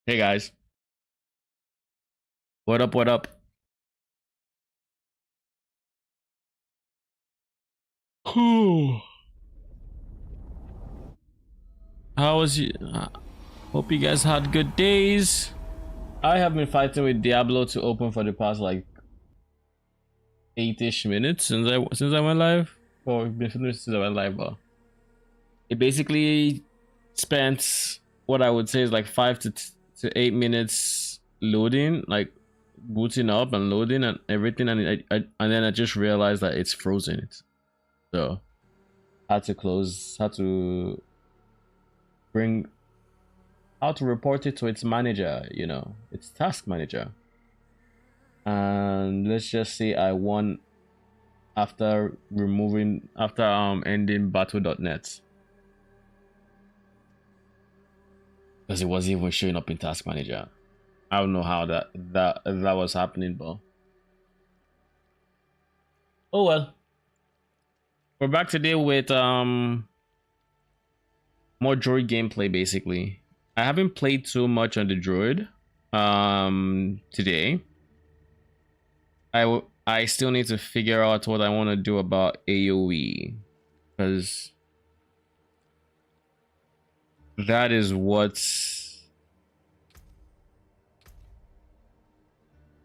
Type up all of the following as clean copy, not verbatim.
Hey guys, what up? What up? Whew. How was you? Hope you guys had good days. I have been fighting with Diablo to open for the past like 8-ish minutes since I went live, or been finished since I went live. But it basically spent what I would say is like 5 to 8 minutes loading, like booting up and loading and everything, and and then I just realized that it's frozen. So had to bring how to report it to its manager, its task manager. And let's just say I won after ending battle.net, because it wasn't even showing up in task manager. I don't know how that was happening, but oh well. We're back today with more Druid gameplay. Basically, I haven't played too much on the Druid today. I still need to figure out what I want to do about AoE, because that is what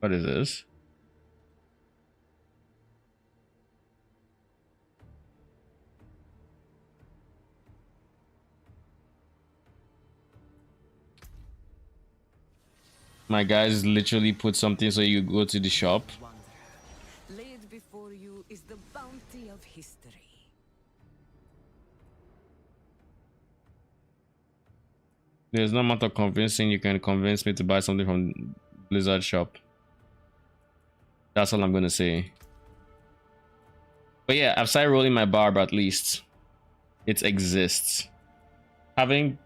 is this? My guys literally put something so you go to the shop. Laid before you is the bounty of history. There's no amount of convincing you can convince me to buy something from Blizzard shop. That's all I'm gonna say. But yeah, I've started rolling my barb. At least it exists. Having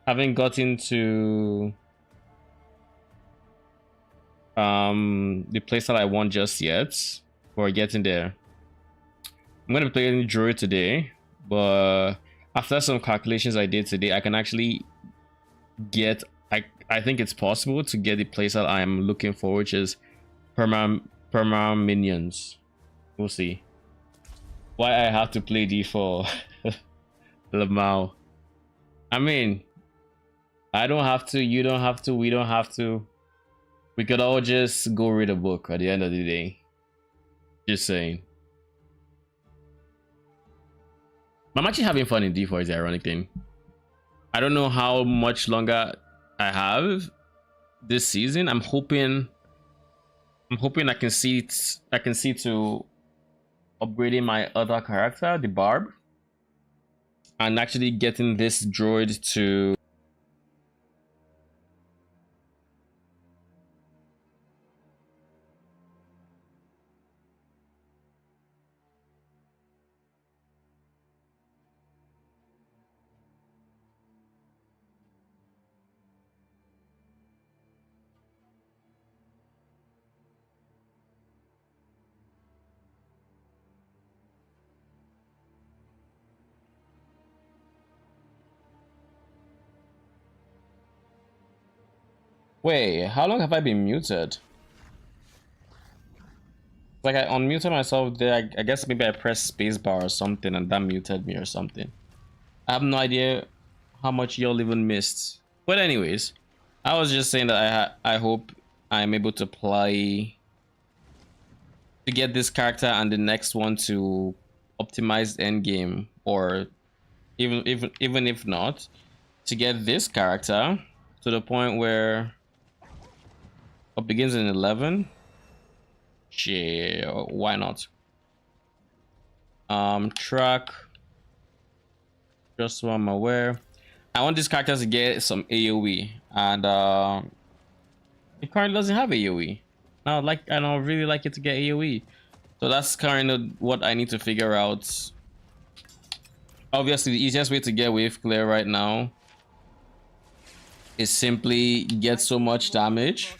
gotten to the place that I want just yet, or getting there. I'm gonna be playing Druid today, but after some calculations I did today, I can actually get I think it's possible to get the place that I'm looking for, which is perma minions. We'll see. Why I have to play D4 Lamau. I mean, I don't have to, you don't have to, we don't have to. We could all just go read a book at the end of the day. Just saying. I'm actually having fun in D4 is the ironic thing. I don't know how much longer I have this season. I'm hoping I can see to upgrading my other character, the Barb, and actually getting this droid to wait, how long have I been muted? Like I unmuted myself there. I guess maybe I pressed spacebar or something and that muted me or something. I have no idea how much y'all even missed. But anyways, I was just saying that I hope I'm able to play to get this character and the next one to optimize end game, or even if not, to get this character to the point where it begins in 11. Shit, why not? Track, just so I'm aware. I want this character to get some AoE, and it currently doesn't have AoE. Now, I don't really like it to get AoE, so that's kind of what I need to figure out. Obviously, the easiest way to get wave clear right now is simply get so much damage.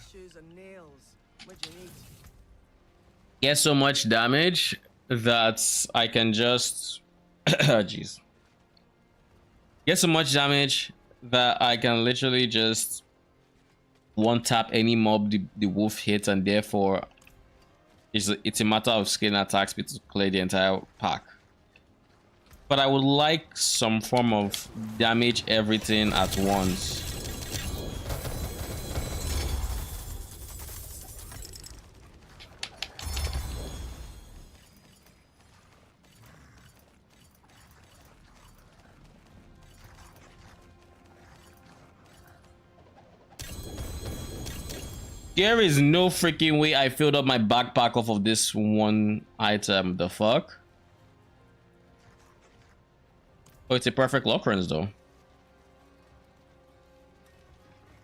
Get so much damage that I can just jeez. Get so much damage that I can literally just one tap any mob the wolf hits, and therefore it's a matter of scaling attack speed to clear the entire pack. But I would like some form of damage everything at once. There is no freaking way I filled up my backpack off of this one item. The fuck? Oh, it's a perfect occurrence though.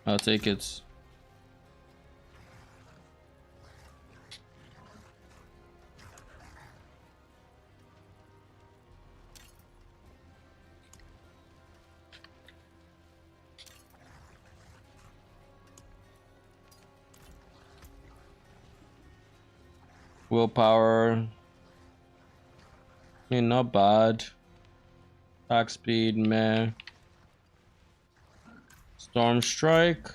I'll take it. Willpower. I mean, not bad. Attack speed, meh. Storm strike.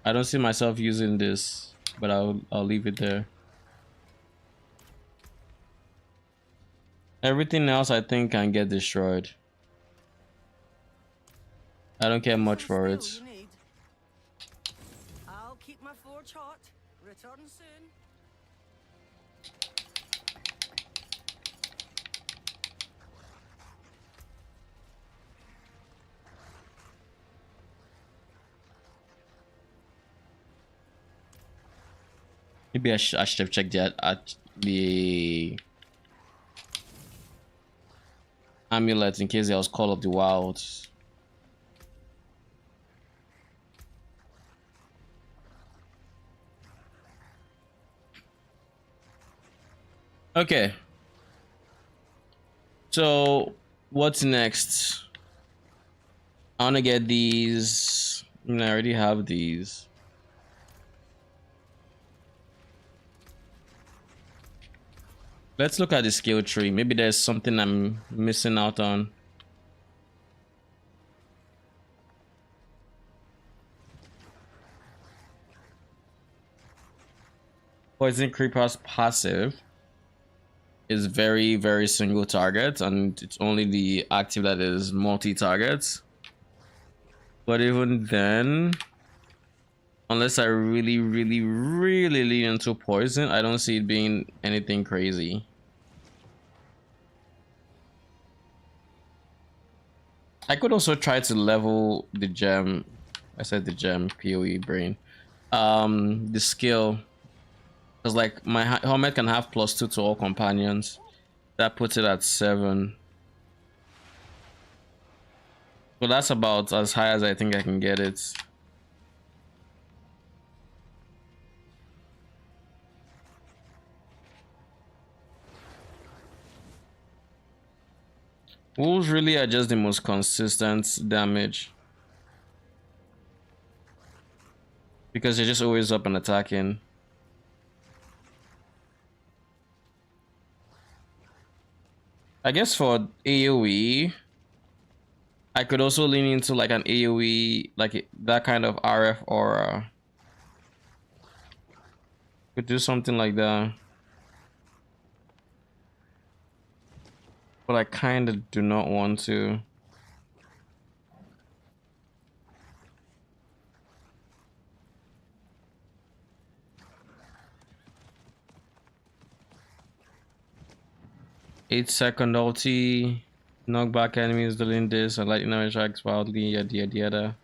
I don't see myself using this, but I'll leave it there. Everything else I think can get destroyed. I don't care much for it. I'll keep my forge hot. Return soon. Maybe I should have checked that at the amulet in case there was Call of the Wilds. Okay. So what's next? I want to get these. I mean, I already have these. Let's look at the skill tree. Maybe there's something I'm missing out on. Poison Creeper's passive is very, very single target, and it's only the active that is multi-targets. But even then, unless I really, really, really lean into poison, I don't see it being anything crazy. I could also try to level the gem. I said the gem, PoE brain. The skill. Because like my helmet can have +2 to all companions. That puts it at 7. So that's about as high as I think I can get it. Wolves really are just the most consistent damage. Because they're just always up and attacking. I guess for AoE, I could also lean into like an AoE, like that kind of RF aura. Could do something like that. But I kind of do not want to. Eight-second ulti, knock back enemies dealing this, and lightning damage strikes wildly, yada yada yada.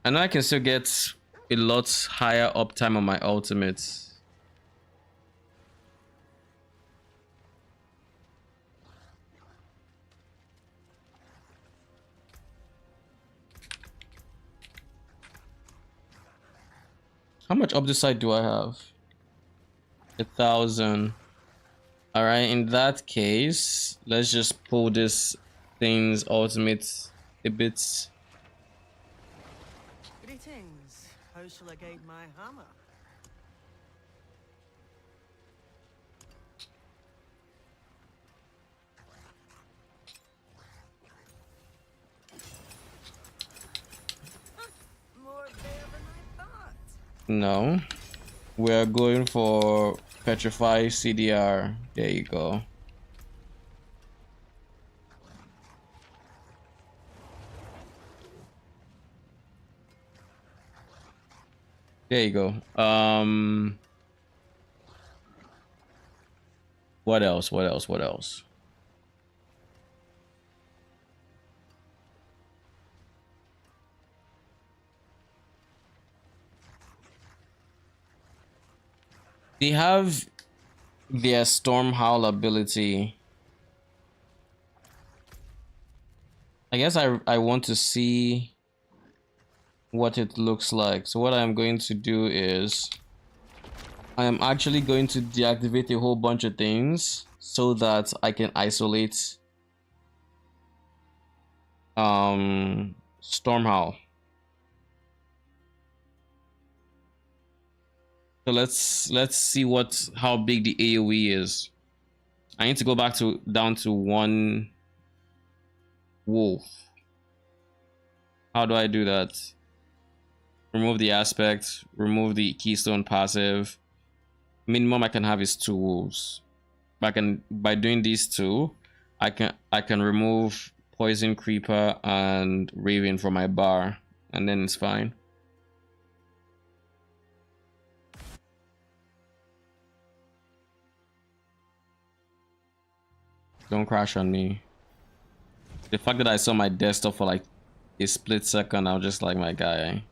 And I can still get a lot higher uptime on my ultimates. How much up this side do I have? 1,000. All right, in that case, let's just pull this thing's ultimate a bit. Greetings. How shall I guide my hammer? No. We're going for Petrify CDR. There you go. There you go. What else? What else? What else? They have their Storm Howl ability. I guess I want to see what it looks like. So what I'm going to do is I am actually going to deactivate a whole bunch of things so that I can isolate Storm Howl. So let's see how big the AoE is. I need to go back to down to one wolf. How do I do that? Remove the aspect, remove the keystone passive. Minimum I can have is 2 wolves. By doing these two, I can remove poison, creeper, and raven from my bar, and then it's fine. Don't crash on me. The fact that I saw my desktop for like a split second, I was just like, my guy.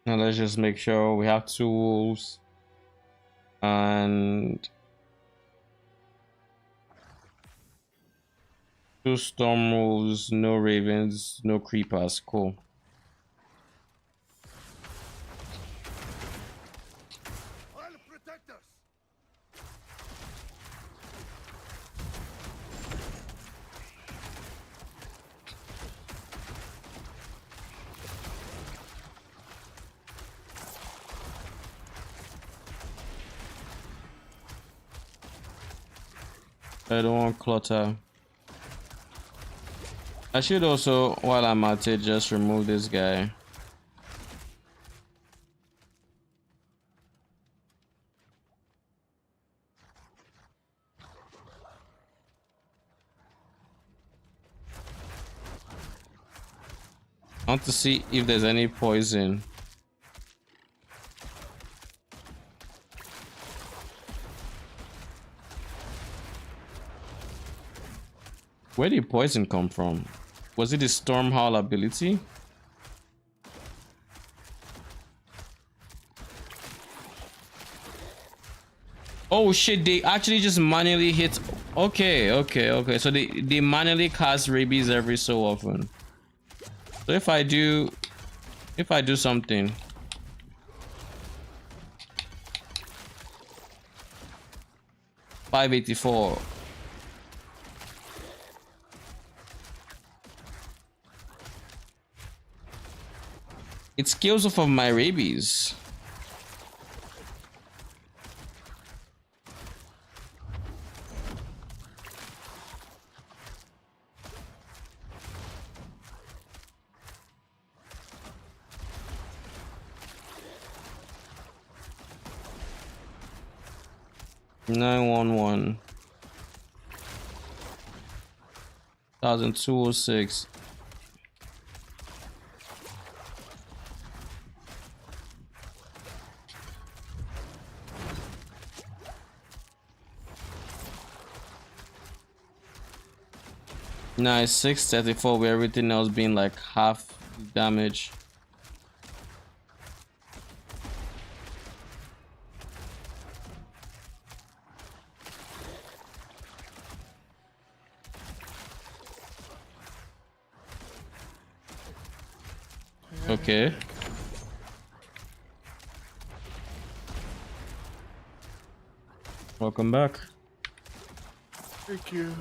Now let's just make sure we have 2 wolves and 2 storm wolves, no ravens, no creepers. Cool. I don't want clutter. I should also, while I'm at it, just remove this guy. I want to see if there's any poison. Where did poison come from? Was it the Storm Howl ability? Oh shit, they actually just manually hit. Okay. So they manually cast rabies every so often. So if I do something. $584. It scales off of my rabies. $911. 1206. Nice, 634 with everything else being like half damage. Okay. Welcome back. Thank you.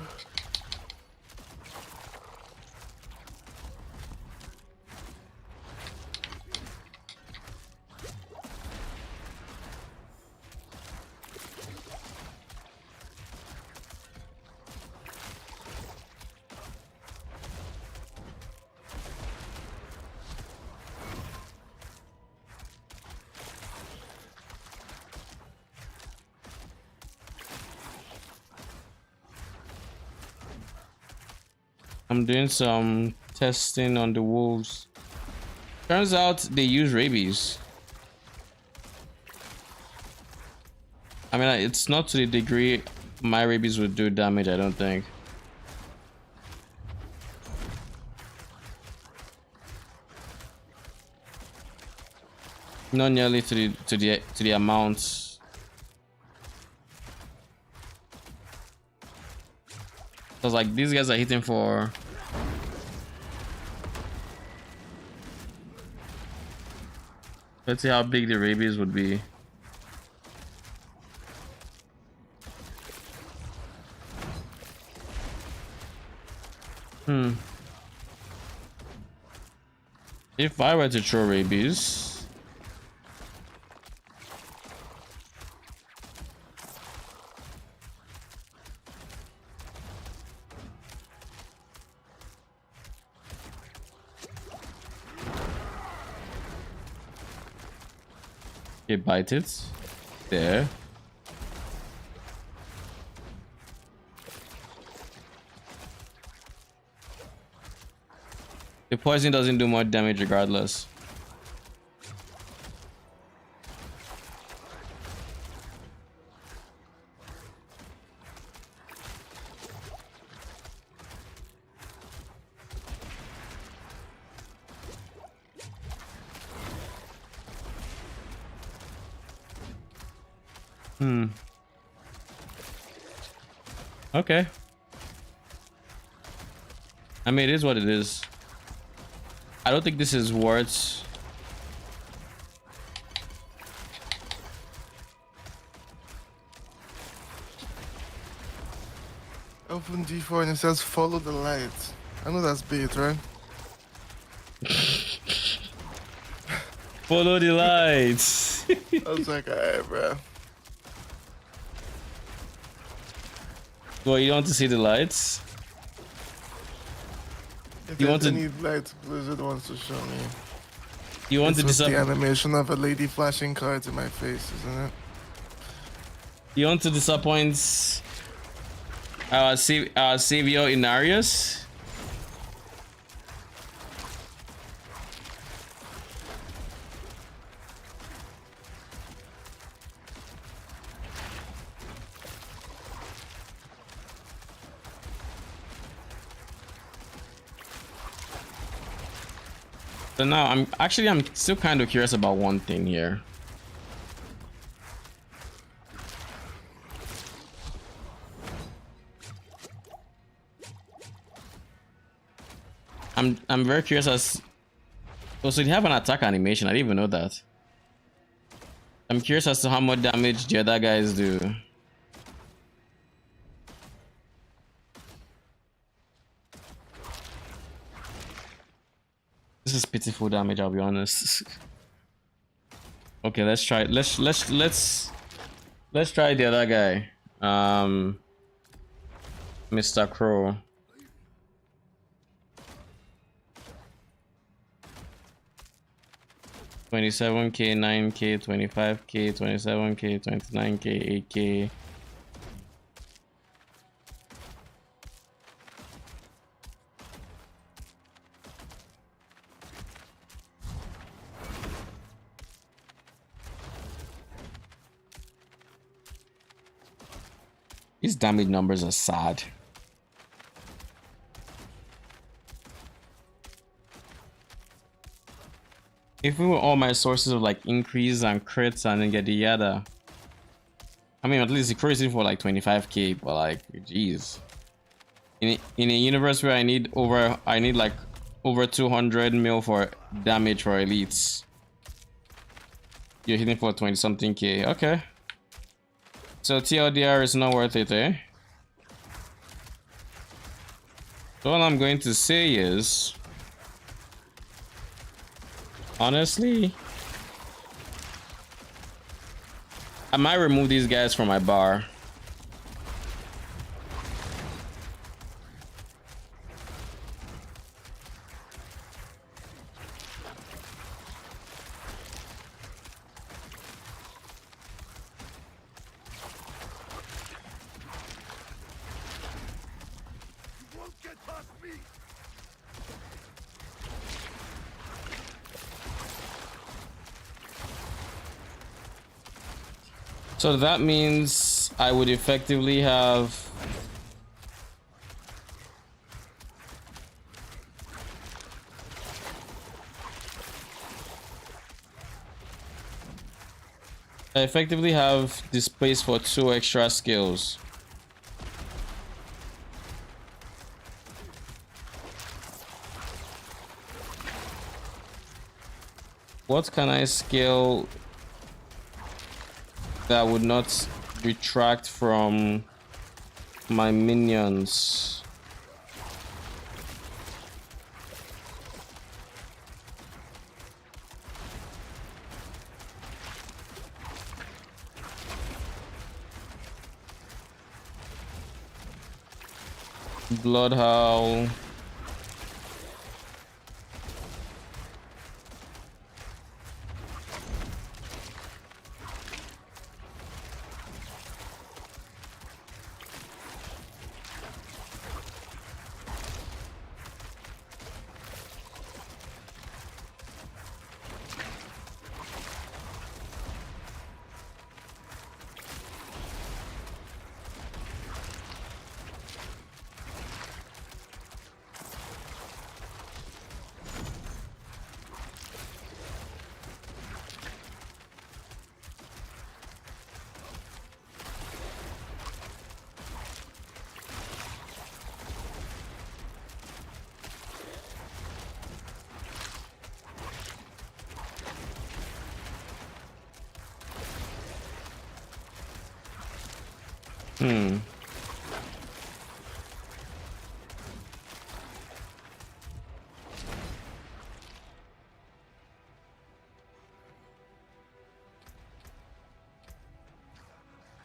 I'm doing some testing on the wolves. Turns out they use rabies. I mean, it's not to the degree my rabies would do damage, I don't think. Not nearly to the amount. Cause like these guys are hitting for. Let's see how big the rabies would be. If I were to throw rabies, okay, bite it. There. The poison doesn't do much damage regardless. Okay. I mean, it is what it is. I don't think this is worth. Open D4 and it says follow the light. I know that's bait, right? Follow the lights. I was like, alright, bro. Well, you want to see the lights? If You there's want to- any light Blizzard wants to show me. You want It's to with the disappoint? animation of a lady flashing cards in my face, isn't it? You want to disappoint our savior Inarius? So now I'm still kind of curious about one thing here. I'm very curious as. Oh, so they have an attack animation. I didn't even know that. I'm curious as to how much damage the other guys do. This is pitiful damage, I'll be honest. Okay, let's try. Let's try the other guy. Mr. Crow. $27K, 9K, 25K, 27K, 29K, 8K. These damage numbers are sad. If we were all my sources of like increase and crits and then get the yada. I mean, at least the crit is for like 25K, but like, jeez. In a universe where I need like over 200 mil for damage for elites. You're hitting for 20 something K. Okay. So TLDR is not worth it, eh? So all I'm going to say is, honestly, I might remove these guys from my bar. So that means I would effectively have this space for 2 extra skills. What can I scale that would not retract from my minions? Blood Howl.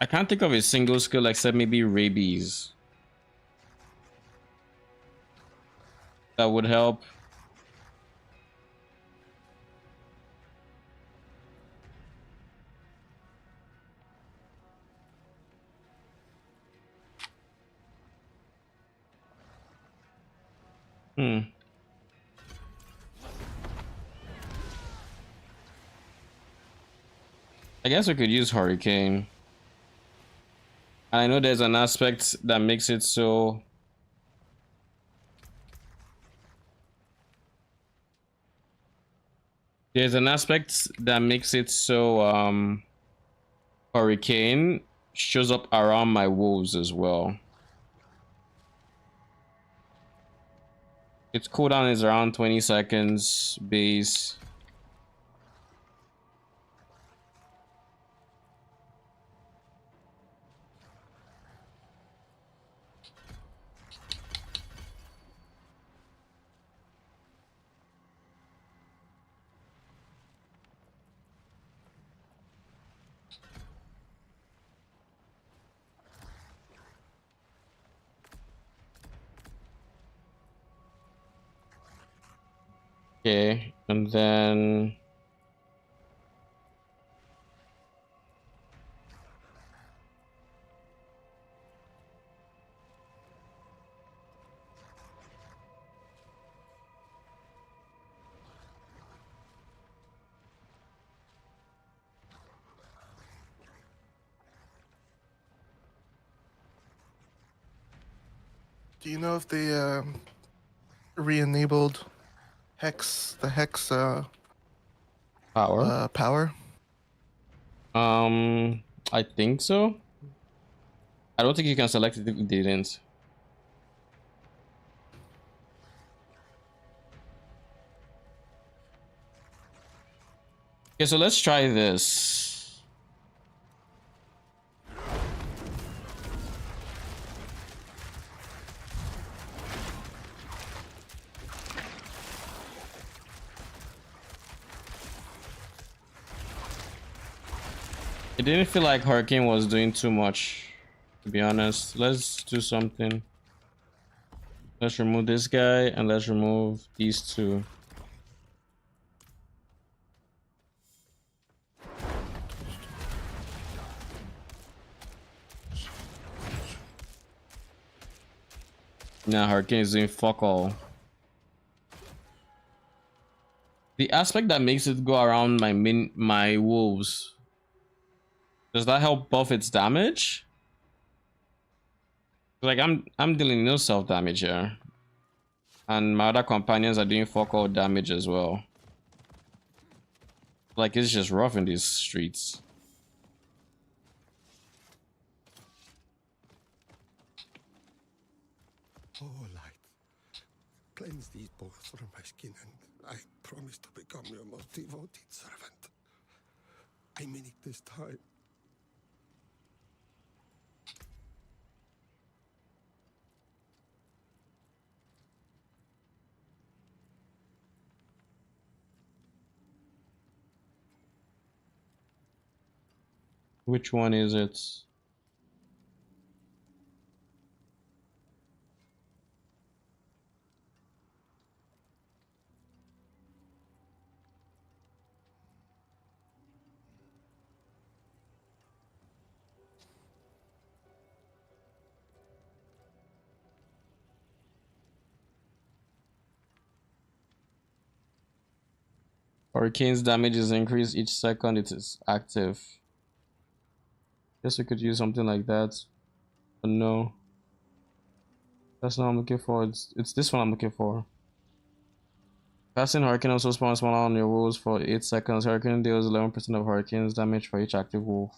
I can't think of a single skill except maybe rabies that would help. I guess we could use Hurricane. And I know there's an aspect that makes it so Hurricane shows up around my wolves as well. Its cooldown is around 20 seconds base. Okay, and then Do you know if they re-enabled the hex power. power? I think so. I don't think you can select it if it didn't. Okay, so let's try this. It didn't feel like Hurricane was doing too much, to be honest. Let's do something. Let's remove this guy and let's remove these two. Nah, Hurricane is doing fuck all. The aspect that makes it go around my wolves. Does that help buff its damage? Like I'm dealing no self damage here. And my other companions are doing fuck all damage as well. Like it's just rough in these streets. Oh, light. Cleanse these bones from my skin, and I promise to become your most devoted servant. I mean it this time. Which one is it? Hurricane's damage is increased each second it is active. Guess we could use something like that. But no. That's not what I'm looking for. It's this one I'm looking for. Casting Hurricane also spawns one on your wolves for 8 seconds. Hurricane deals 11% of Hurricane's damage for each active wolf.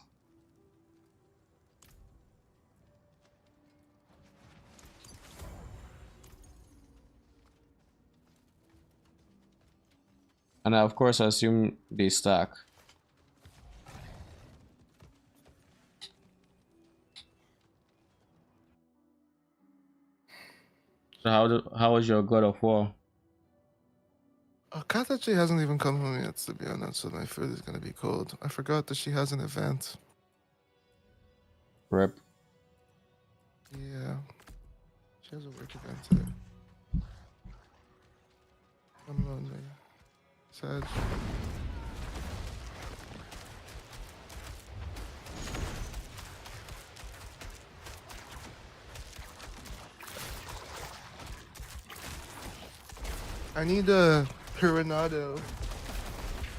And I, of course, assume they stack. So how was your God of War? Kat actually hasn't even come home yet, to be honest, so my food is gonna be cold. I forgot that she has an event. Rip. Yeah. She has a work event today. I'm lonely. Sad. I need a Piranado.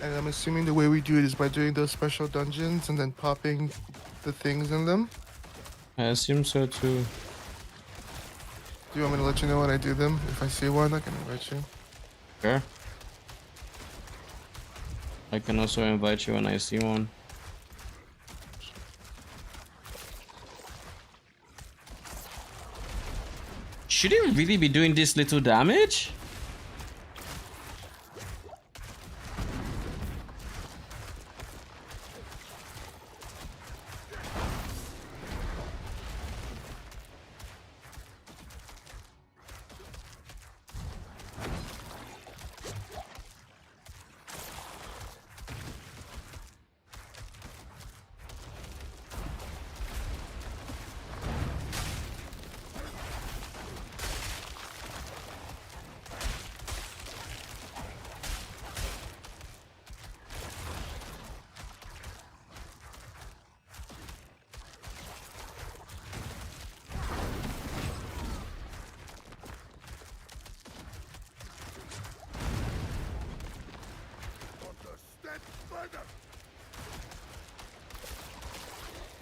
And I'm assuming the way we do it is by doing those special dungeons and then popping the things in them. I assume so too. Do you want me to let you know when I do them? If I see one, I can invite you. Sure. I can also invite you when I see one. Should it really be doing this little damage?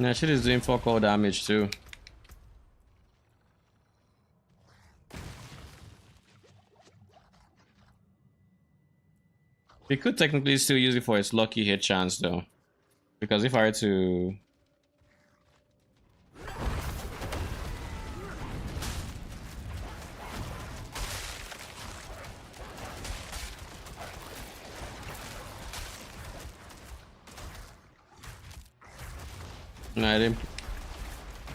Nah, shit is doing fuck all damage too. We could technically still use it for its lucky hit chance though. Because if I were to... No, I didn't.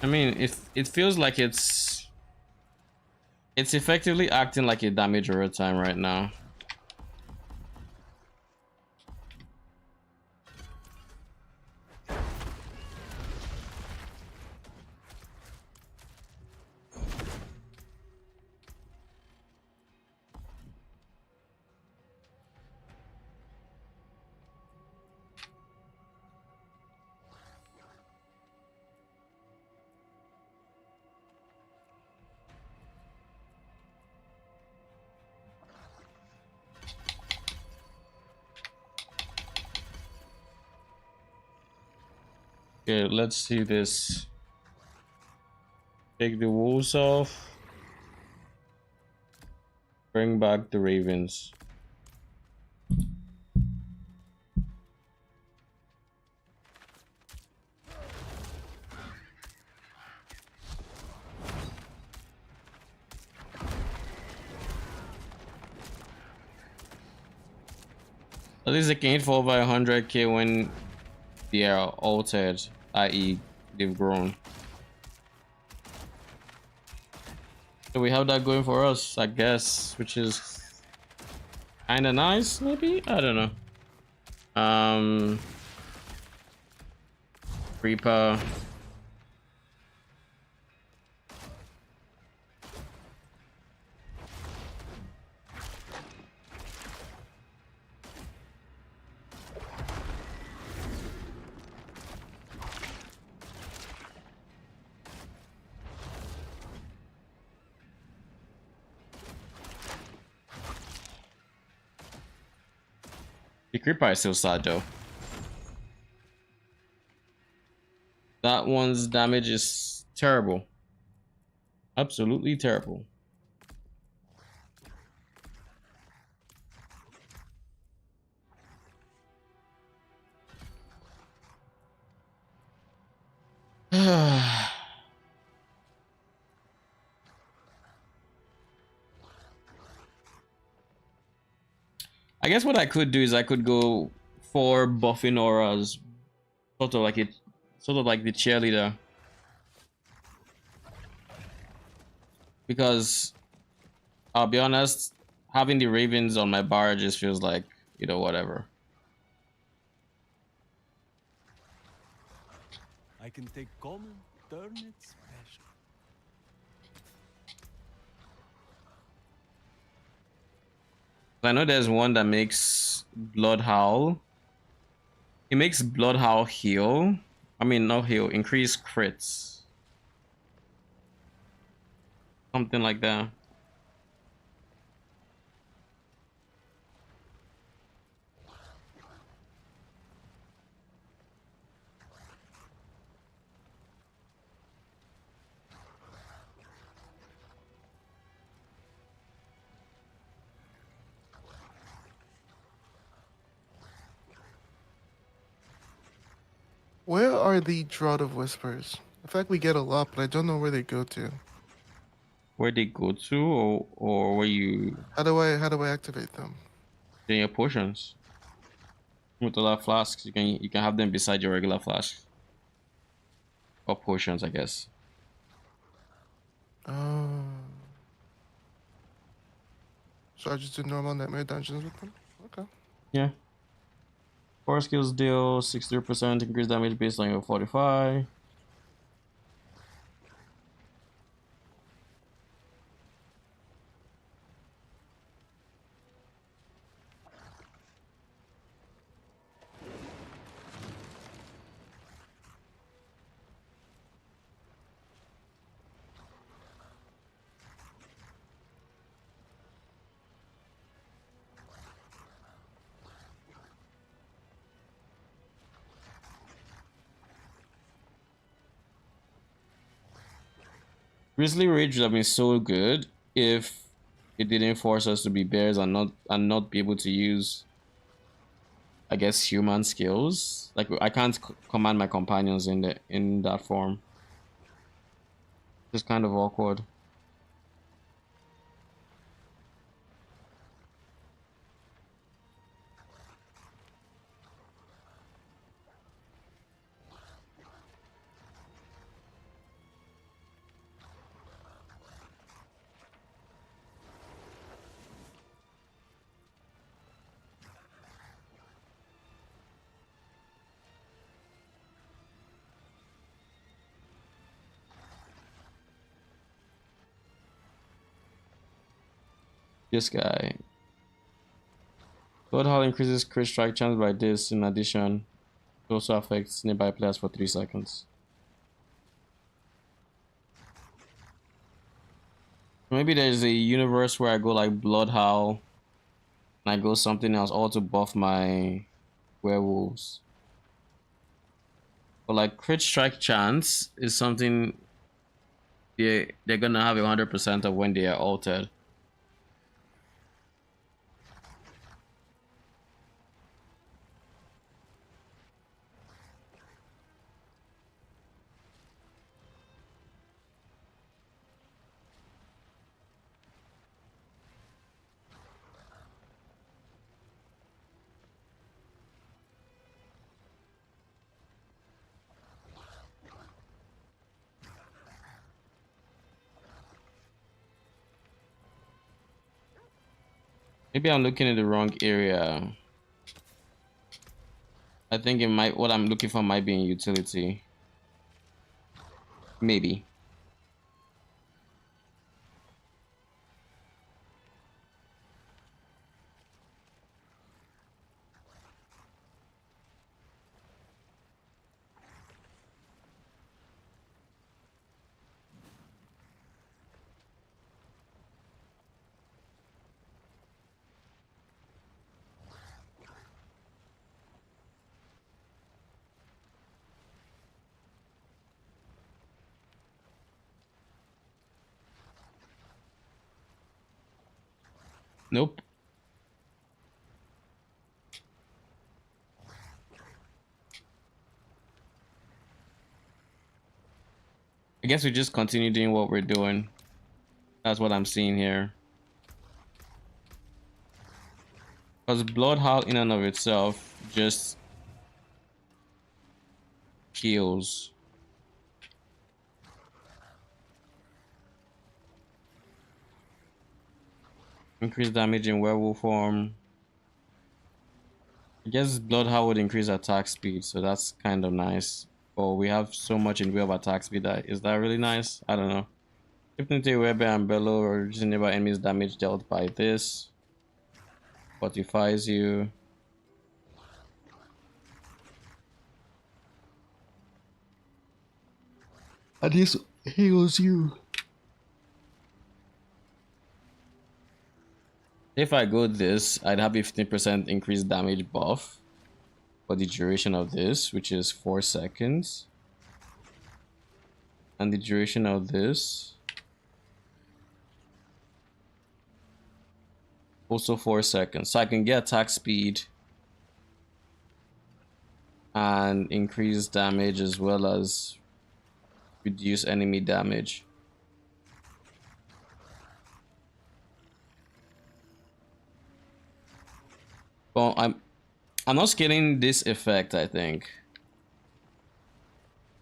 I mean, it feels like it's effectively acting like a damage over time right now. Okay, let's see this. Take the wolves off. Bring back the ravens. At least they can fall by 100k when they are altered, i.e. they've grown. So we have that going for us, I guess, which is kinda nice, maybe? I don't know. Reaper. The creeper is still sad though. That one's damage is terrible. Absolutely terrible. I guess what I could do is I could go for buffing auras, sort of like it, sort of like the cheerleader, because I'll be honest, having the ravens on my bar just feels like, you know, whatever. I can take common, turn it special. I know there's one that makes Blood Howl. It makes Blood Howl heal. I mean, not heal, increase crits. Something like that. Where are the Drought of Whispers? In fact, we get a lot, but I don't know where they go to. Where they go to, or where you How do I activate them? get your potions with a lot of flasks. You can have them beside your regular flasks or potions, I guess. Oh. So I just do normal nightmare dungeons with them? Okay. Yeah. Core skills deal 63% increased damage based on your 45. Grizzly Rage would have been so good if it didn't force us to be bears and not be able to use, I guess, human skills. Like I can't command my companions in that form. It's kind of awkward. This guy. Blood Howl increases crit strike chance by this. In addition, it also affects nearby players for 3 seconds. Maybe there's a universe where I go like Blood Howl and I go something else, all to buff my werewolves. But like crit strike chance is something they're gonna have 100% of when they are altered. Maybe I'm looking at the wrong area. I think it might, what I'm looking for might be in utility. Maybe. Nope. I guess we just continue doing what we're doing. That's what I'm seeing here. Because Blood Howl in and of itself just kills. Increase damage in werewolf form. I guess Blood Howl would increase attack speed, so that's kind of nice. Oh, we have so much in way of attack speed. Is that really nice? I don't know. Hypnotic Weapon and Bellow or reducing nearby enemies damage dealt by this. Fortifies you. And this heals you. If I go this, I'd have a 15% increased damage buff for the duration of this, which is 4 seconds. And the duration of this also 4 seconds. So I can get attack speed and increase damage as well as reduce enemy damage. Well, I'm not scaling this effect, I think.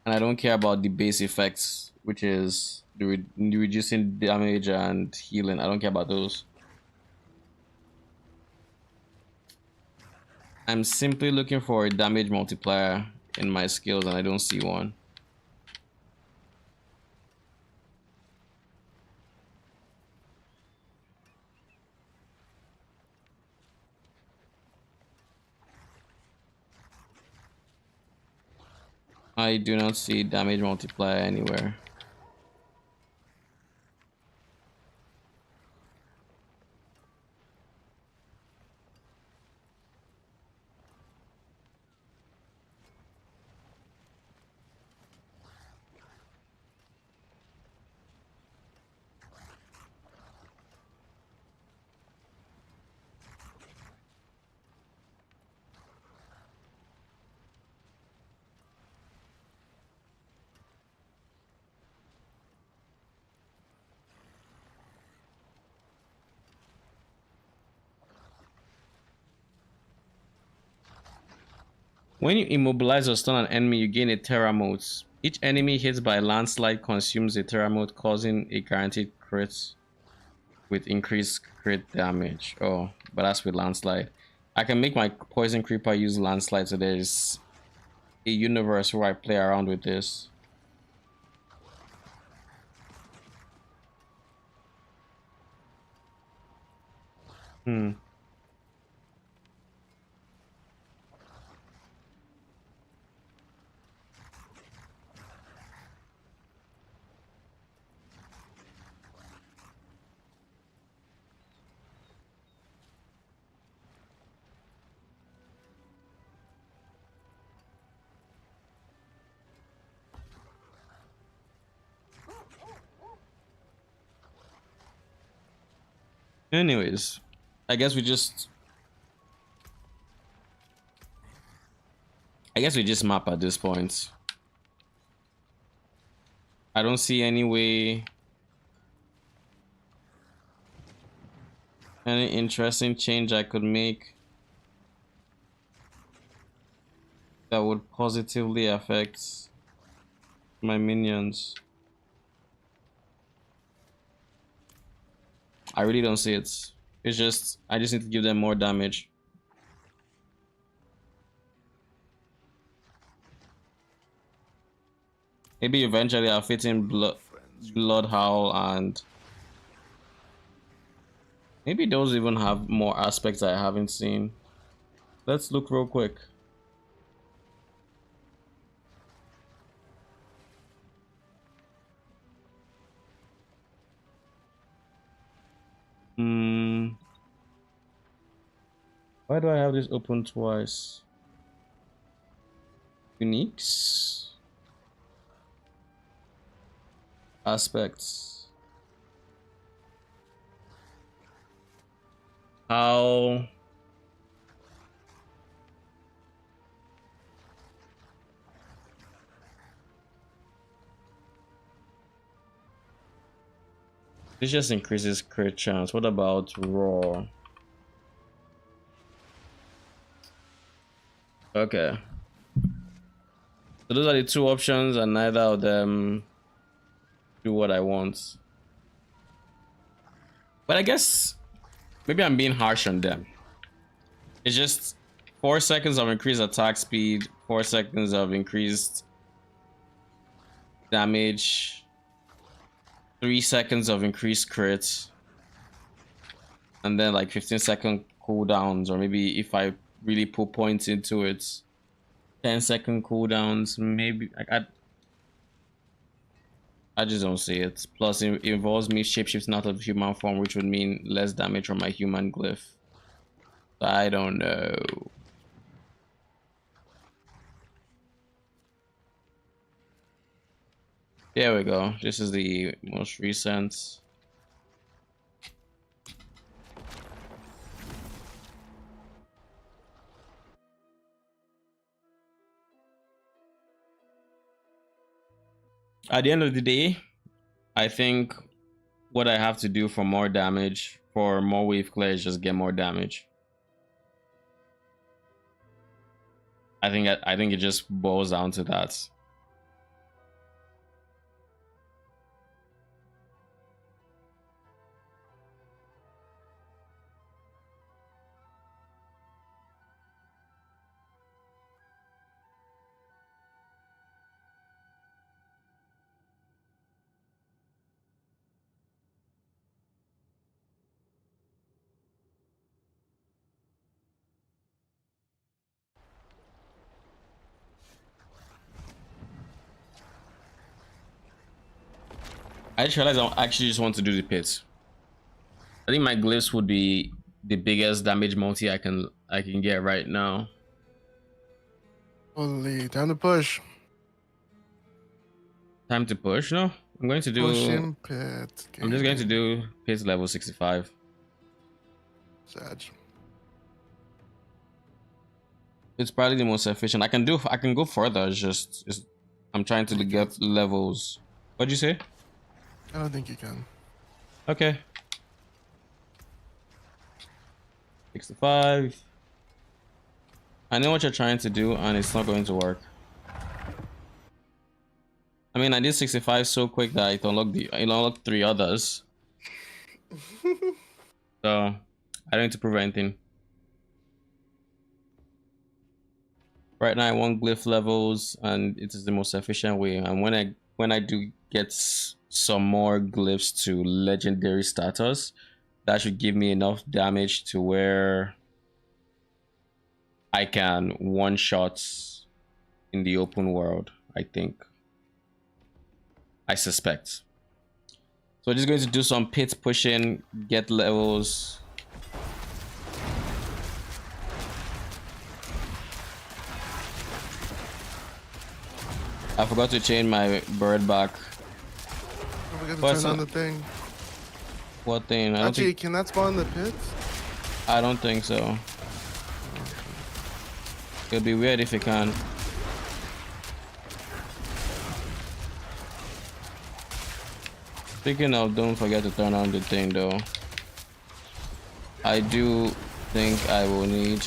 And I don't care about the base effects, which is the reducing damage and healing. I don't care about those. I'm simply looking for a damage multiplier in my skills and I don't see one. I do not see damage multiplier anywhere. When you immobilize or stun an enemy, you gain a Terra mode. Each enemy hit by a landslide consumes a Terra mode, causing a guaranteed crit with increased crit damage. Oh, but that's with landslide. I can make my poison creeper use landslide, so there's a universe where I play around with this. Hmm. Anyways, I guess we just map at this point. I don't see any way, any interesting change I could make that would positively affect my minions. I really don't see it. It's just, I just need to give them more damage. Maybe eventually I'll fit in Blood Howl, and maybe those even have more aspects I haven't seen. Let's look real quick. Why do I have this open twice? Uniques? Aspects. How? This just increases crit chance. What about raw? Okay. So those are the two options, and neither of them do what I want. But I guess maybe I'm being harsh on them. It's just 4 seconds of increased attack speed, 4 seconds of increased damage, 3 seconds of increased crit, and then like 15-second cooldowns, or maybe if I really put points into it, 10-second cooldowns. Maybe I just don't see it. Plus, it involves me shapeshifting out of human form, which would mean less damage from my human glyph. I don't know. There we go. This is the most recent. At the end of the day, I think what I have to do for more damage, for more wave clear, is just get more damage. I think it just boils down to that. I just realized I actually just want to do the pits. I think my glyphs would be the biggest damage multi I can get right now. Holy, time to push. Time to push? No, I'm going to do. Pushing pit. I'm just going to do pit level 65. Sad. It's probably the most efficient. I can go further. I'm trying to get levels. What'd you say? I don't think you can. Okay. 65. I know what you're trying to do, and it's not going to work. I mean, I did 65 so quick that it unlocked 3 others. So I don't need to prove anything. Right now I want glyph levels, and it is the most efficient way. And when I do get some more glyphs to legendary status, That should give me enough damage to where I can one shots in the open world, I think. I suspect. So just going to do some pit pushing, get levels. I forgot to change my bird back. Don't forget to What's turn on that? the thing. What thing? I don't Actually, think, can that spawn in the pits? I don't think so. It'll be weird if it can. Speaking of, don't forget to turn on the thing though. I do think I will need.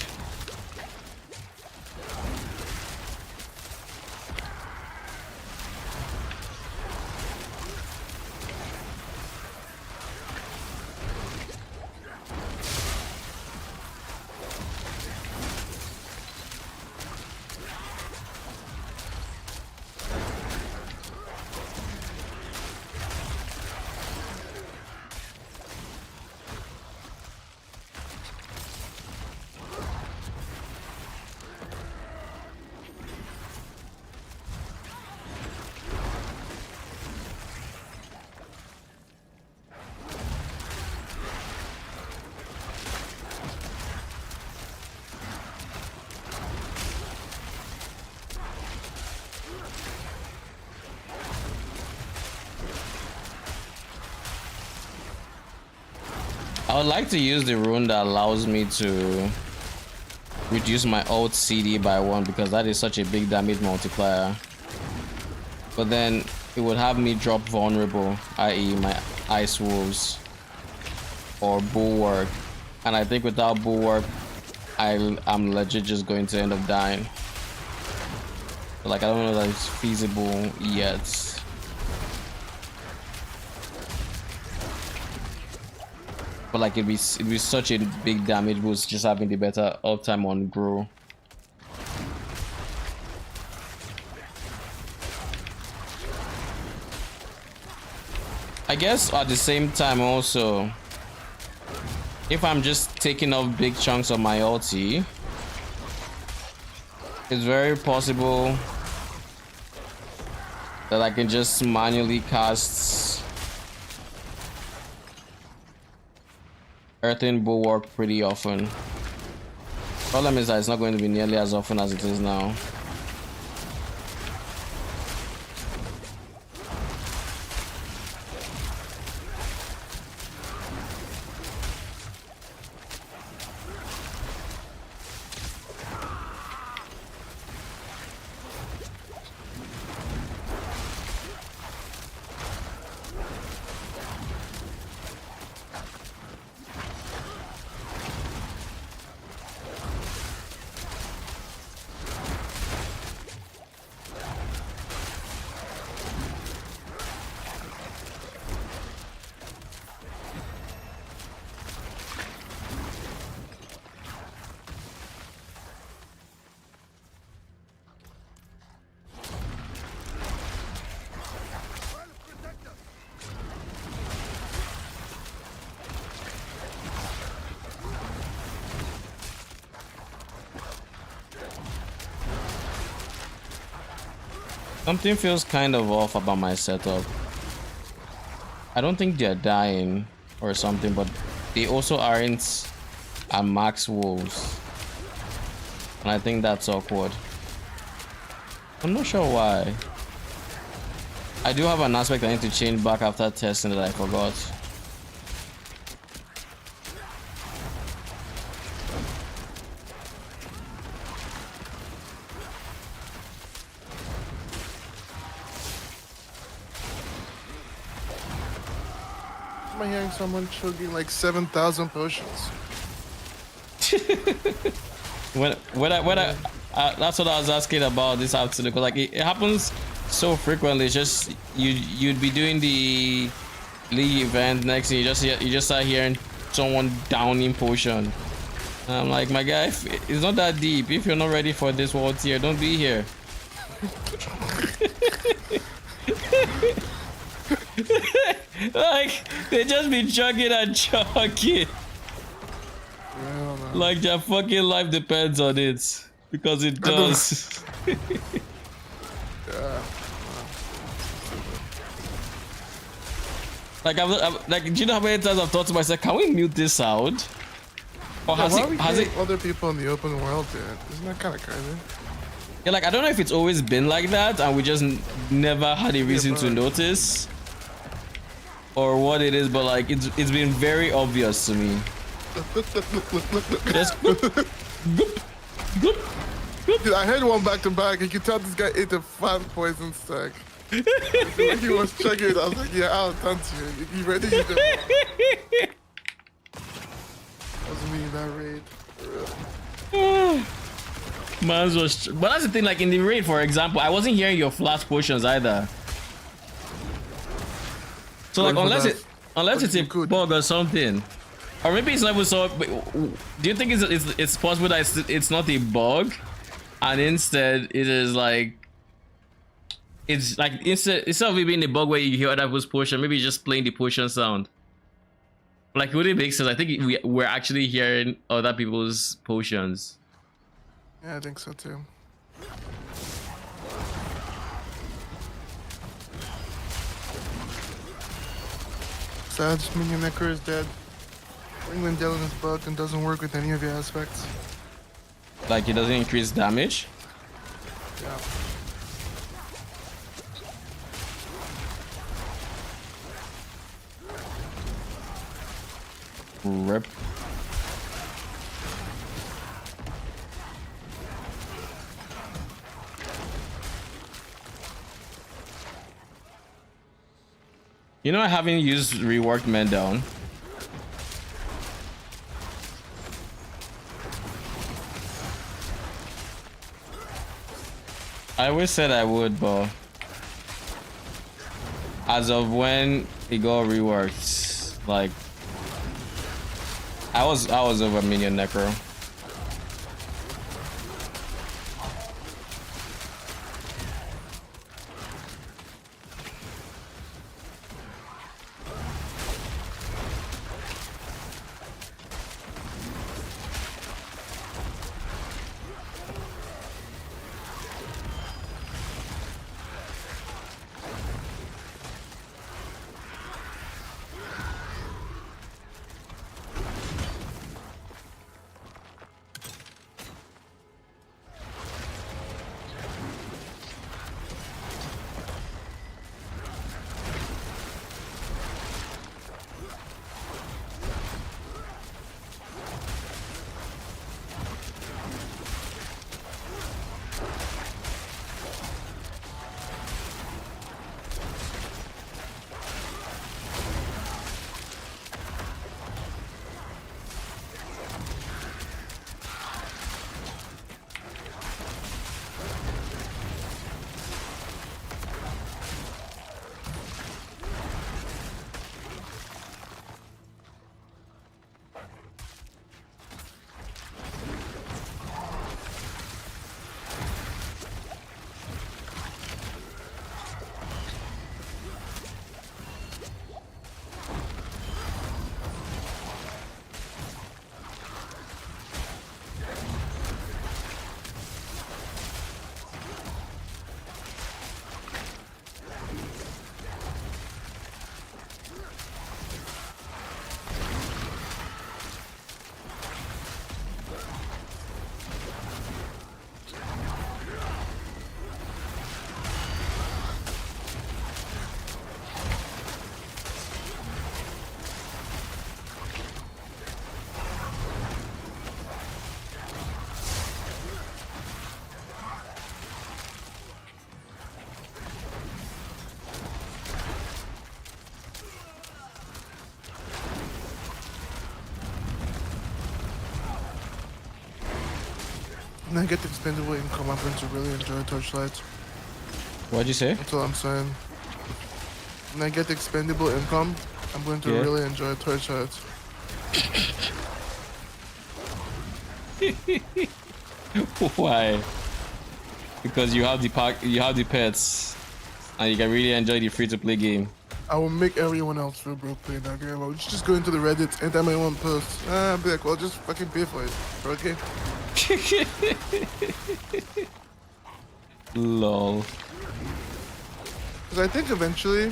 I would like to use the rune that allows me to reduce my ult CD by 1 because that is such a big damage multiplier. But then it would have me drop vulnerable, i.e. my ice wolves or bulwark. And I think without bulwark, I'm legit just going to end up dying. But like I don't know that it's feasible yet. But like it'd be such a big damage boost just having the better uptime on grow. I guess at the same time also, if I'm just taking off big chunks of my ulti, it's very possible that I can just manually cast Earthen Bulwark pretty often. Problem is that it's not going to be nearly as often as it is now. Something feels kind of off about my setup. I don't think they're dying or something, but they also aren't at max wolves. And I think that's awkward. I'm not sure why. I do have an aspect I need to change back after testing that I forgot. Am I hearing someone chugging like 7,000 potions? That's what I was asking about this afternoon, because like it happens so frequently. It's just you'd be doing the league event, next thing you just start hearing someone downing potion. And I'm like, my guy, it's not that deep. If you're not ready for this world tier, don't be here. Like, they just be chugging and chugging. Hell no. Like their fucking life depends on it. Because it does. Yeah. Like, like, do you know how many times I've thought to myself, can we mute this sound? Or Yeah, has why it, are we has it, getting other people in the open world, dude? Isn't that kind of crazy? yeah, like, I don't know if it's always been like that and we just never had a reason to notice. Or what it is, but like, it's been very obvious to me. Just goop, goop, Dude, I heard one back to back. You could tell this guy ate a fan poison stack. When he was checking it, I was like, yeah, I'll taunt you. You ready? You did. Wasn't me in that raid. Mans was, but that's the thing. Like in the raid, for example, I wasn't hearing your flash potions either. So like, unless it's a bug or something, or maybe it's not even so. But do you think it's possible that it's not a bug, and instead it is like, it's like instead of it being a bug where you hear other people's potion, maybe it's just playing the potion sound. Like, would it make sense? I think we're actually hearing other people's potions. Yeah, I think so too. Sad minion Necker is dead. Ringland Dell is bugged and doesn't work with any of your aspects. Like, it doesn't increase damage. Yeah. Rip. You know, I haven't used reworked men down. I always said I would, but as of when it got reworked, like I was over minion necro. When I get the expendable income, I'm going to really enjoy Torchlight. What'd you say? That's all I'm saying. When I get the expendable income, I'm going to really enjoy Torchlight. Why? Because you have the pack, you have the pets, and you can really enjoy the free-to-play game. I will make everyone else feel broke playing that game. I'll just go into the Reddit and time my one post. I'll be like, well, just fucking pay for it. Okay. Lol. Because I think eventually,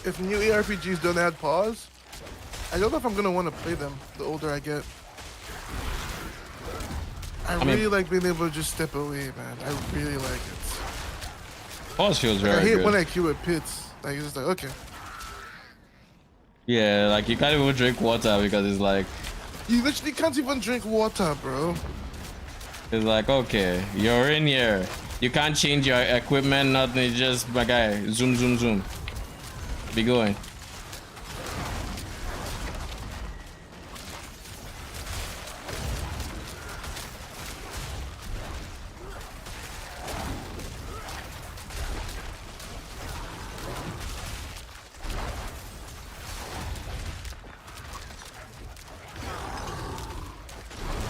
if new ARPGs don't add pause, I don't know if I'm gonna want to play them the older I get. I mean, really like being able to just step away, man. I really like it. Pause feels Like, very I hate good. when I queue at pits. Like, it's just like, okay. Yeah, like you can't even drink water because it's like You literally can't even drink water, bro. it's like okay, you're in here. You can't change your equipment, nothing. It's just my guy, zoom, zoom, zoom. Be going.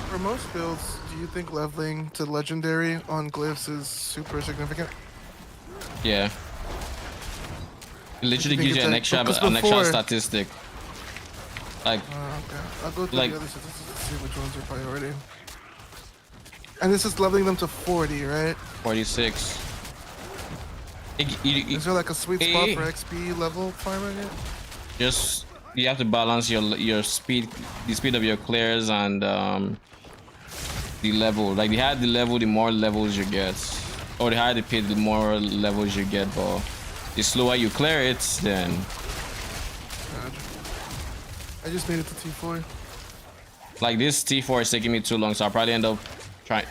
For most builds, do you think leveling to legendary on glyphs is super significant? Yeah. It literally think gives you it's an like- extra because an extra before- statistic. Like Okay. I'll go through Like- the other statistics to see which ones are priority. And this is leveling them to 40, right? 46. Is there like a sweet spot Eh. for XP level farming it? Just you have to balance your speed, the speed of your clears, and the level. Like the higher the level, the more levels you get, or the higher the pit, the more levels you get. But the slower you clear it, then God. I just made it to T4. like this T4 is taking me too long, so I'll probably end up trying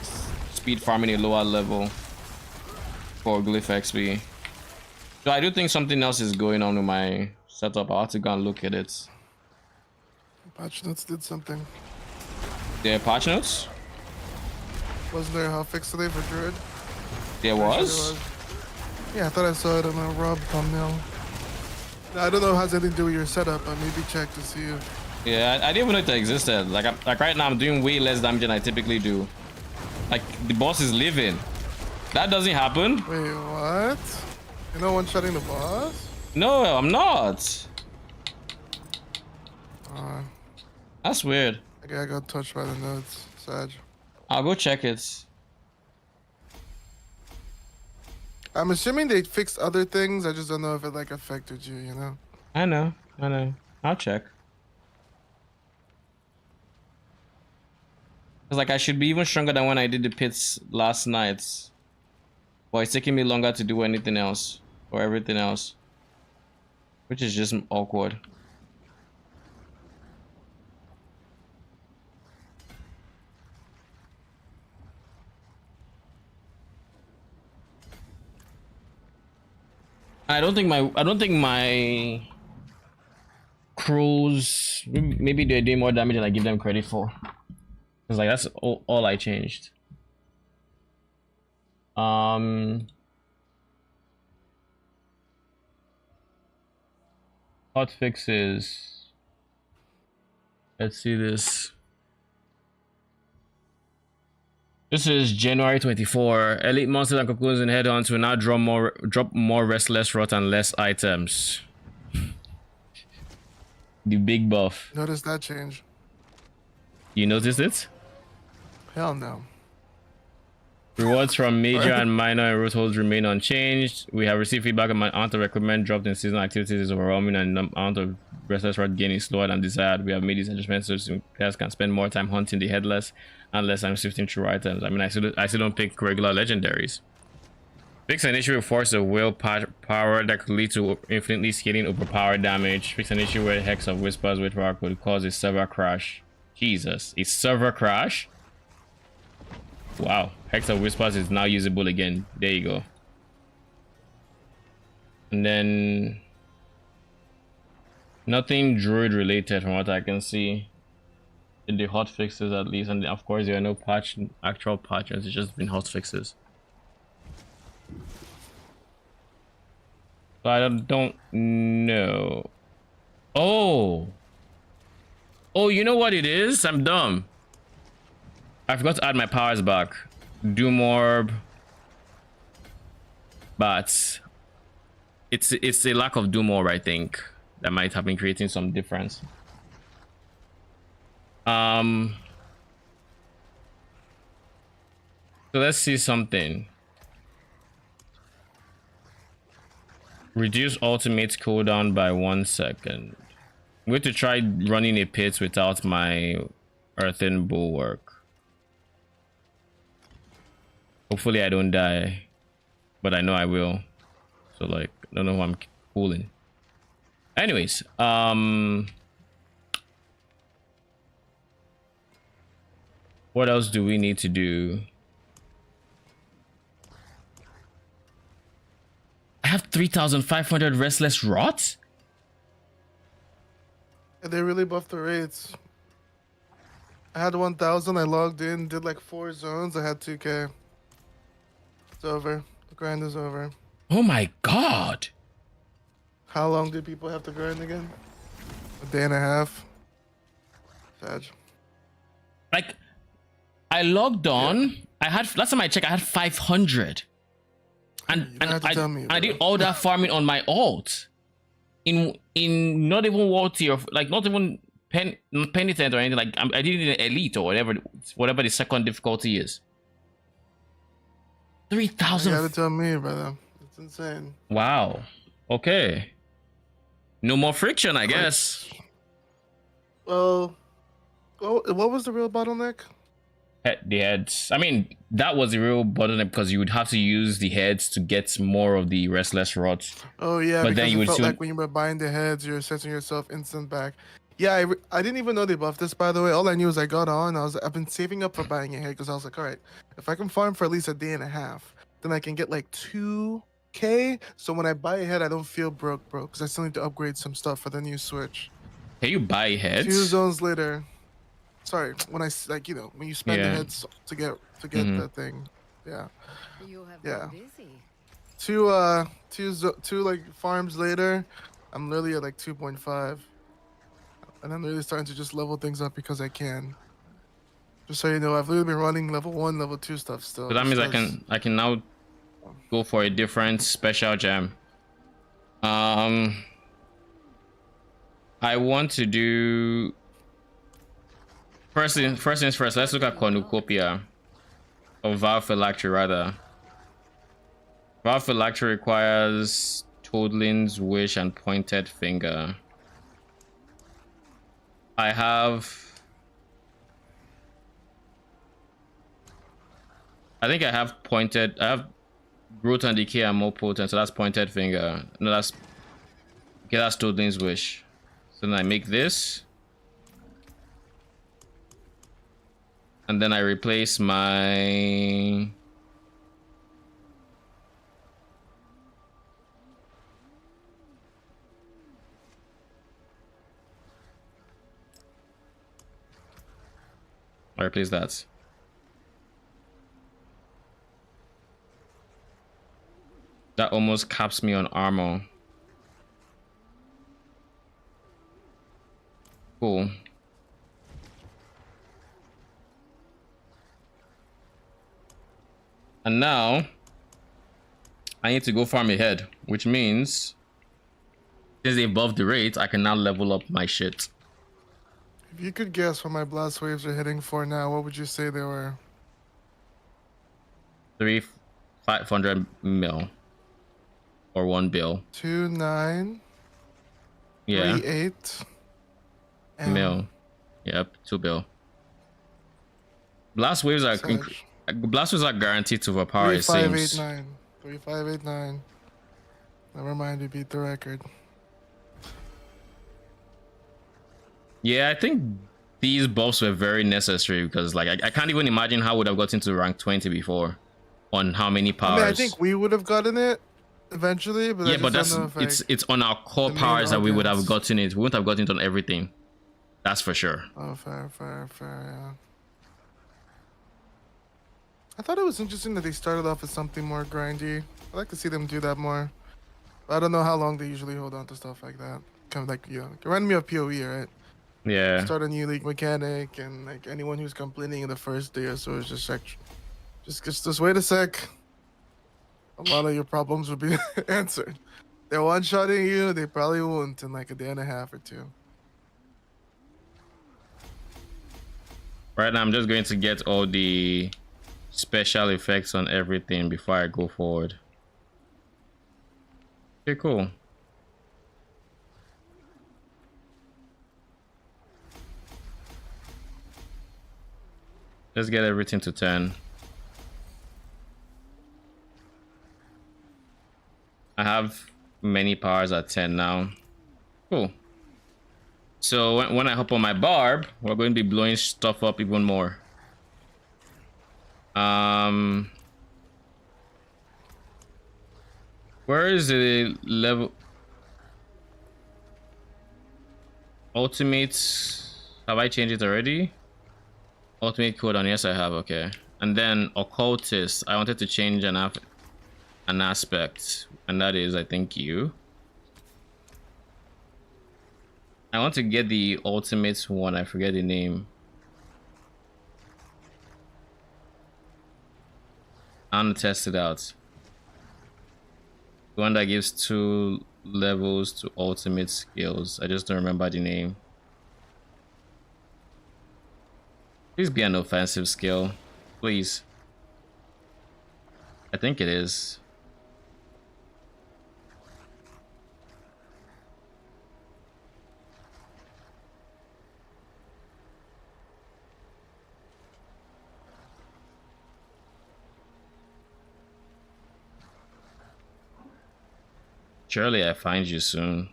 speed farming a lower level for glyph XP. So I do think something else is going on with my setup. I'll have to go and look at it. Patch notes did something. There are patch notes? Wasn't there a hotfix today for Druid? There Pretty sure was? Yeah, I thought I saw it on a Rob thumbnail. I don't know if it has anything to do with your setup, but maybe check to see if... Yeah, I didn't even know it existed. Like right now, I'm doing way less damage than I typically do. Like the boss is living. That doesn't happen. Wait, what? You're not one-shotting the boss? No, I'm not. Uh, That's weird. okay, I got touched by the notes. Sag. I'll go check it. I'm assuming they fixed other things. I just don't know if it like affected you, you know? I know. I'll check. Cause like I should be even stronger than when I did the pits last night. But it's taking me longer to do anything else or everything else, which is just awkward. I don't think my crews, maybe they're doing more damage than I give them credit for. Cause like that's all I changed. Hot fixes. Let's see this. This is January 24. Elite monsters and cocoons and head-ons will now drop more restless rot and less items. The big buff. Notice that change. You noticed it? Hell no. Rewards from major and minor and root holds remain unchanged. We have received feedback on my amount of equipment dropped in seasonal activities is overwhelming and the amount of restless rot gaining slower than desired. We have made these adjustments so players can spend more time hunting the headless and less time sifting through items. I mean, I still don't pick regular legendaries. Fix an issue with force of will power that could lead to infinitely scaling overpowered damage. Fix an issue where Hex of Whispers with power could cause a server crash. Jesus, a server crash? Wow, Hex of Whispers is now usable again. There you go. And then nothing Druid related from what I can see in the hot fixes at least, and of course there are no actual patches. It's just been hot fixes. So I don't know. Oh, you know what it is? I'm dumb. I forgot to add my powers back. Doom Orb. Bats. it's a lack of do more, I think, that might have been creating some difference. So let's see something. Reduce ultimate cooldown by 1 second. I'm going to try running a pit without my earthen bulwark. Hopefully I don't die, but I know I will. So like, I don't know who I'm cooling. Anyways, what else do we need to do? I have 3,500 restless rot. They really buffed the rates. I had 1,000. I logged in, did like 4 zones. I had 2K. It's over. The grind is over. Oh my god. How long did people have to grind again? A day and a half. Sad. Like, I logged on. I had, last time I checked, I had 500. And I did all that farming on my alt. In not even world tier, like not even penitent or anything. Like I did it in elite or whatever the second difficulty is. 3,000. You gotta tell me, brother. It's insane. Wow. Okay. No more friction, I guess. Well, what was the real bottleneck? The heads. I mean, that was the real bottleneck because you would have to use the heads to get more of the restless rot. Oh yeah, but because then you would felt still... like when you were buying the heads, you're setting yourself instant back. Yeah, I didn't even know they buffed this, by the way. All I knew was I got on. I've been saving up for buying a head because I was like, all right, if I can farm for at least a day and a half, then I can get like 2K. So when I buy a head, I don't feel broke because I still need to upgrade some stuff for the new Switch. Can you buy heads? 2 zones later. Sorry, when I like, you know, when you spend the heads to get the thing. Yeah. You have Yeah. been busy. Two like farms later, I'm literally at like 2.5, and I'm really starting to just level things up because I can. Just so you know, I've literally been running level 1, level 2 stuff still. So that means I can now go for a different special gem. I want to do first things first. Let's look at cornucopia, or vow phylactery rather. Vow phylactery requires Toadlin's Wish and Pointed Finger. I think I have Growth and Decay and more potent, so that's Pointed Finger. No, that's okay, that's Toadlin's Wish. So then I make this. And then I replace my... I replace that. That almost caps me on armor. Cool. And now I need to go farm ahead, which means since they buffed the rate, I can now level up my shit. If you could guess what my blast waves are hitting for now, what would you say they were? 500 mil or 1 bill. 2.9. Yeah. 3.8. Mil. Yep, 2 bill. Blast waves are guaranteed to overpower, it seems. 3589. 3589. Never mind, we beat the record. Yeah, I think these buffs were very necessary because like I can't even imagine how I would have gotten to rank 20 before on how many powers. I mean, I think we would have gotten it eventually, but yeah, but it's on our core powers that we would have gotten it. We wouldn't have gotten it on everything. That's for sure. Oh, fair, yeah. I thought it was interesting that they started off with something more grindy. I'd like to see them do that more. But I don't know how long they usually hold on to stuff like that. Kind of like, you know, it reminded me of PoE, right? Yeah. Start a new league mechanic, and like anyone who's complaining in the first day or so is just like, just wait a sec. A lot of your problems will be answered. they're one-shotting you, they probably won't in like a day and a half or two. Right now, I'm just going to get all the special effects on everything before I go forward. Okay, cool. Let's get everything to 10. I have many powers at 10 now. Cool. So when I hop on my barb, we're going to be blowing stuff up even more. Where is the level? Ultimate. Have I changed it already? Ultimate cooldown. Yes, I have. Okay. And then occultist. I wanted to change an aspect, and that is, I think, you. I want to get the ultimate one. I forget the name. I want to test it out. The one that gives 2 levels to ultimate skills. I just don't remember the name. Please be an offensive skill. Please. I think it is. Surely I find you soon.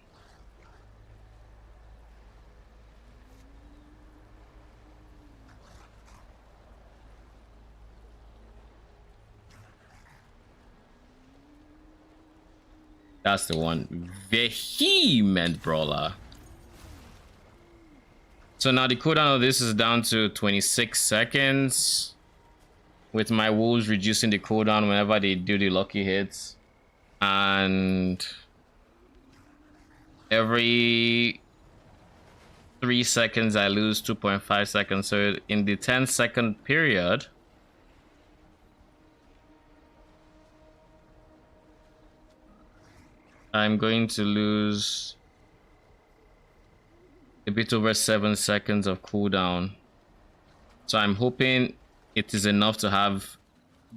That's the one. Vehement Brawler. So now the cooldown of this is down to 26 seconds. With my wolves reducing the cooldown whenever they do the lucky hits. And every 3 seconds I lose 2.5 seconds. So in the 10-second period, I'm going to lose a bit over 7 seconds of cooldown. So I'm hoping it is enough to have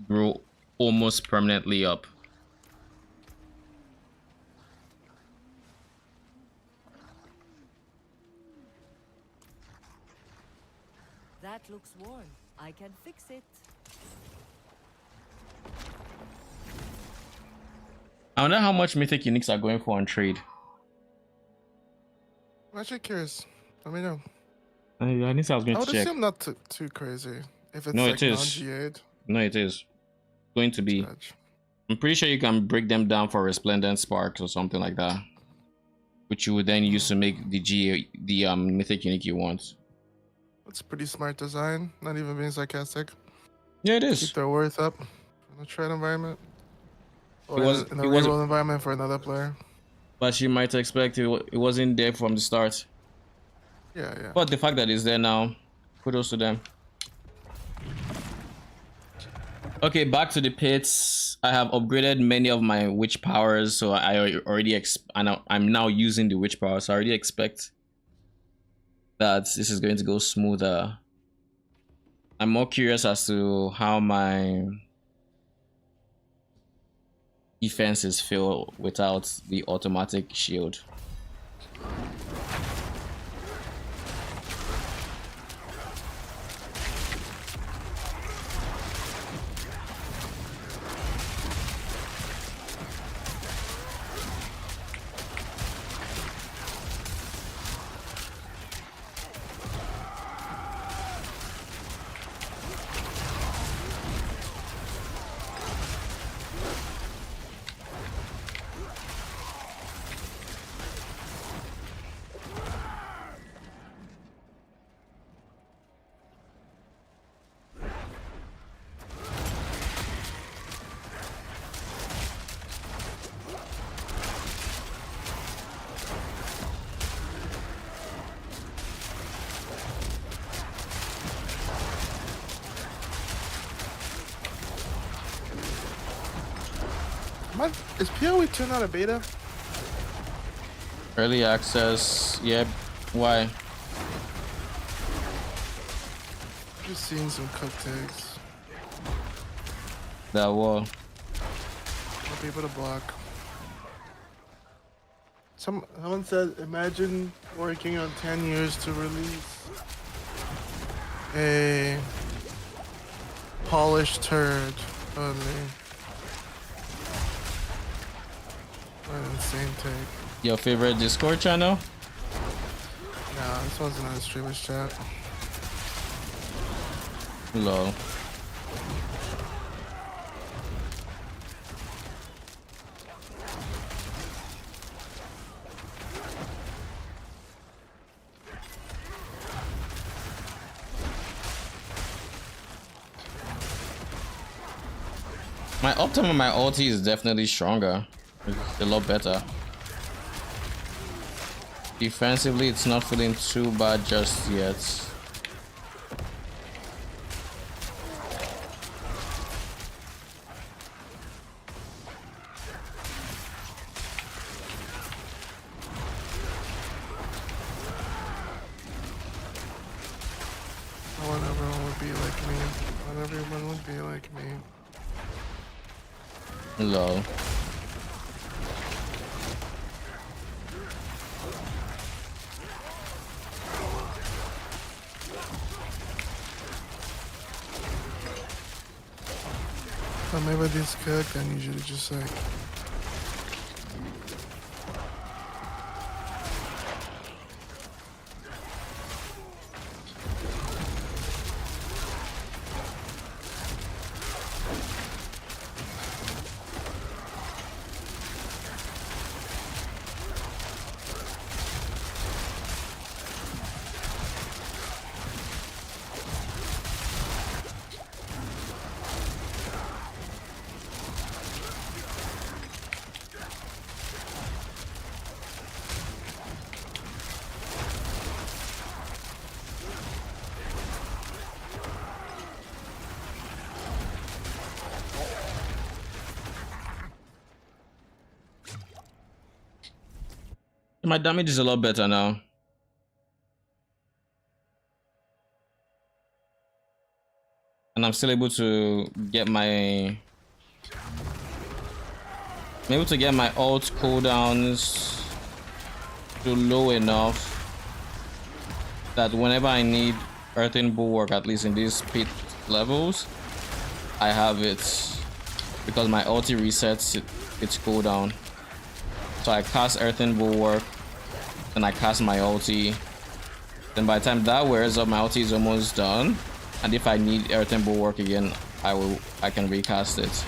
grow almost permanently up. That looks worn. I can fix it. I wonder how much mythic uniques are going for on trade. I'm actually curious. Let me know. I think I was going I to would check. assume not too crazy. If it's No, like it is. non-G8. No, it is going to be. Judge. I'm pretty sure you can break them down for resplendent sparks or something like that, which you would then use to make the mythic unique you want. That's pretty smart design. Not even being sarcastic. Yeah, it Keep is. their worth up in a trade environment. Or It was- in a it was- reroll environment for another player. But you might expect it wasn't there from the start. Yeah, yeah. But the fact that it's there now, kudos to them. Okay, back to the pits. I have upgraded many of my witch powers, so I already I'm now using the witch power, so I already expect that this is going to go smoother. I'm more curious as to how my defenses feel without the automatic shield. Is PoE 2 not a beta? Early access. Yep. Why? Just seeing some cooked eggs. That wall. I'll be able to block. Someone said, imagine working on 10 years to release a polished turd. Only. What an insane take. Your favorite Discord channel? Nah, this one's not a streamer's chat. Lol. My optimum on my ulti is definitely stronger. It's a lot better. Defensively, it's not feeling too bad just yet. I want everyone would be like me. I want everyone would be like me. Lol. So maybe this cooked, I need you to just like My damage is a lot better now. And I'm still able to get my ult cooldowns to low enough that whenever I need Earthen Bulwark, at least in these pit levels, I have it because my ulti resets its cooldown. So I cast Earthen Bulwark, then I cast my ulti. Then by the time that wears up, my ulti is almost done. And if I need Earthen Bulwark again, I can recast it.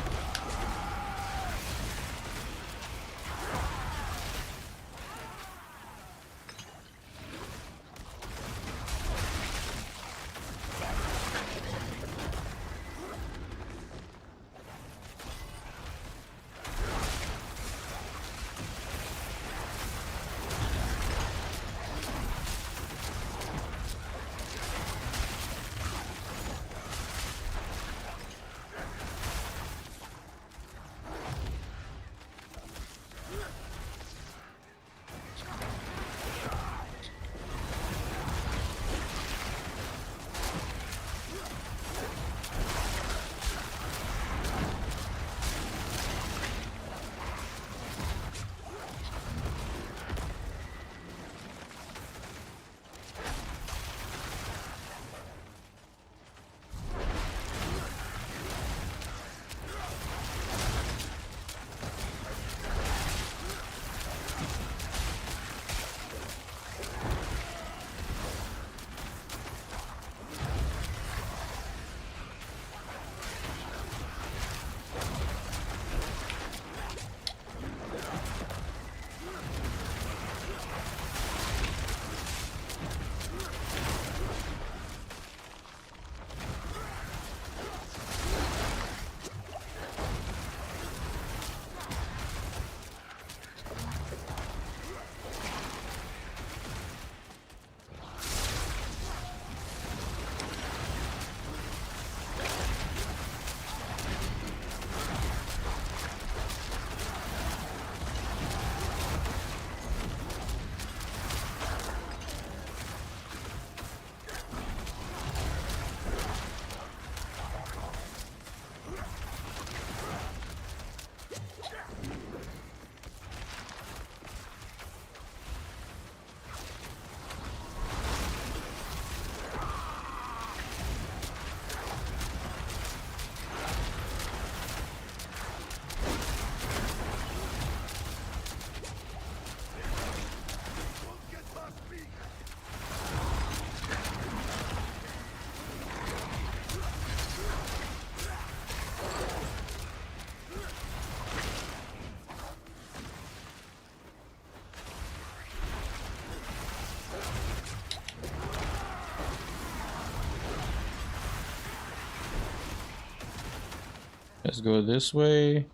Let's go this way.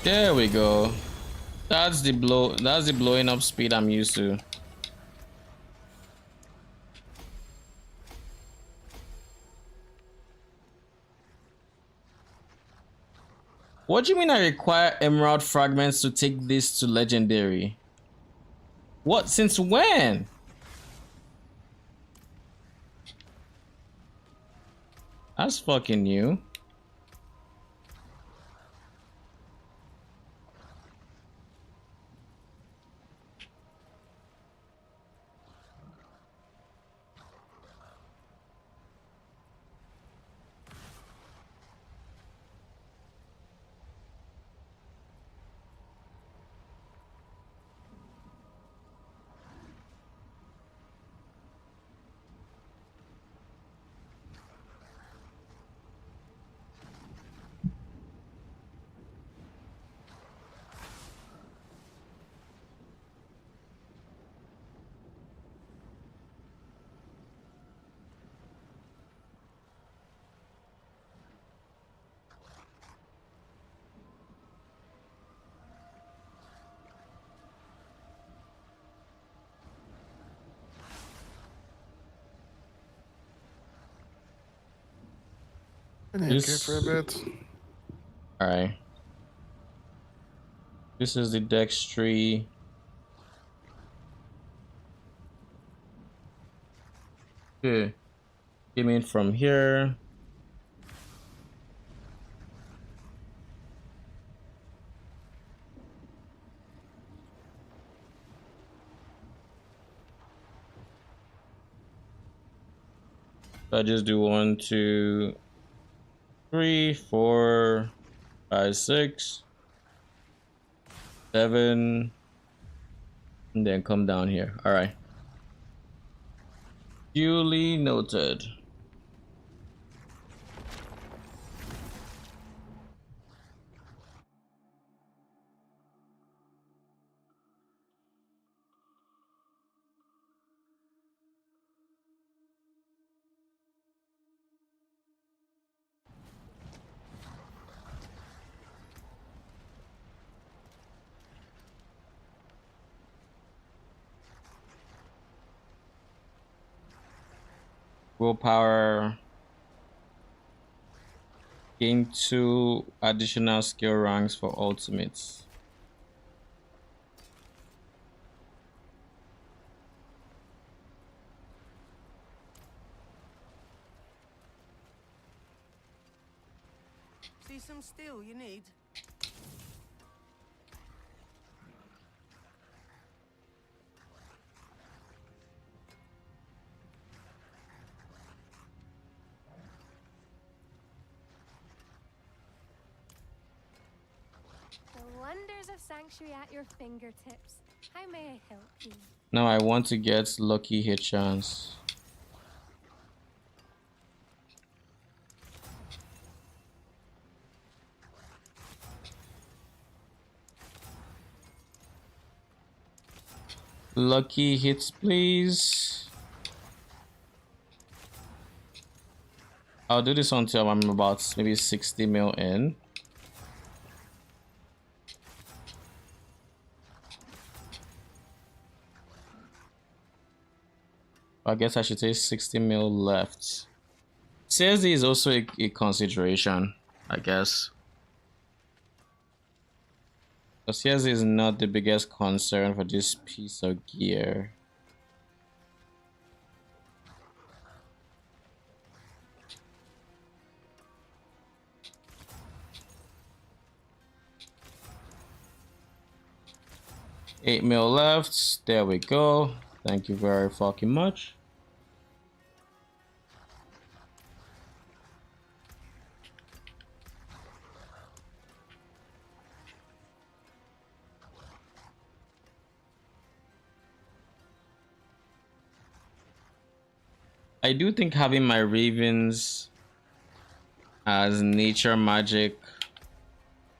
There we go. That's the blowing up speed I'm used to. What do you mean I require emerald fragments to take this to legendary? What? Since when? That's fucking new. Been here for a bit. All right. This is the dextry. Okay. Came in from here. So I just do 1, 2, 3, 4, 5, 6, 7, and then come down here. All right. Duly noted. Willpower. Gain 2 additional skill ranks for ultimates. See some steel you need? The wonders of Sanctuary at your fingertips. How may I help you? Now I want to get Lowkey hit chance. Lowkey hits, please. I'll do this until I'm about maybe 60 mil in. I guess I should say 60 mil left. CSD is also a consideration, I guess. But CSD is not the biggest concern for this piece of gear. $8 mil left. There we go. Thank you very fucking much. I do think having my ravens as nature magic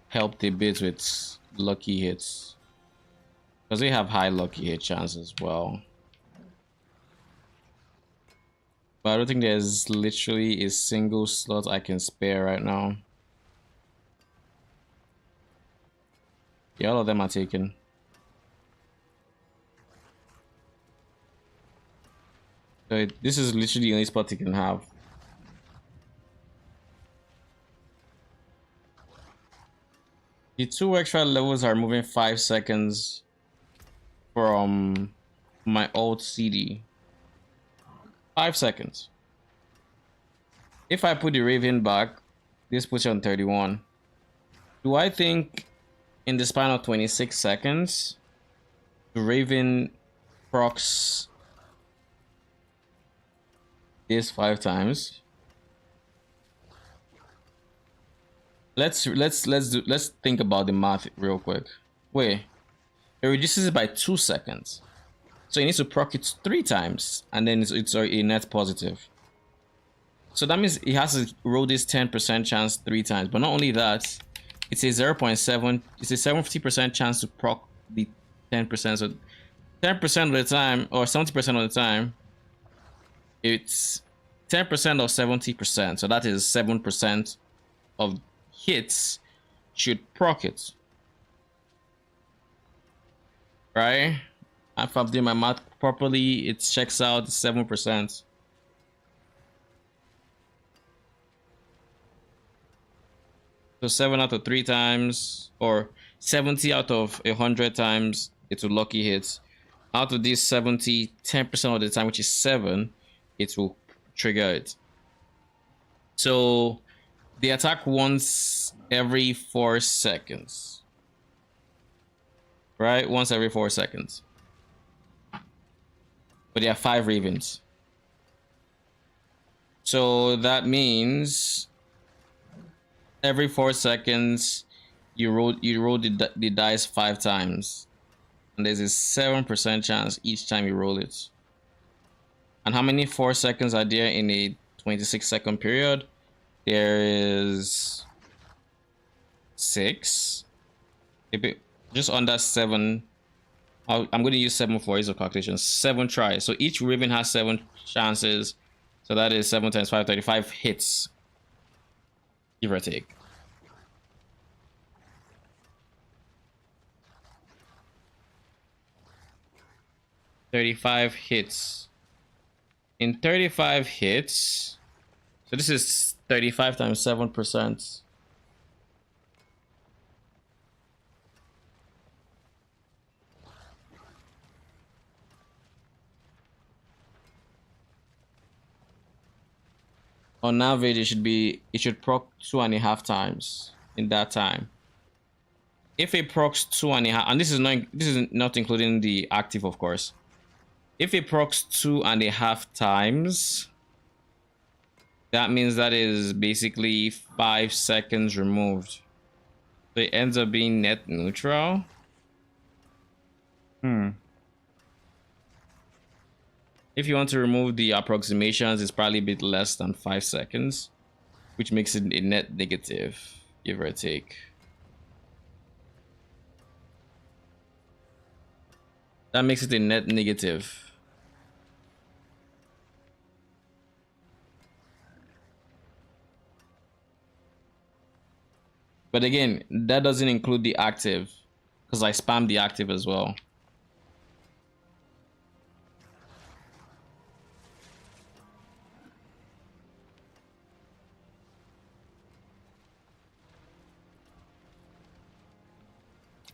helped a bit with lucky hits, because they have high lucky hit chance as well. But I don't think there's literally a single slot I can spare right now. Yeah, all of them are taken. So this is literally the only spot you can have. The 2 extra levels are moving 5 seconds from my old CD. 5 seconds. If I put the Raven back, this puts you on 31. Do I think in the span of 26 seconds, the Raven procs this 5 times? Let's think about the math real quick. Wait, it reduces it by 2 seconds. So it needs to proc it 3 times, and then it's a net positive. So that means it has to roll this 10% chance 3 times. But not only that, it's a 0.7, it's a 70% chance to proc the 10%. So 10% of the time, or 70% of the time, it's 10% of 70%. So that is 7% of hits should proc it. Right? If I'm doing my math properly, it checks out 7%. So 7 out of 3 times, or 70 out of 100 times, it will lucky hit. Out of these 70, 10% of the time, which is 7, it will trigger it. So they attack once every 4 seconds. Right? Once every 4 seconds. But there are 5 ravens. So that means every 4 seconds you roll the dice 5 times. And there's a 7% chance each time you roll it. And how many 4 seconds are there in a 26-second period? There is 6. Just under 7. I'm going to use 7 for ease of calculation. 7 tries. So each raven has 7 chances. So that is 7 times 5, 35 hits. Give or take. $35 hits. In 35 hits, so this is 35 times 7%. On average, it should proc 2.5 times in that time. If it procs 2.5, and this is not including the active, of course. If it procs 2.5 times, that means that is basically 5 seconds removed. So it ends up being net neutral. If you want to remove the approximations, it's probably a bit less than 5 seconds, which makes it a net negative, give or take. That makes it a net negative. But again, that doesn't include the active, because I spammed the active as well.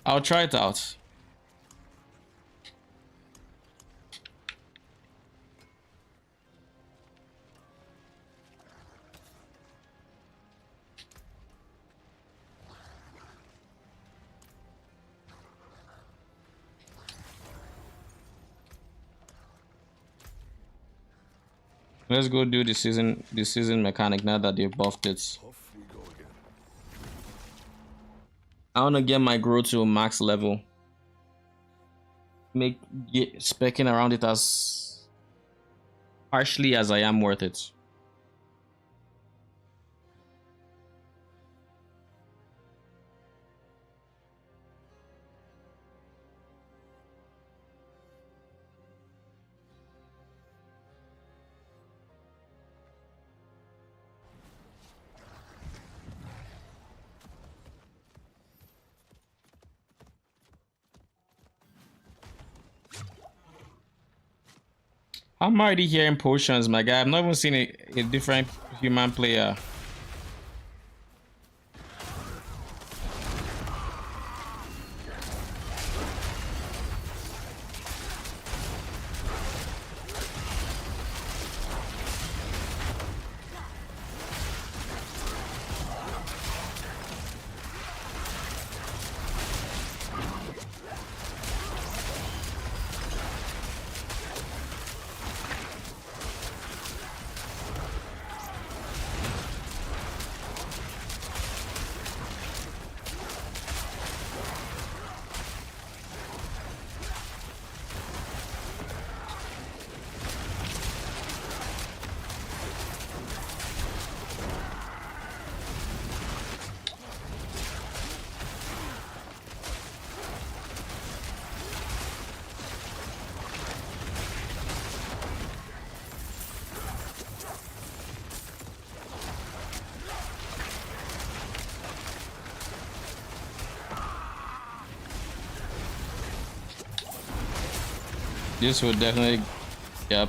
I'll try it out. Let's go do the season mechanic now that they've buffed it. Off we go again. I want to get my grow to max level. Specking around it as Partially as I am worth it. I'm already hearing potions, my guy. I've not even seen a different human player. This will definitely, yep.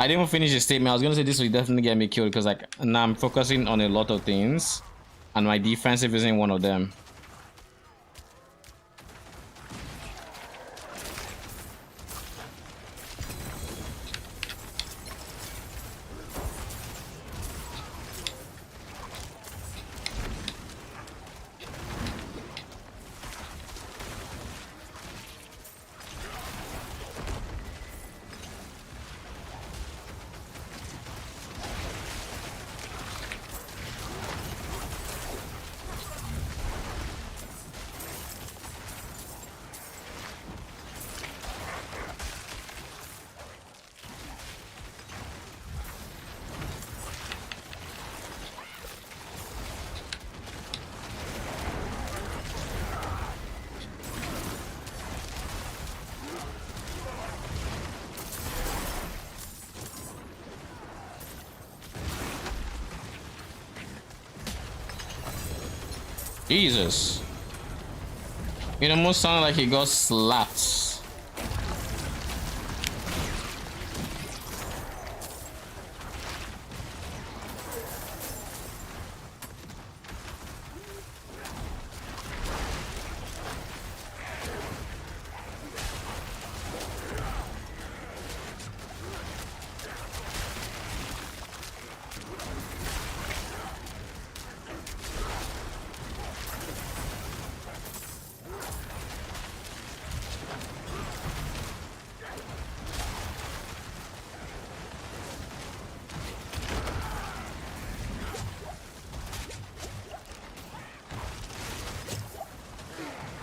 I didn't even finish the statement. I was gonna say this will definitely get me killed because like now I'm focusing on a lot of things, and my defensive isn't one of them. Jesus. It almost sounded like he got slapped.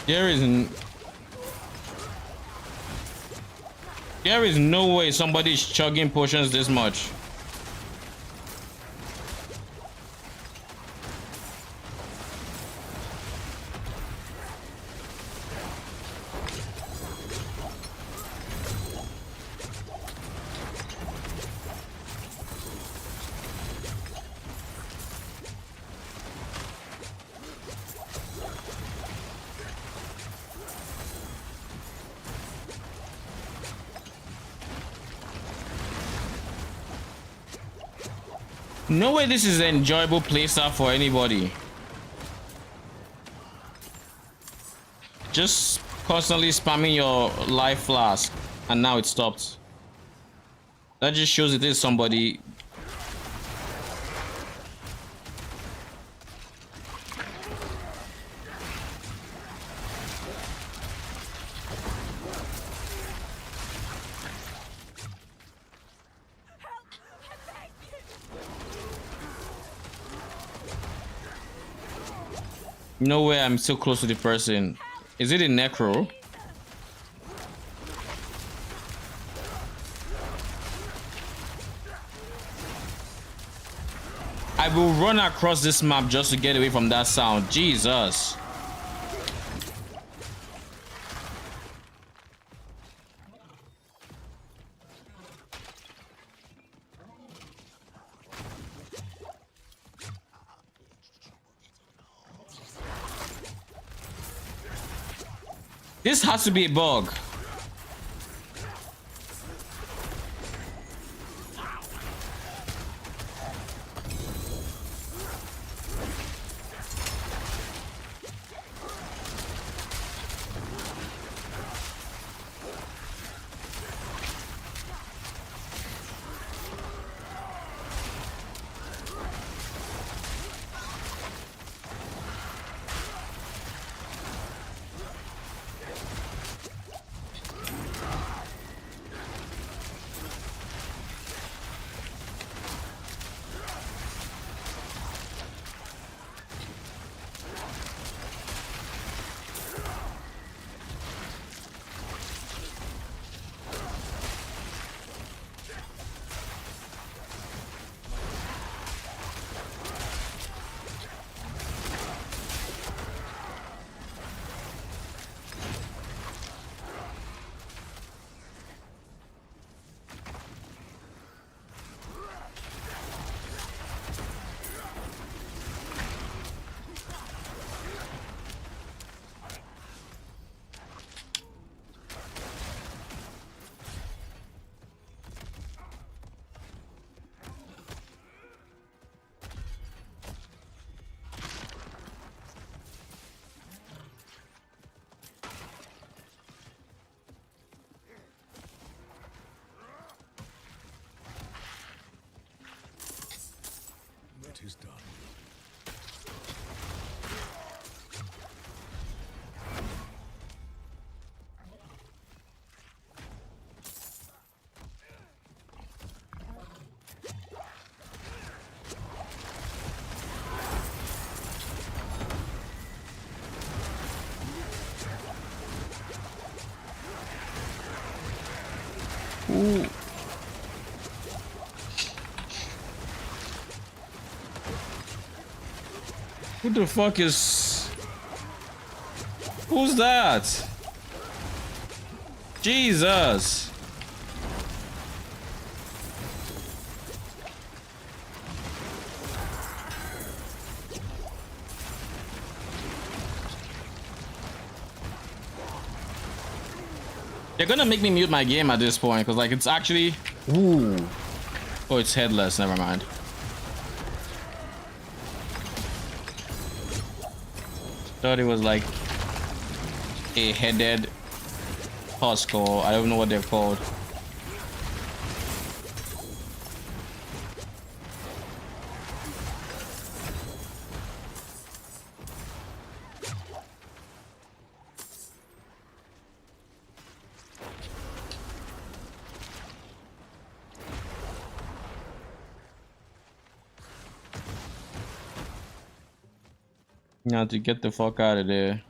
There is no way somebody's chugging potions this much. No way this is an enjoyable playstyle for anybody. Just constantly spamming your life flask and now it stopped. That just shows it is somebody. No way I'm so close to the person. Is it a necro? will run across this map just to get away from that sound. Jesus. This has to be a bug. That is done. Ooh. Who the fuck is... Who's that? Jesus. They're gonna make me mute my game at this point because like it's actually... Ooh. Oh, it's headless, never mind. Thought it was like a headed husk, or I don't know what they're called. Now to get the fuck out of there.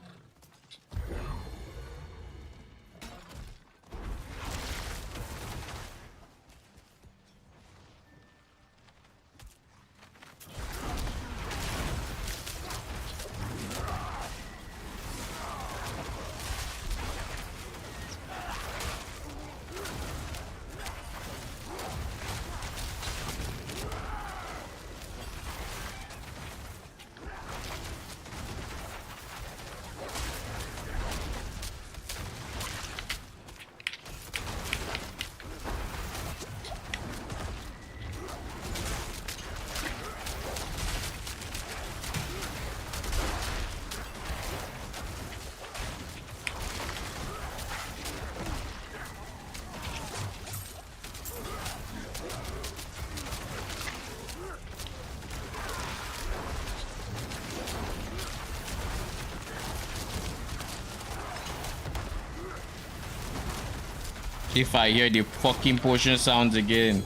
If I hear the fucking potion sounds again.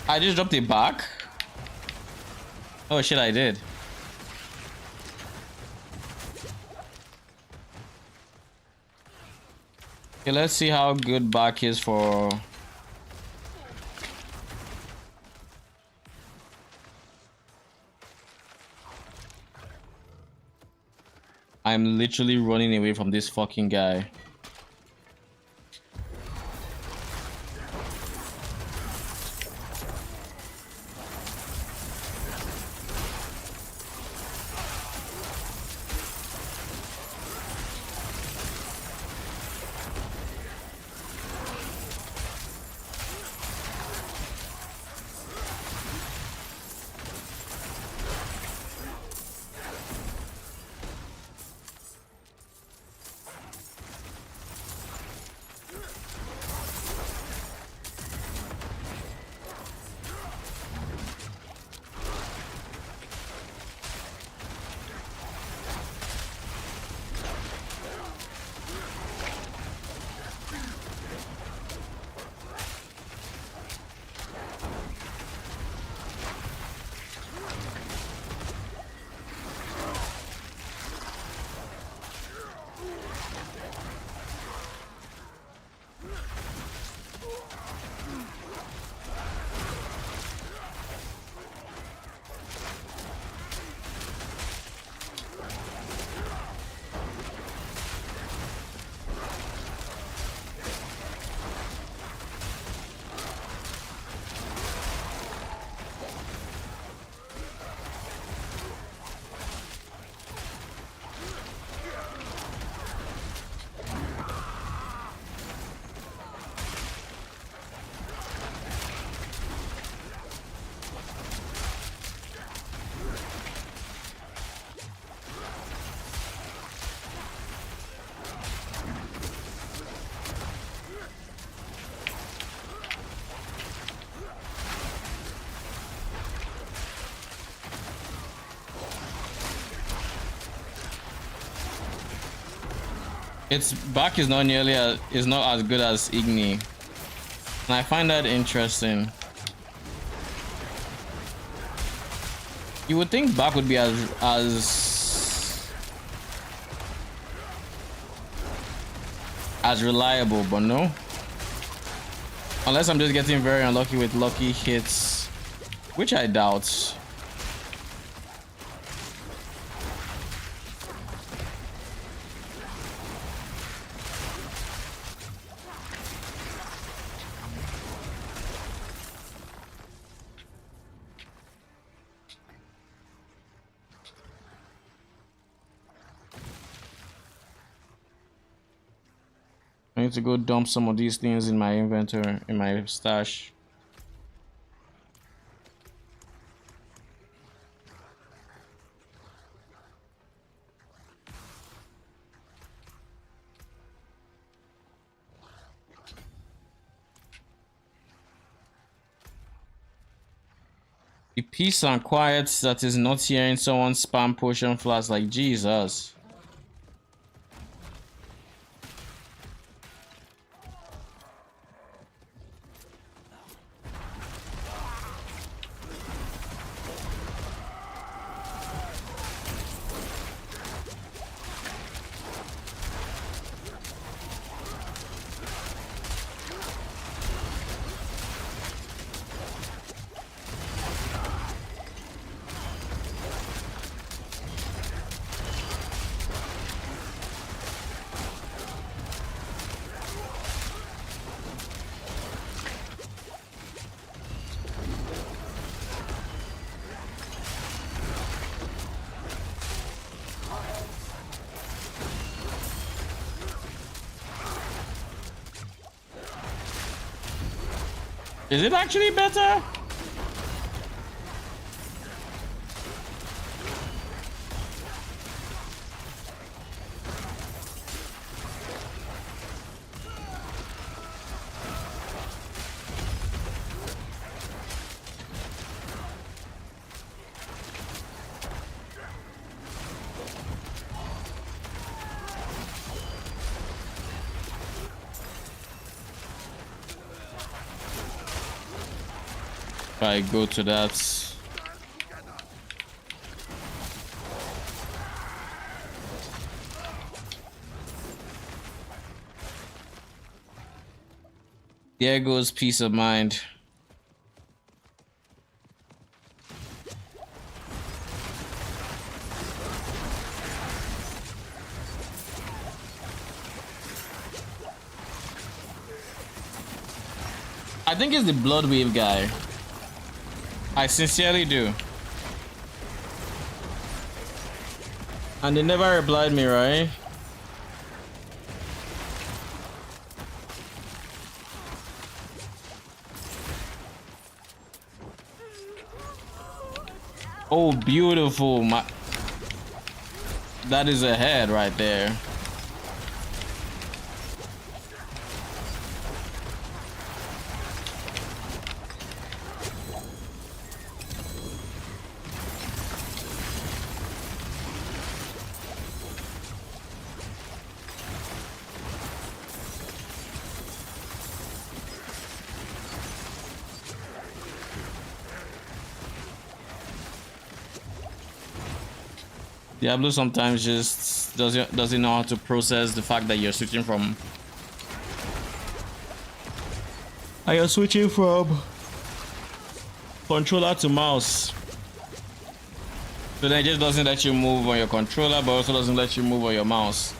I just dropped it back. Oh shit, I did. Okay, let's see how good back is for... I'm literally running away from this fucking guy. Its back is not nearly as is not as good as Igni, and I find that interesting. You would think back would be as reliable, but no. Unless I'm just getting very unlucky with lucky hits, which I doubt. I need to go dump some of these things in my inventory, in my stash. The peace and quiet that is not hearing someone spam potion flask like Jesus. Is it actually better? If I go to that, there goes peace of mind. I think it's the Blood Wave guy. I sincerely do. And they never replied me, right? Oh, beautiful. That is a head right there. Diablo sometimes just doesn't know how to process the fact that you're switching from controller to mouse. So then it just doesn't let you move on your controller, but also doesn't let you move on your mouse.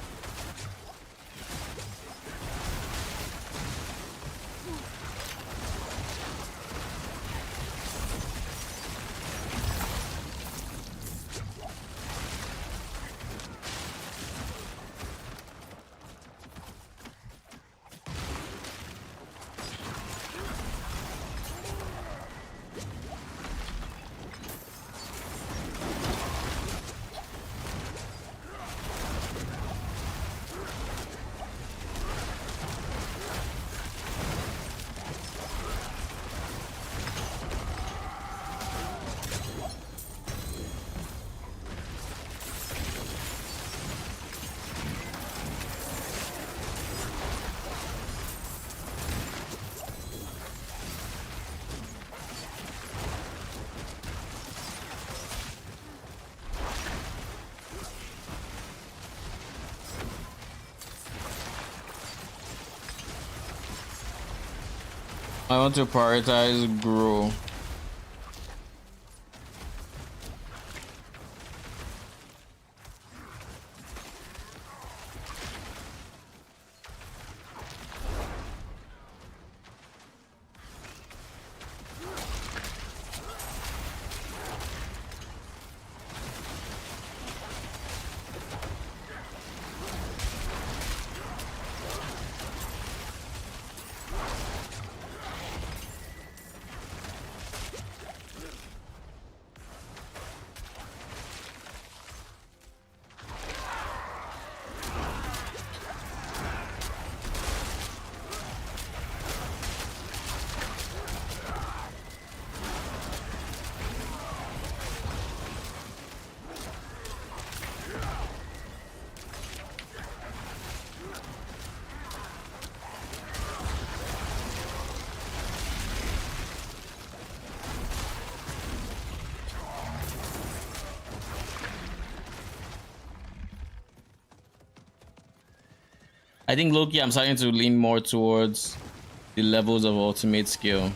I want to prioritize grow. I think Lowkey, I'm starting to lean more towards the levels of ultimate skill.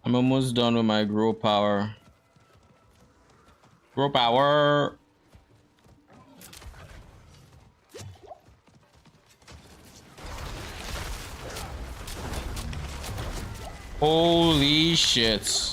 I'm almost done with my grow power. Grow power. Holy shit.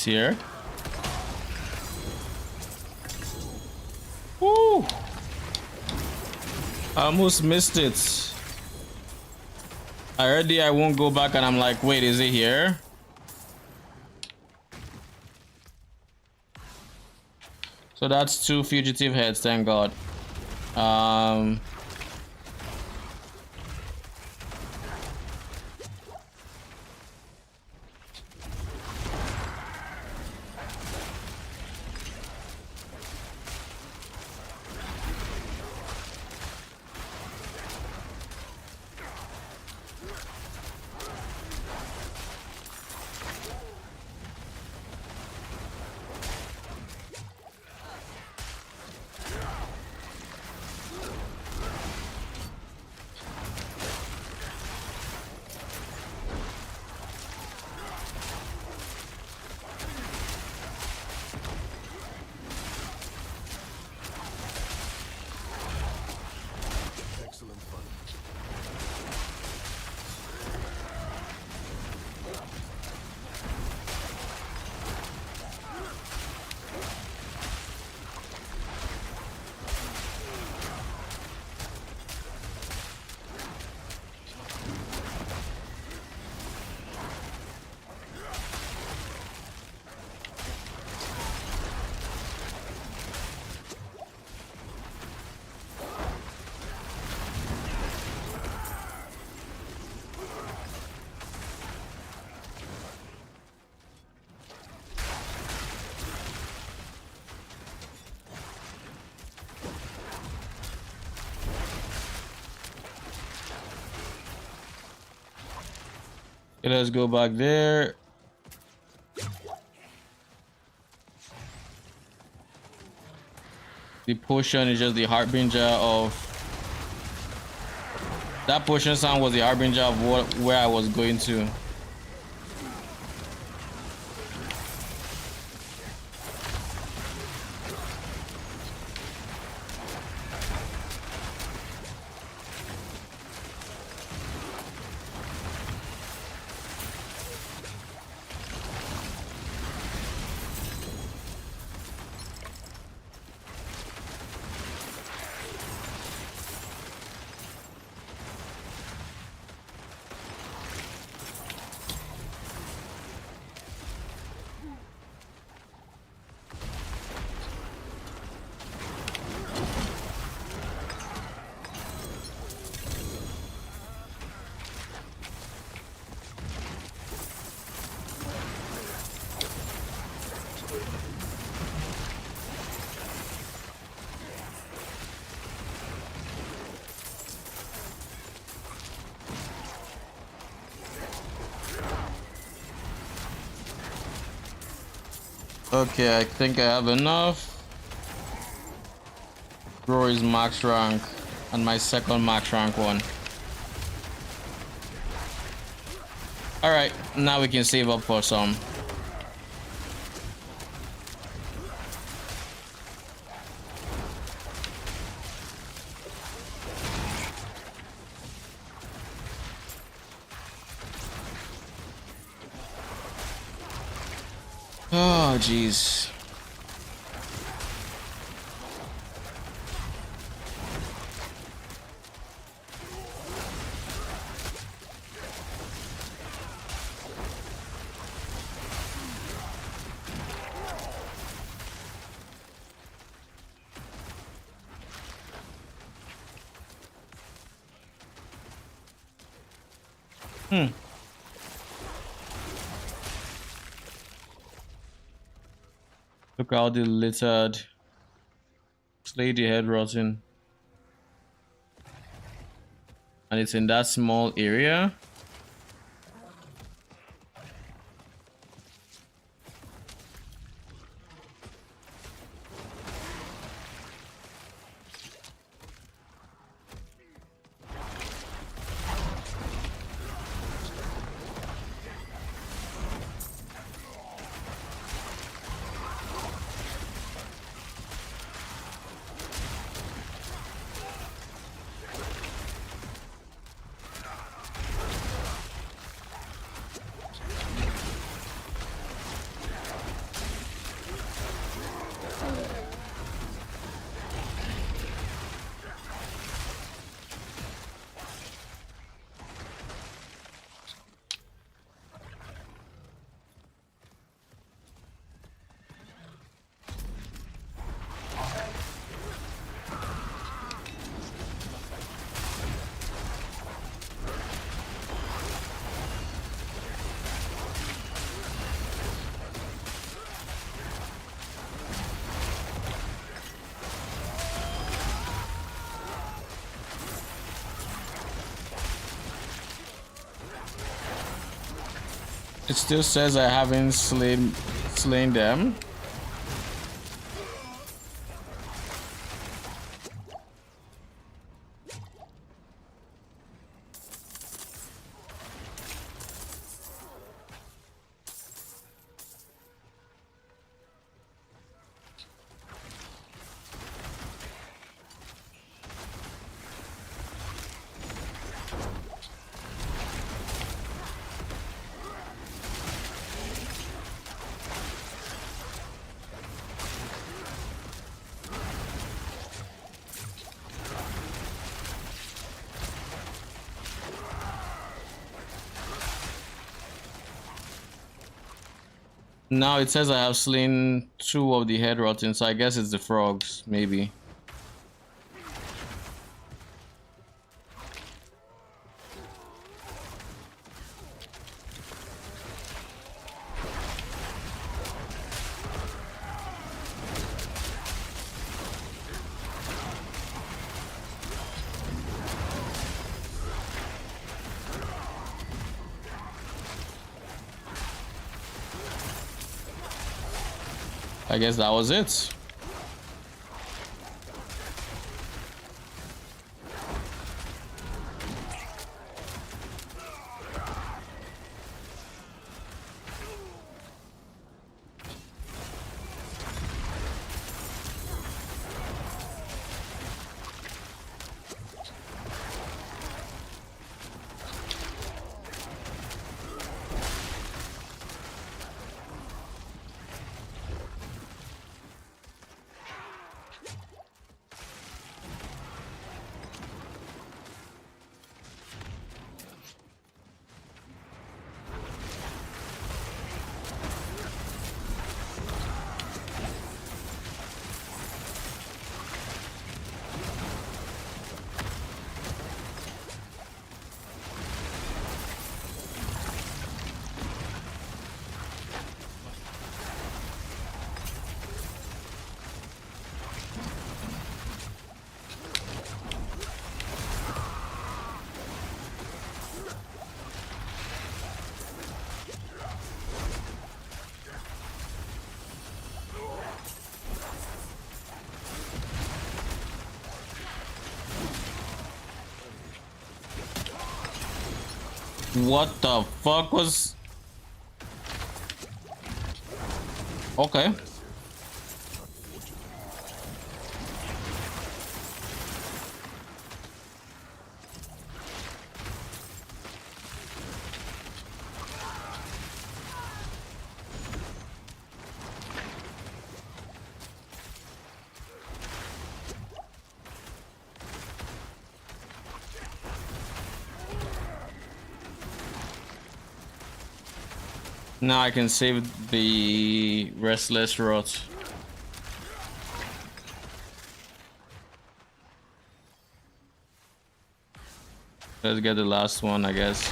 He's here. Woo! I almost missed it. Already I won't go back and I'm like, wait, is it here? So that's 2 fugitive heads, thank God. Excellent fun. Okay, let's go back there. The potion is just the harbinger of... That potion sound was the harbinger of where I was going to. Okay, I think I have enough. Grow is max rank and my second max rank one. Alright, now we can save up for some. Oh, jeez. Look how the littered. Slay the head rotten. And it's in that small area. It still says I haven't slain them. Now it says I have slain 2 of the head rotten, so I guess it's the frogs, maybe. I guess that was it. What the fuck was... Okay. Now I can save the restless rot. Let's get the last one, I guess.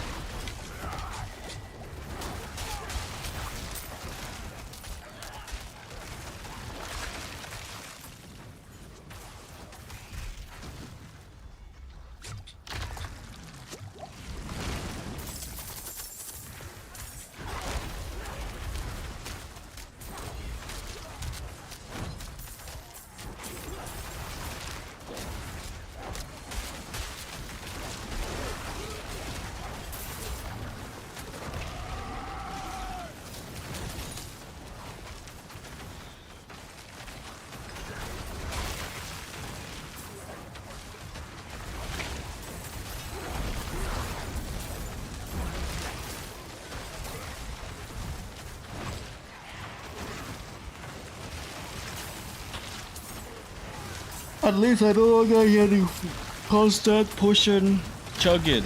At least I no longer hear the constant potion chugging.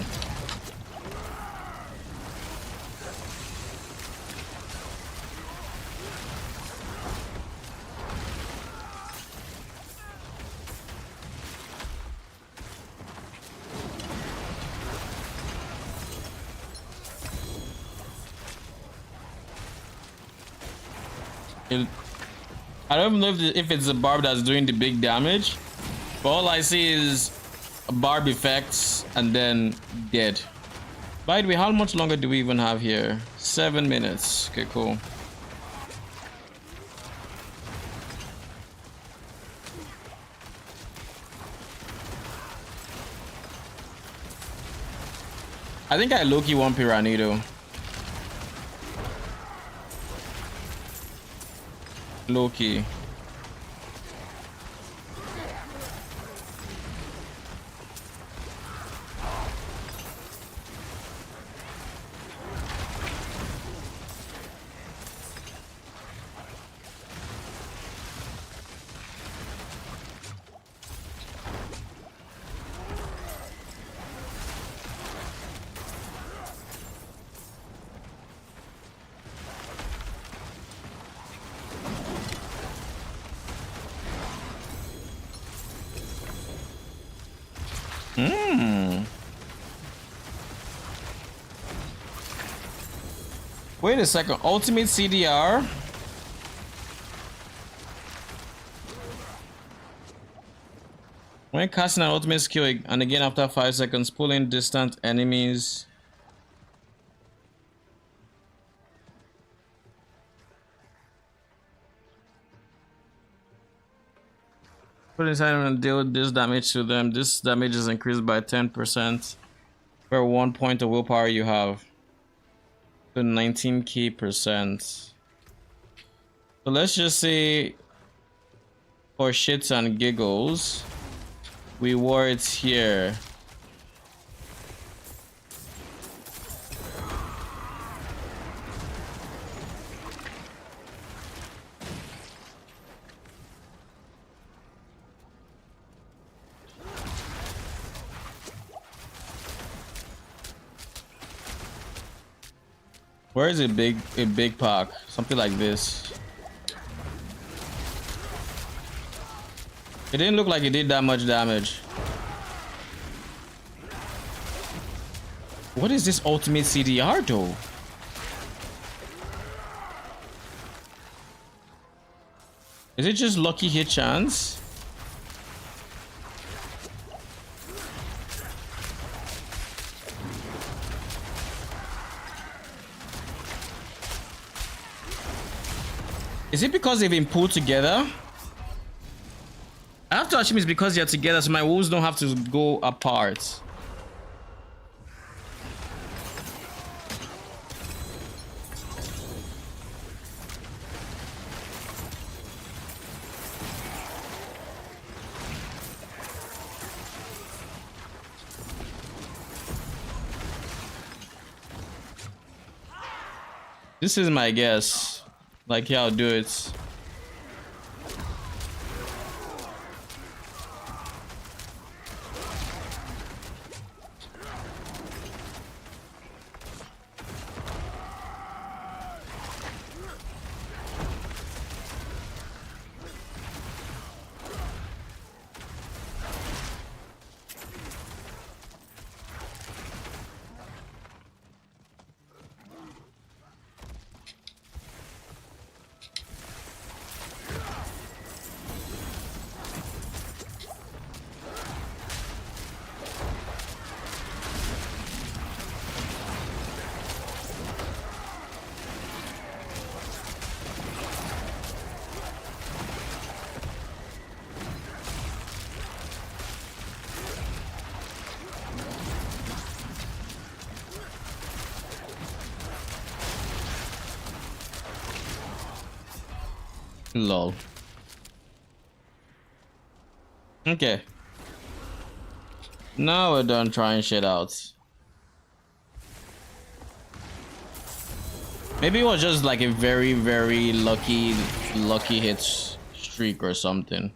I don't even know if it's the barb that's doing the big damage, but all I see is barb effects and then dead. By the way, how much longer do we even have here? 7 minutes. Okay, cool. I think I Lowkey one Piranito. Lowkey. Wait a second. Ultimate CDR? When casting an ultimate skill and again after 5 seconds, pulling distant enemies. Put inside and deal this damage to them. This damage is increased by 10% per 1 point of willpower you have. To 19k%. So let's just say for shits and giggles, we wore it here. Where is a big pack? Something like this. It didn't look like it did that much damage. What is this ultimate CDR though? Is it just lucky hit chance? Is it because they've been pulled together? I have to assume it's because they're together so my wolves don't have to go apart. This is my guess. Like, yeah, I'll do it. Lol. Okay. Now we're done trying shit out. Maybe it was just like a very, very lucky hit streak or something.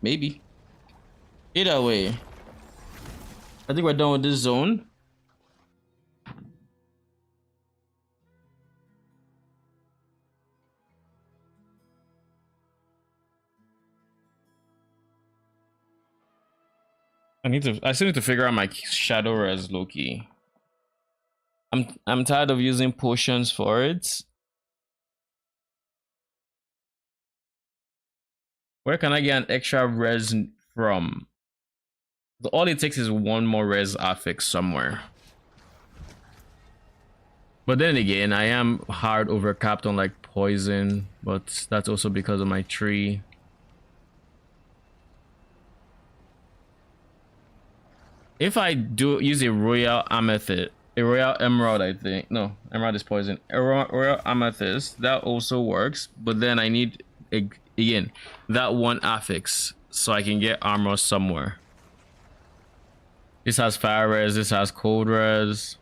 Maybe. Either way, I think we're done with this zone. I still need to figure out my shadow res Lowkey. I'm tired of using potions for it. Where can I get an extra res from? All it takes is one more res affix somewhere. But then again, I am hard overcapped on like poison, but that's also because of my tree. If I do use a royal amethyst, a royal emerald, I think. No, emerald is poison. A royal amethyst, that also works. But then I need, again, that one affix so I can get armor somewhere. This has fire res, this has cold res.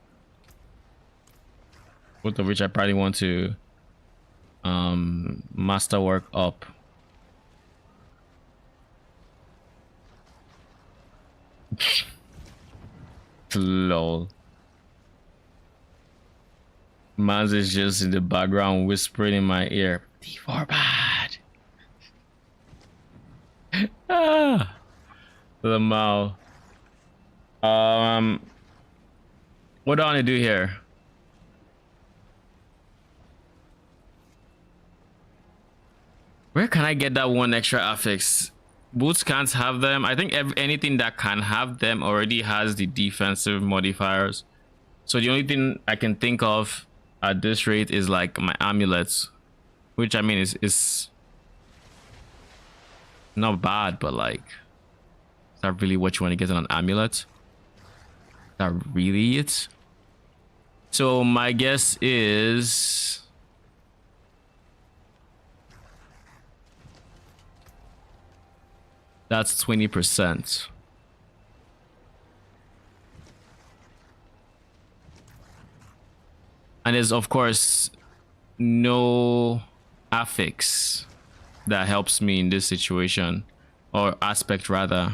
Both of which I probably want to masterwork up. Lol. Mans is just in the background whispering in my ear. D4 bad. Ah, the mouth. What do I want to do here? Where can I get that one extra affix? Boots can't have them. I think anything that can have them already has the defensive modifiers. So the only thing I can think of at this rate is like my amulets, which I mean is not bad, but like, is that really what you want to get on an amulet? Is that really it? So my guess is that's 20%. And there's of course no affix that helps me in this situation, or aspect rather.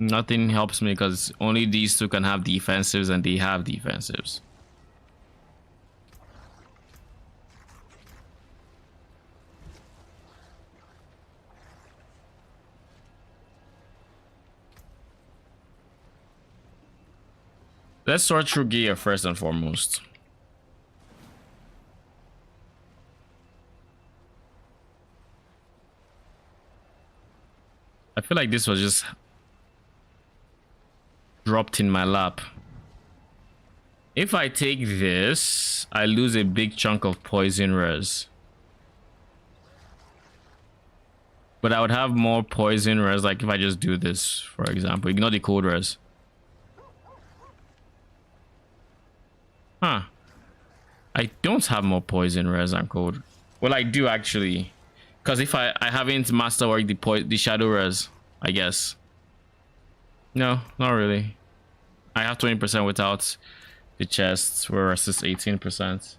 Nothing helps me because only these two can have defensives and they have defensives. Let's sort through gear first and foremost. I feel like this was just dropped in my lap. If I take this, I lose a big chunk of poison res. But I would have more poison res, like if I just do this, for example. Ignore the cold res. Huh. I don't have more poison res and cold. Well, I do actually. Because if I haven't masterworked the shadow res, I guess. No, not really. I have 20% without the chests, whereas it's 18%.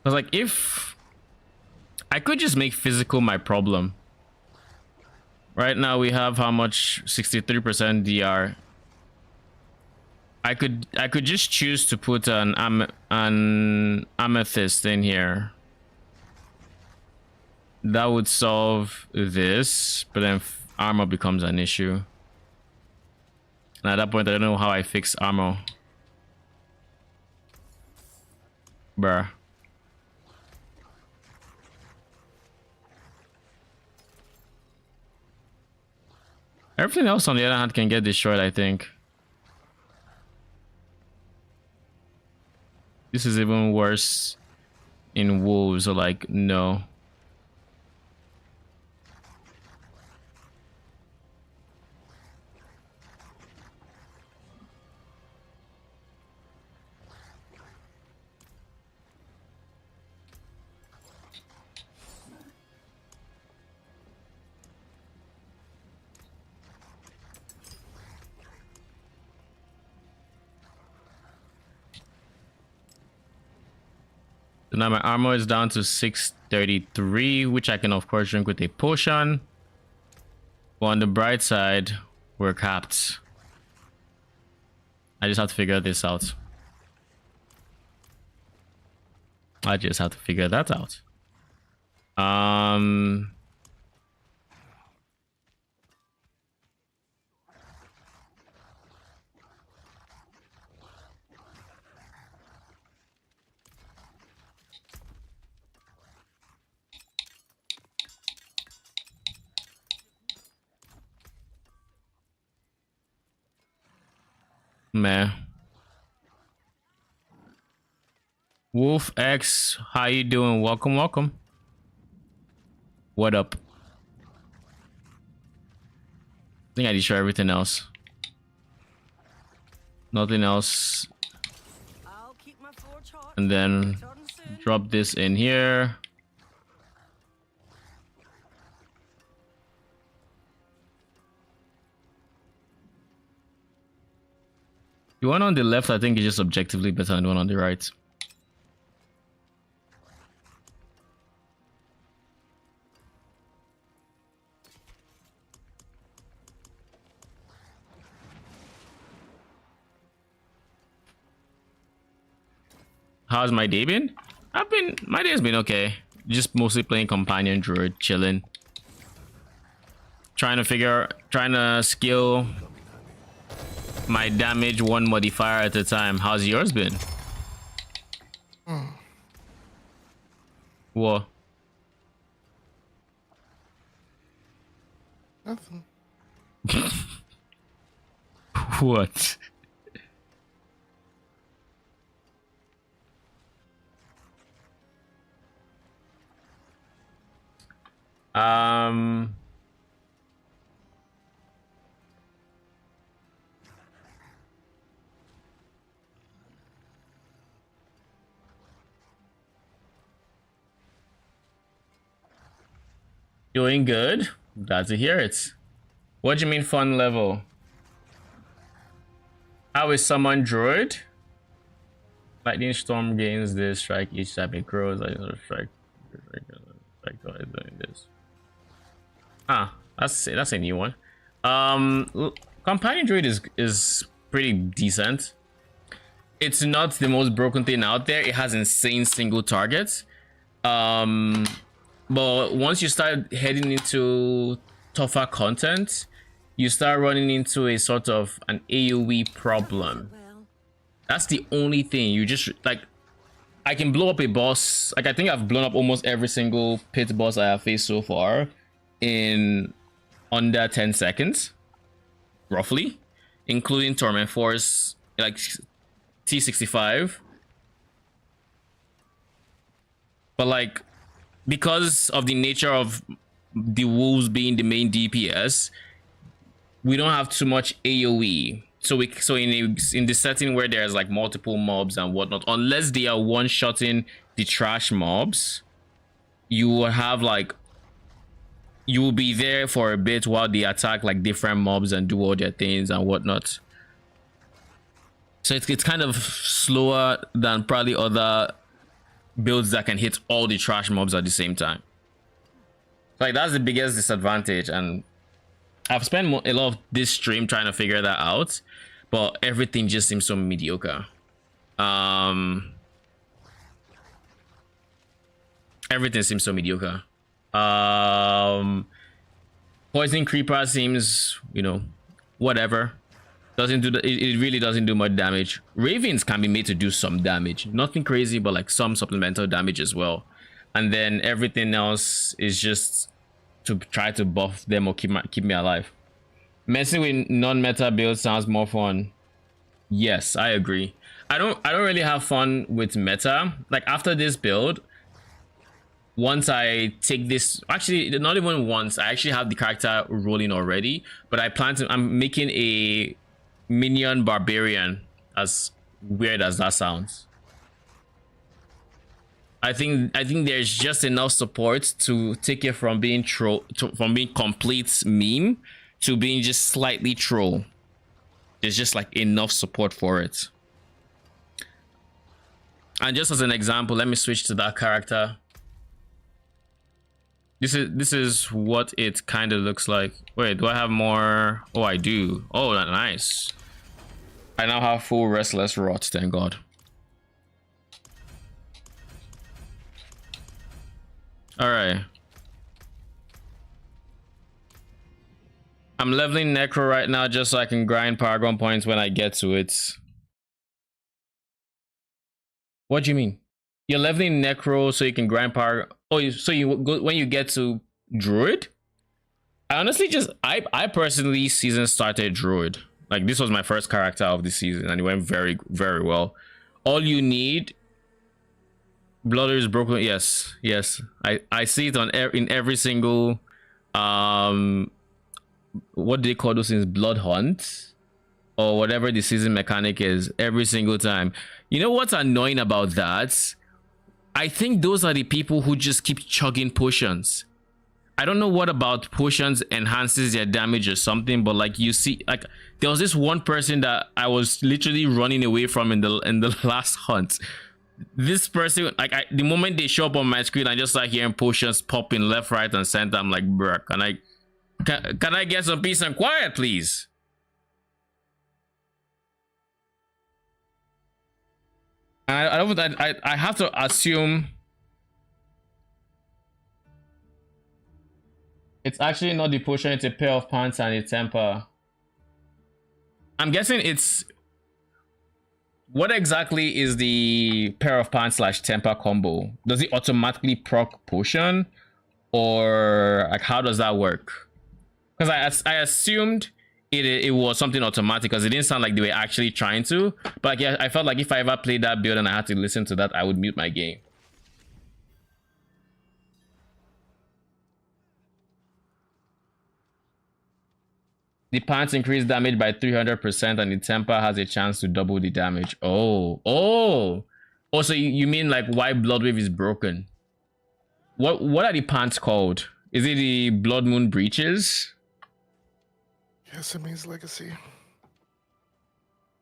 I was like, if I could just make physical my problem. Right now we have how much? 63% DR. I could just choose to put an amethyst in here. That would solve this, but then armor becomes an issue. And at that point, I don't know how I fix armor. Bruh. Everything else on the other hand can get destroyed, I think. This is even worse in wolves, so like, no. So now my armor is down to 633, which I can of course drink with a potion. But on the bright side, we're capped. I just have to figure this out. I just have to figure that out. Man. Wolf X, how you doing? Welcome, welcome. What up? I think I destroy everything else. Nothing else. I'll keep my forge hot. And then Return soon. drop this in here. The one on the left, I think, is just objectively better than the one on the right. How's my day been? My day's been okay. Just mostly playing companion druid, chilling. Trying to skill my damage one modifier at a time. How's yours been? What? Nothing. What? Doing good. Glad to hear it. What do you mean fun level? How is someone druid? Lightning storm gains this, strike each time it grows. I know strike doing this. Ah, that's a new one. Companion druid is pretty decent. It's not the most broken thing out there. It has insane single targets. But once you start heading into tougher content, you start running into a sort of an AoE problem. Well, That's the only thing. You just like, I can blow up a boss. Like, I think I've blown up almost every single pit boss I have faced so far in under 10 seconds, roughly, including Torment Force, like T65. But like, because of the nature of the wolves being the main DPS, we don't have too much AoE. So in the setting where there's like multiple mobs and whatnot, unless they are one-shotting the trash mobs, you will have like, you will be there for a bit while they attack like different mobs and do all their things and whatnot. So it's kind of slower than probably other builds that can hit all the trash mobs at the same time. Like, that's the biggest disadvantage, and I've spent a lot of this stream trying to figure that out, but everything just seems so mediocre. Everything seems so mediocre. Poison Creeper seems, you know, whatever. Doesn't do it really doesn't do much damage. Ravens can be made to do some damage, nothing crazy, but like some supplemental damage as well. And then everything else is just to try to buff them or keep me alive. Messing with non-meta builds sounds more fun. Yes, I agree. I don't really have fun with meta. Like, after this build, once I take this, actually not even once, I actually have the character rolling already, but I'm making a minion barbarian, as weird as that sounds. I think there's just enough support to take it from being complete meme to being just slightly troll. There's just like enough support for it. And just as an example, let me switch to that character. This is what it kind of looks like. Wait, do I have more? Oh, I do. Oh, nice. I now have full Restless Rot, thank God. All right. I'm leveling Necro right now just so I can grind Paragon points when I get to it. What do you mean? You're leveling Necro so you can grind Paragon? Oh, so you go when you get to Druid? I honestly I personally season started Druid. Like, this was my first character of the season, and it went very, very well. All you need, blood is broken. Yes, yes. I see it on in every single what do they call those things? Blood hunt or whatever the season mechanic is. Every single time. You know what's annoying about that? I think those are the people who just keep chugging potions. I don't know what about potions enhances their damage or something, but like, you see, like, there was this one person that I was literally running away from in the last hunt. This person, like, the moment they show up on my screen, I just start hearing potions popping left, right, and center. I'm like, bruh, can I get some peace and quiet, please? I have to assume it's actually not the potion, it's a pair of pants and a temper. I'm guessing it's... What exactly is the pair of pants / temper combo? Does it automatically proc potion? Or like, how does that work? Because I assumed it was something automatic, because it didn't sound like they were actually trying to. But like, yeah, I felt like if I ever played that build and I had to listen to that, I would mute my game. The pants increase damage by 300% and the temper has a chance to double the damage. Oh, so you mean like why Bloodwave is broken? What are the pants called? Is it the Blood Moon Breaches? Yes, it means legacy.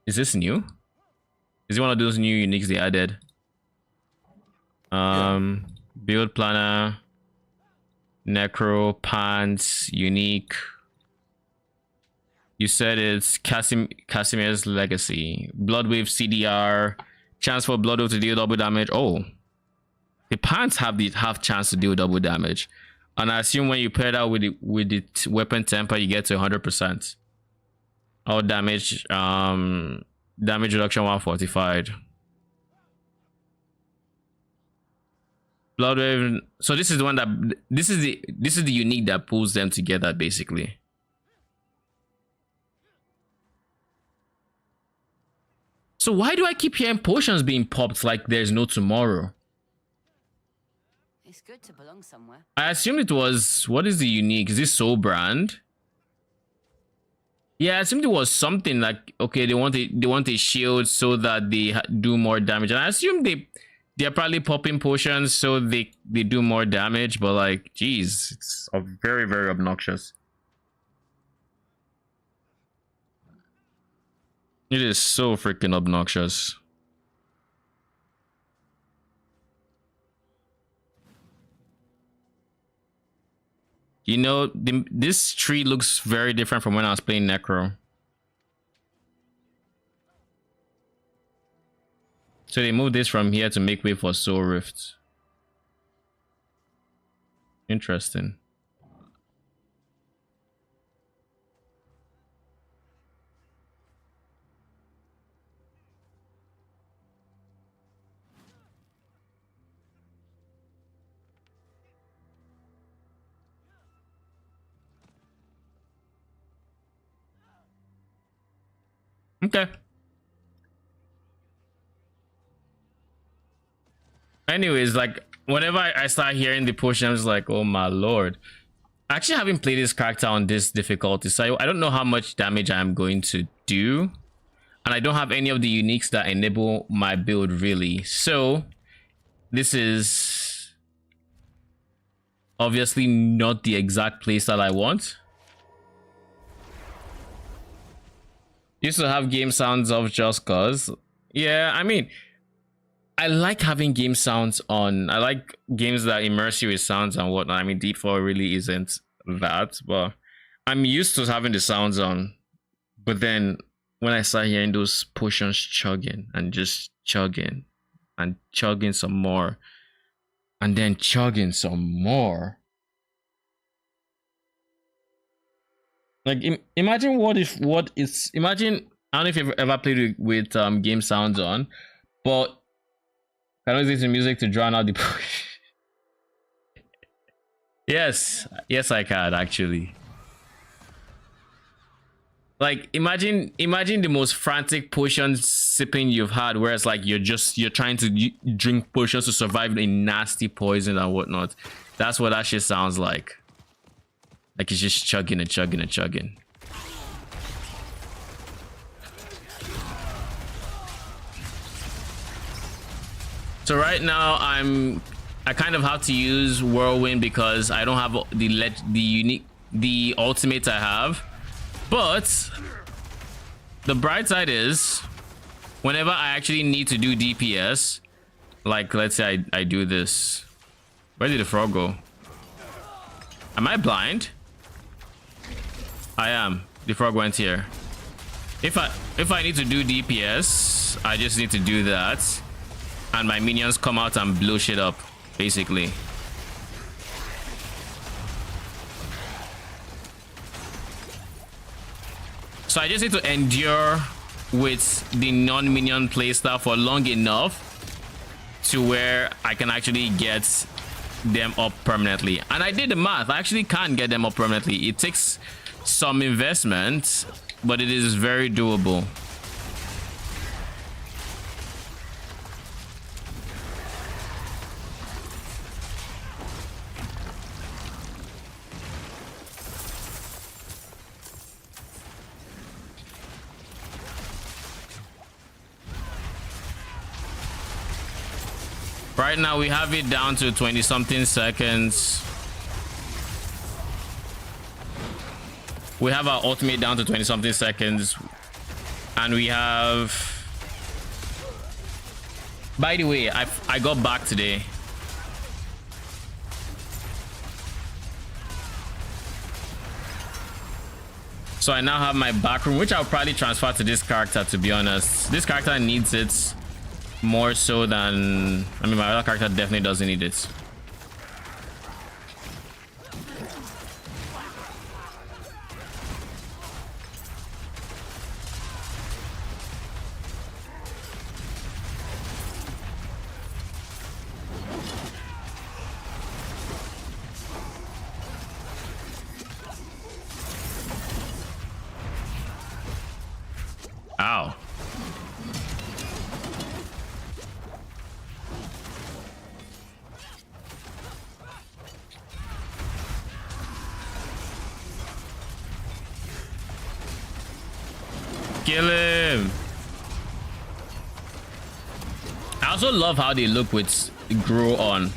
Is this new? Is it one of those new uniques they added? Build planner, necro, pants, unique. You said it's Casimir's legacy. Bloodwave CDR, chance for Bloodwave to deal double damage. Oh, the pants have chance to deal double damage. And I assume when you pair that with the weapon temper, you get to 100%. All damage, damage reduction 145. Bloodwave. So this is the one that this is the unique that pulls them together basically. So why do I keep hearing potions being popped like there's no tomorrow? It's good to belong somewhere. I assumed it was, what is the unique? Is this Soul Brand? Yeah, I assumed it was something like, okay, they want a shield so that they do more damage. And I assume they're probably popping potions so they do more damage, but like, geez, it's very, very obnoxious. It is so freaking obnoxious. You know, this tree looks very different from when I was playing Necro. So they moved this from here to make way for Soul Rift. Interesting. Okay. Anyways, like, whenever I start hearing the potion, I'm just like, oh my lord. I actually haven't played this character on this difficulty, so I don't know how much damage I'm going to do. And I don't have any of the uniques that enable my build, really. So, this is obviously not the exact playstyle I want. Used to have game sounds off just cause. Yeah, I mean, I like having game sounds on. I like games that immerse you with sounds and whatnot. I mean, D4 really isn't that, but I'm used to having the sounds on. But then when I start hearing those potions chugging and just chugging and chugging some more and then chugging some more. Like, imagine imagine, I don't know if you've ever played with game sounds on, but can I use the music to drown out the yes I can actually. Like imagine the most frantic potion sipping you've had, where it's like you're trying to drink potions to survive a nasty poison and whatnot. That's what that shit sounds like. Like it's just chugging and chugging and chugging. So right now I kind of have to use whirlwind because I don't have the ultimate I have. But the bright side is, whenever I actually need to do DPS, like let's say I do this. Where did the frog go? Am I blind? I am. The frog went here. If I need to do DPS, I just need to do that, and my minions come out and blow shit up, basically. So I just need to endure with the non-minion playstyle for long enough to where I can actually get them up permanently. And I did the math. I actually can get them up permanently. It takes some investment, but it is very doable. Right now we have it down to 20 something seconds. We have our ultimate down to 20 something seconds, and we have, by the way, I got back today. So I now have my back room, which I'll probably transfer to this character, to be honest. This character needs it more so than, I mean, my other character definitely doesn't need it. Ow. Kill him. I also love how they look with grow on.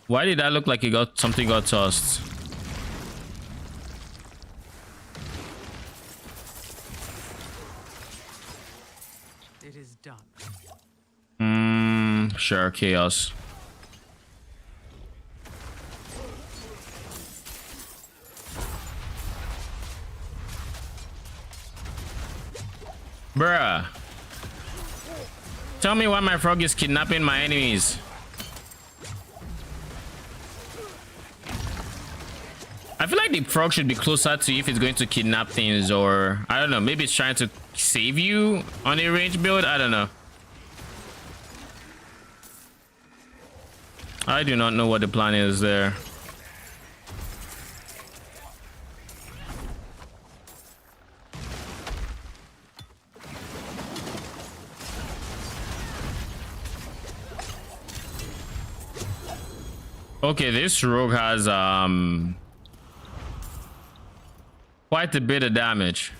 Why did that look like something got tossed? It is done. Sure, chaos. Bruh. Tell me why my frog is kidnapping my enemies. I feel like the frog should be closer to you if it's going to kidnap things, or I don't know, maybe it's trying to save you on a range build. I don't know. I do not know what the plan is there. Okay, this rogue has quite a bit of damage.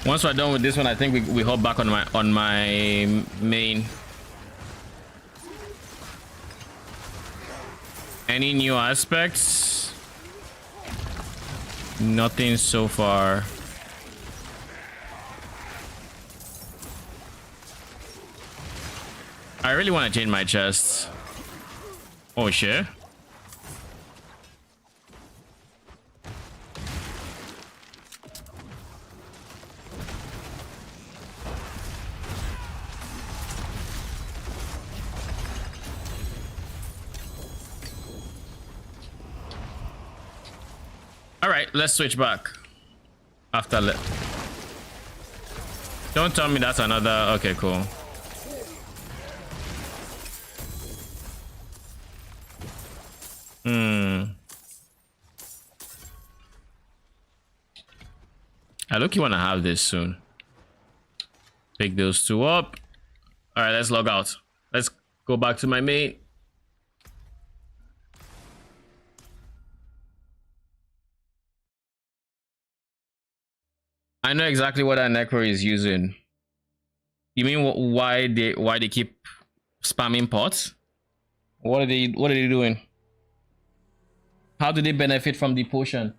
Once we're done with this one, I think we hop back on my main. Any new aspects? Nothing so far. I really want to change my chest. Oh shit. All right, let's switch back. After don't tell me that's another. Okay, cool. I look, you want to have this soon. Pick those two up. All right, let's log out. Let's go back to my main. I know exactly what that necro is using. You mean why they keep spamming pots? What are they doing? How do they benefit from the potion?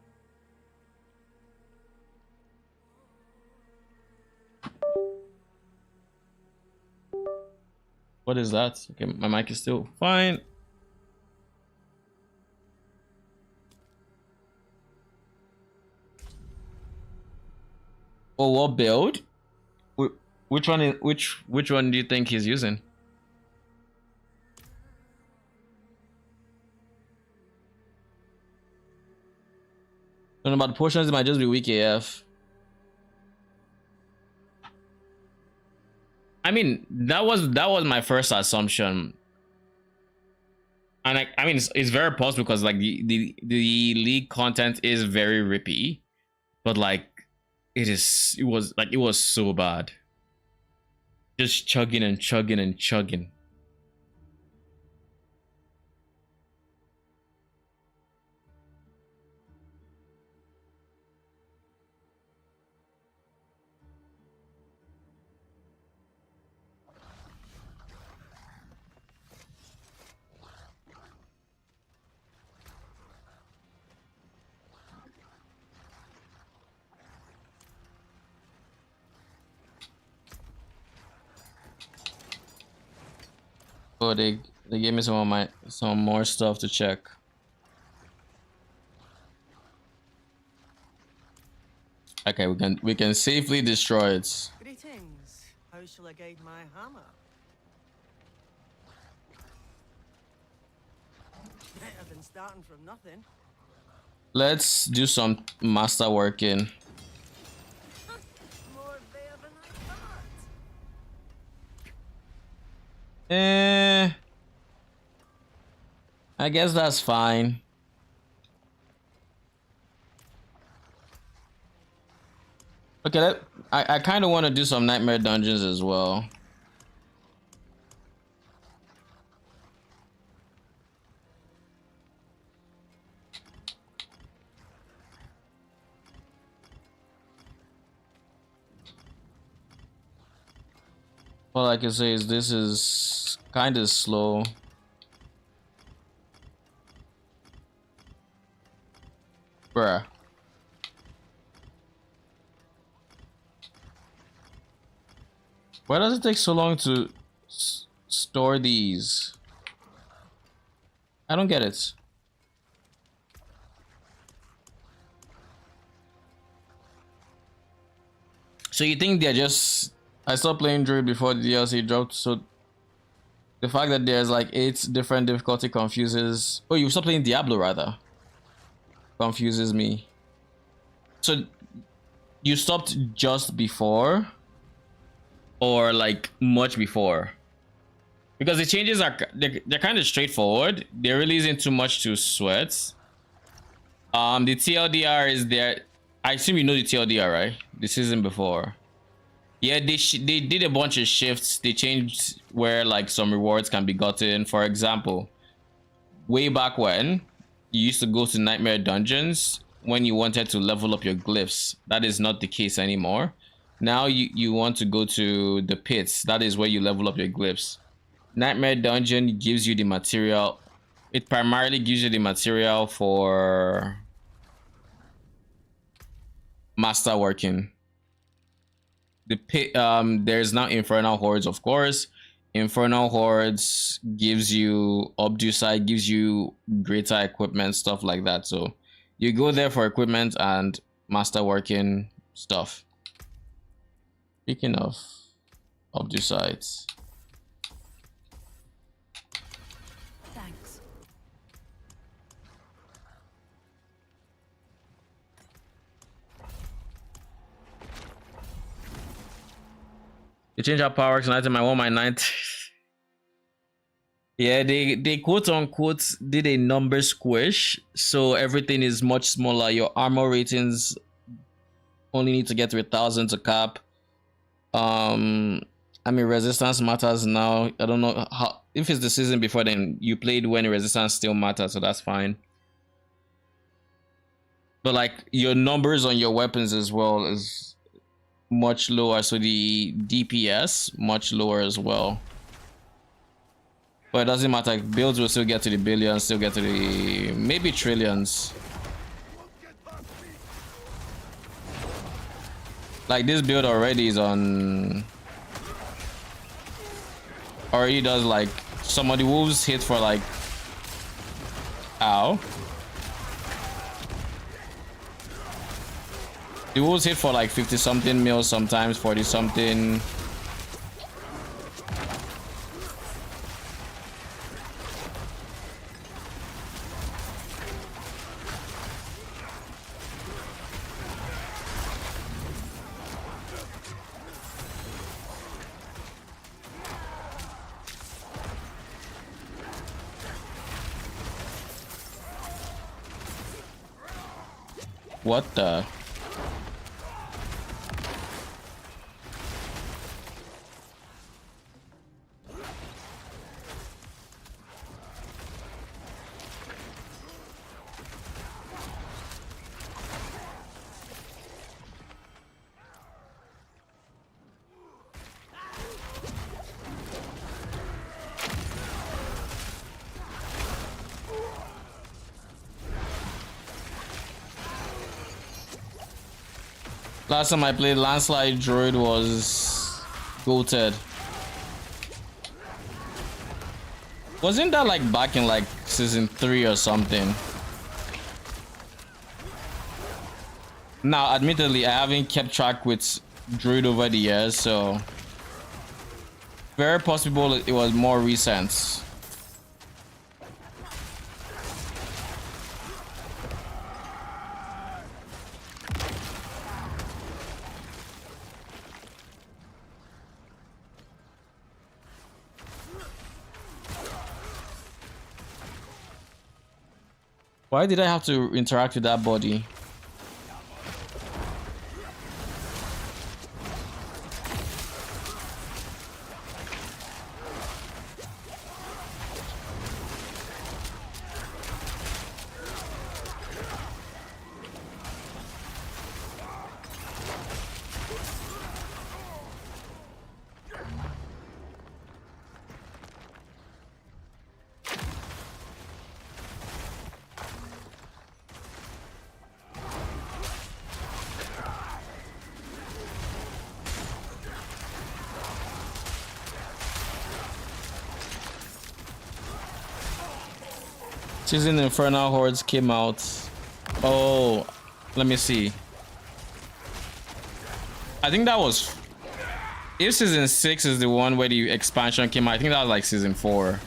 What is that? Okay, my mic is still fine. Oh, what build? Which one do you think he's using? Don't know about the potions, it might just be weak AF. I mean, that was my first assumption. And I mean it's very possible because like the league content is very rippy, but like it was so bad. Just chugging and chugging and chugging. Oh, they gave me some more stuff to check. Okay, we can safely destroy it. Greetings. How shall I guide my hammer? Better than starting from nothing. Let's do some master working. More there than I thought. I guess that's fine. Okay, I kind of want to do some nightmare dungeons as well. All I can say is this is kind of slow. Bruh. Why does it take so long to store these? I don't get it. So you think they're just... I stopped playing Druid before the DLC dropped, so the fact that there's like 8 different difficulty confuses... Oh, you stopped playing Diablo rather. Confuses me. So you stopped just before? Or like much before? Because the changes are they're kind of straightforward. There really isn't too much to sweat. The TLDR is there. I assume you know the TLDR, right? The season before. Yeah, they did a bunch of shifts. They changed where like some rewards can be gotten. For example, way back when you used to go to nightmare dungeons when you wanted to level up your glyphs. That is not the case anymore. Now you want to go to the pits. That is where you level up your glyphs. Nightmare Dungeon gives you the material. It primarily gives you the material for masterworking. The pit, there's now Infernal Hordes, of course. Infernal Hordes gives you Obducite, gives you greater equipment, stuff like that. So you go there for equipment and masterworking stuff. Speaking of Obducites, Thanks. they change our power tonight and I want my 9th. Yeah, they quote unquote did a number squish, so everything is much smaller. Your armor ratings only need to get to 1,000 to cap. I mean, resistance matters now. I don't know how, if it's the season before, then you played when resistance still matters, so that's fine. But like your numbers on your weapons as well is much lower, so the DPS much lower as well. But it doesn't matter, builds will still get to the billions, still get to the maybe trillions. Like this build already is on, already does like, some of the wolves hit for like, ow. The wolves hit for like 50 something mil, sometimes 40 something. What the? Last time I played Landslide Druid was goated. Wasn't that like back in like season 3 or something? Now, admittedly, I haven't kept track with Druid over the years, so very possible it was more recent. Why did I have to interact with that body? Season Infernal Hordes came out. Oh, let me see. I think that was, if season 6 is the one where the expansion came out, I think that was like season 4.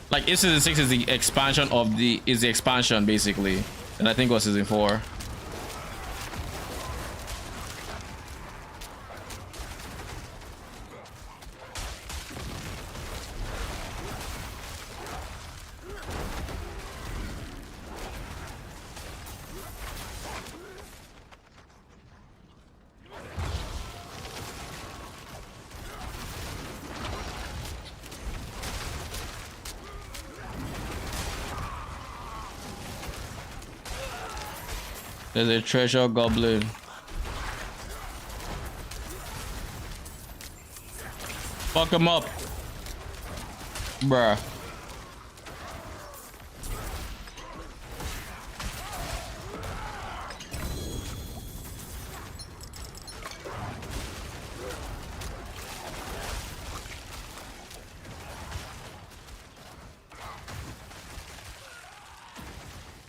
Like if season 6 is the expansion of the expansion basically, and I think it was season 4. There's a treasure goblin. Fuck him up. Bruh.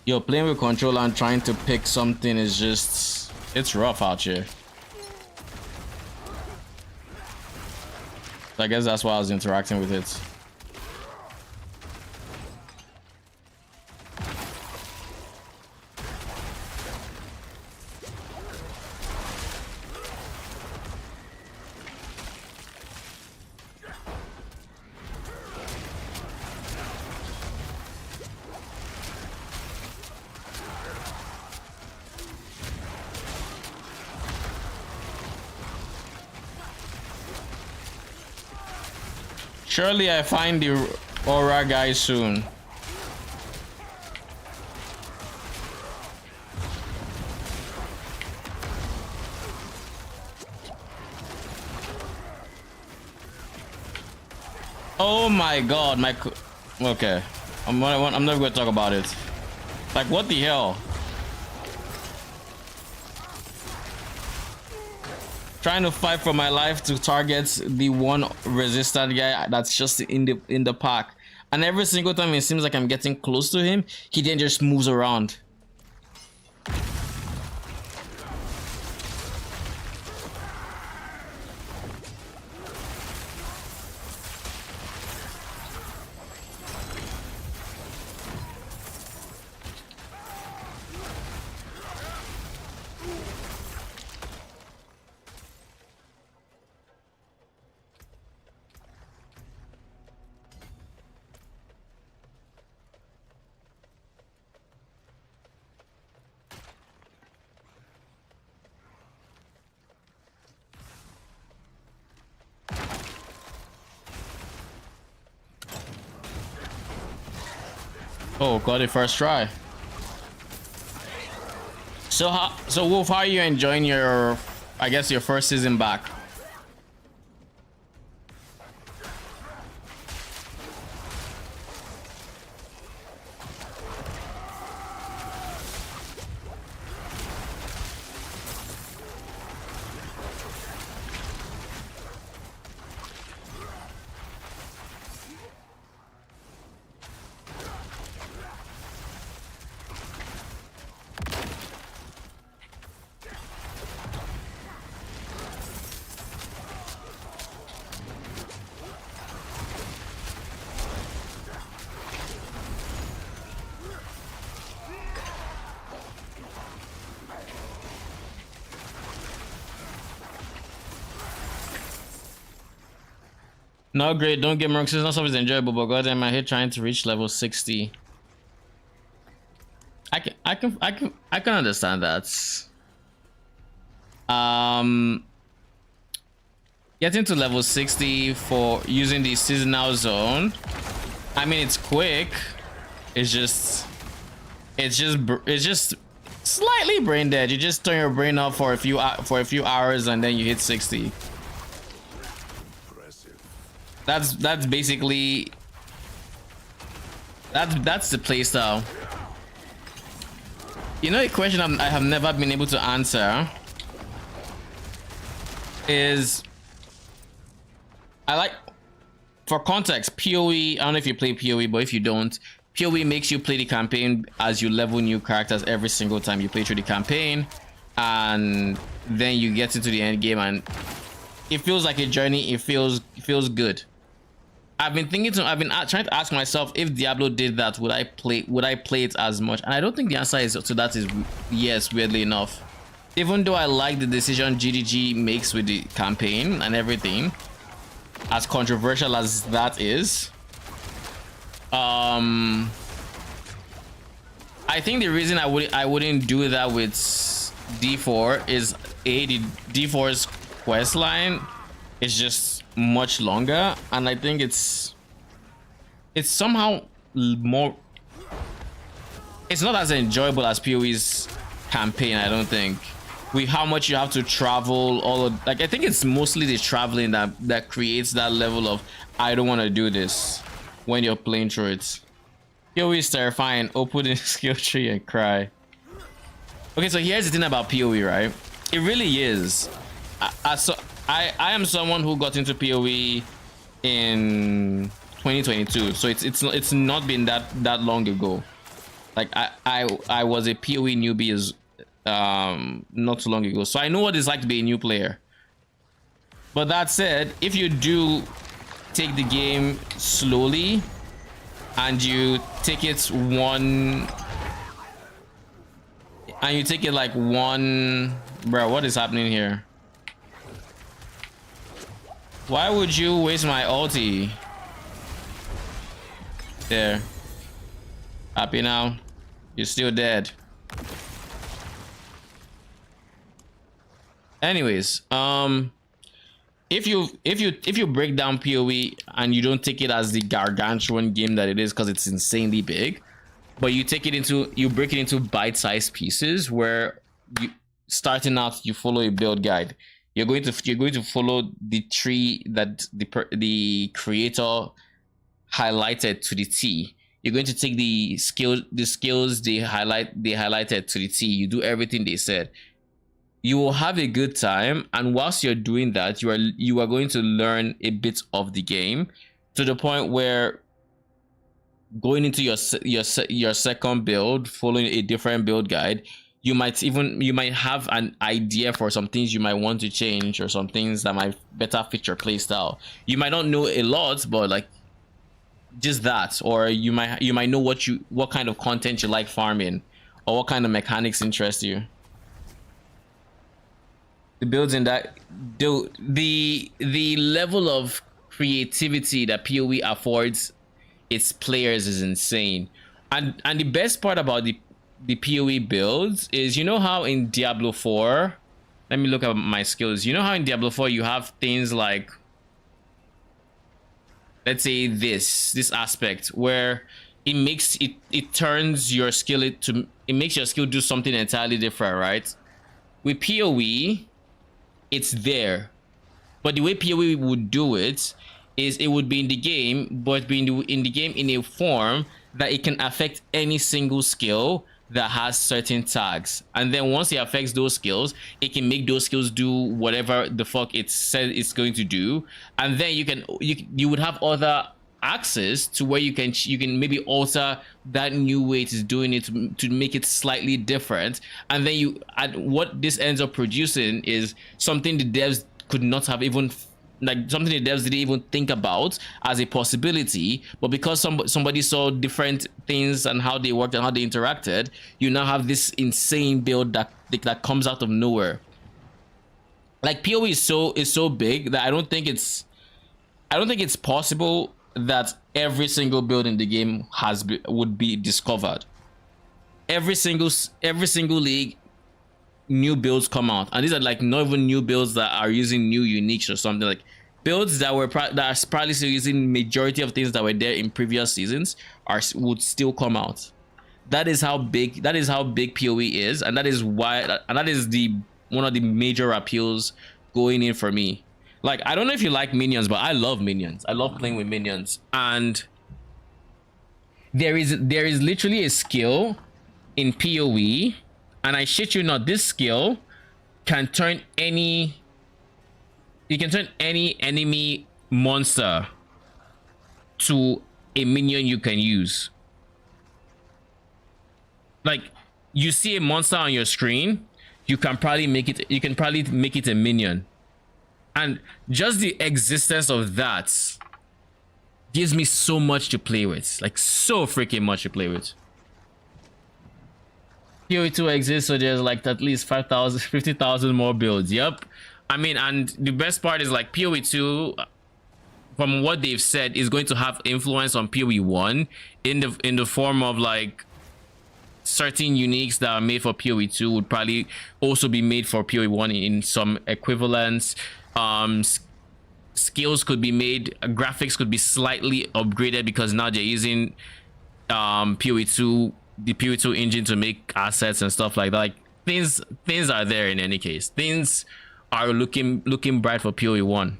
Yo, playing with controller and trying to pick something is just... it's rough out here. I guess that's why I was interacting with it. Surely I find the aura guy soon. Oh my god, okay. I'm never going to talk about it. Like, what the hell? Trying to fight for my life to target the one resistant guy that's just in the pack, and every single time it seems like I'm getting close to him, he then just moves around. Oh, got it first try. So Wolf, how are you enjoying your, I guess, your first season back? No, great. Don't get me wrong. It's not always enjoyable, but goddamn, I hate trying to reach level 60. I can understand that. Getting to level 60 for using the seasonal zone. I mean, it's quick. It's just slightly brain dead. You just turn your brain off for a few hours and then you hit 60. That's basically that's the playstyle. You know, a question I have never been able to answer is, I like, for context, PoE, I don't know if you play PoE, but if you don't, PoE makes you play the campaign as you level new characters every single time you play through the campaign, and then you get into the end game and it feels like a journey. It feels good. I've been trying to ask myself, if Diablo did that, would I play it as much? And I don't think the answer to that is yes, weirdly enough. Even though I like the decision GDG makes with the campaign and everything, as controversial as that is, I think the reason I wouldn't do that with D4 is the D4's quest line is just much longer, and I think it's somehow more, it's not as enjoyable as PoE's campaign, I don't think. With how much you have to travel, all of, like, I think it's mostly the traveling that creates that level of I don't want to do this when you're playing through it. PoE is terrifying. Open the skill tree and cry. Okay, so here's the thing about PoE, right? It really is. I am someone who got into PoE in 2022, so it's not been that long ago. Like I was a PoE newbie as not too long ago, so I know what it's like to be a new player. But that said, if you do take the game slowly and you take it like one, bro, what is happening here? Why would you waste my ulti? There. Happy now? You're still dead. Anyways, if you break down PoE and you don't take it as the gargantuan game that it is, because it's insanely big, but you break it into bite-sized pieces where you starting out you follow a build guide. You're going to follow the tree that the creator highlighted to the T. You're going to take the skills they highlighted to the T. You do everything they said. You will have a good time, and whilst you're doing that, you are going to learn a bit of the game to the point where going into your second build, following a different build guide, you might have an idea for some things you might want to change, or some things that might better fit your playstyle. You might not know a lot, but like just that, or you might know what kind of content you like farming, or what kind of mechanics interest you. The builds in that the level of creativity that PoE affords its players is insane. And the best part about the PoE builds is, you know how in Diablo 4, let me look at my skills. You know how in Diablo 4 you have things like, let's say this aspect where it turns your skill it makes your skill do something entirely different, right? With PoE, it's there, but the way PoE would do it is it would be in the game, but be in the game in a form that it can affect any single skill that has certain tags, and then once it affects those skills, it can make those skills do whatever the fuck it said it's going to do, and then you would have other access to where you can maybe alter that new way it is doing it to make it slightly different, and then what this ends up producing is something the devs could not have even, like something the devs didn't even think about as a possibility, but because somebody saw different things and how they worked and how they interacted, you now have this insane build that comes out of nowhere. Like PoE is so big that I don't think it's possible that every single build in the game would be discovered. Every single league, new builds come out, and these are like not even new builds that are using new uniques or something, like builds that are probably still using majority of things that were there in previous seasons would still come out. That is how big PoE is, and that is why, and that is one of the major appeals going in for me. Like, I don't know if you like minions, but I love minions. I love playing with minions, and there is literally a skill in PoE, and I shit you not, this skill can turn any enemy monster to a minion you can use. Like, you see a monster on your screen, you can probably make it a minion. And just the existence of that gives me so much to play with, like so freaking much to play with. PoE2 exists, so there's like at least 5,000, 50,000 more builds. Yep. I mean, and the best part is like PoE2, from what they've said, is going to have influence on PoE1 in the form of like certain uniques that are made for PoE2 would probably also be made for PoE1 in some equivalence. Skills could be made, graphics could be slightly upgraded because now they're using PoE2, the PoE2 engine to make assets and stuff like that. Like, things are there in any case. Things are looking bright for PoE 1.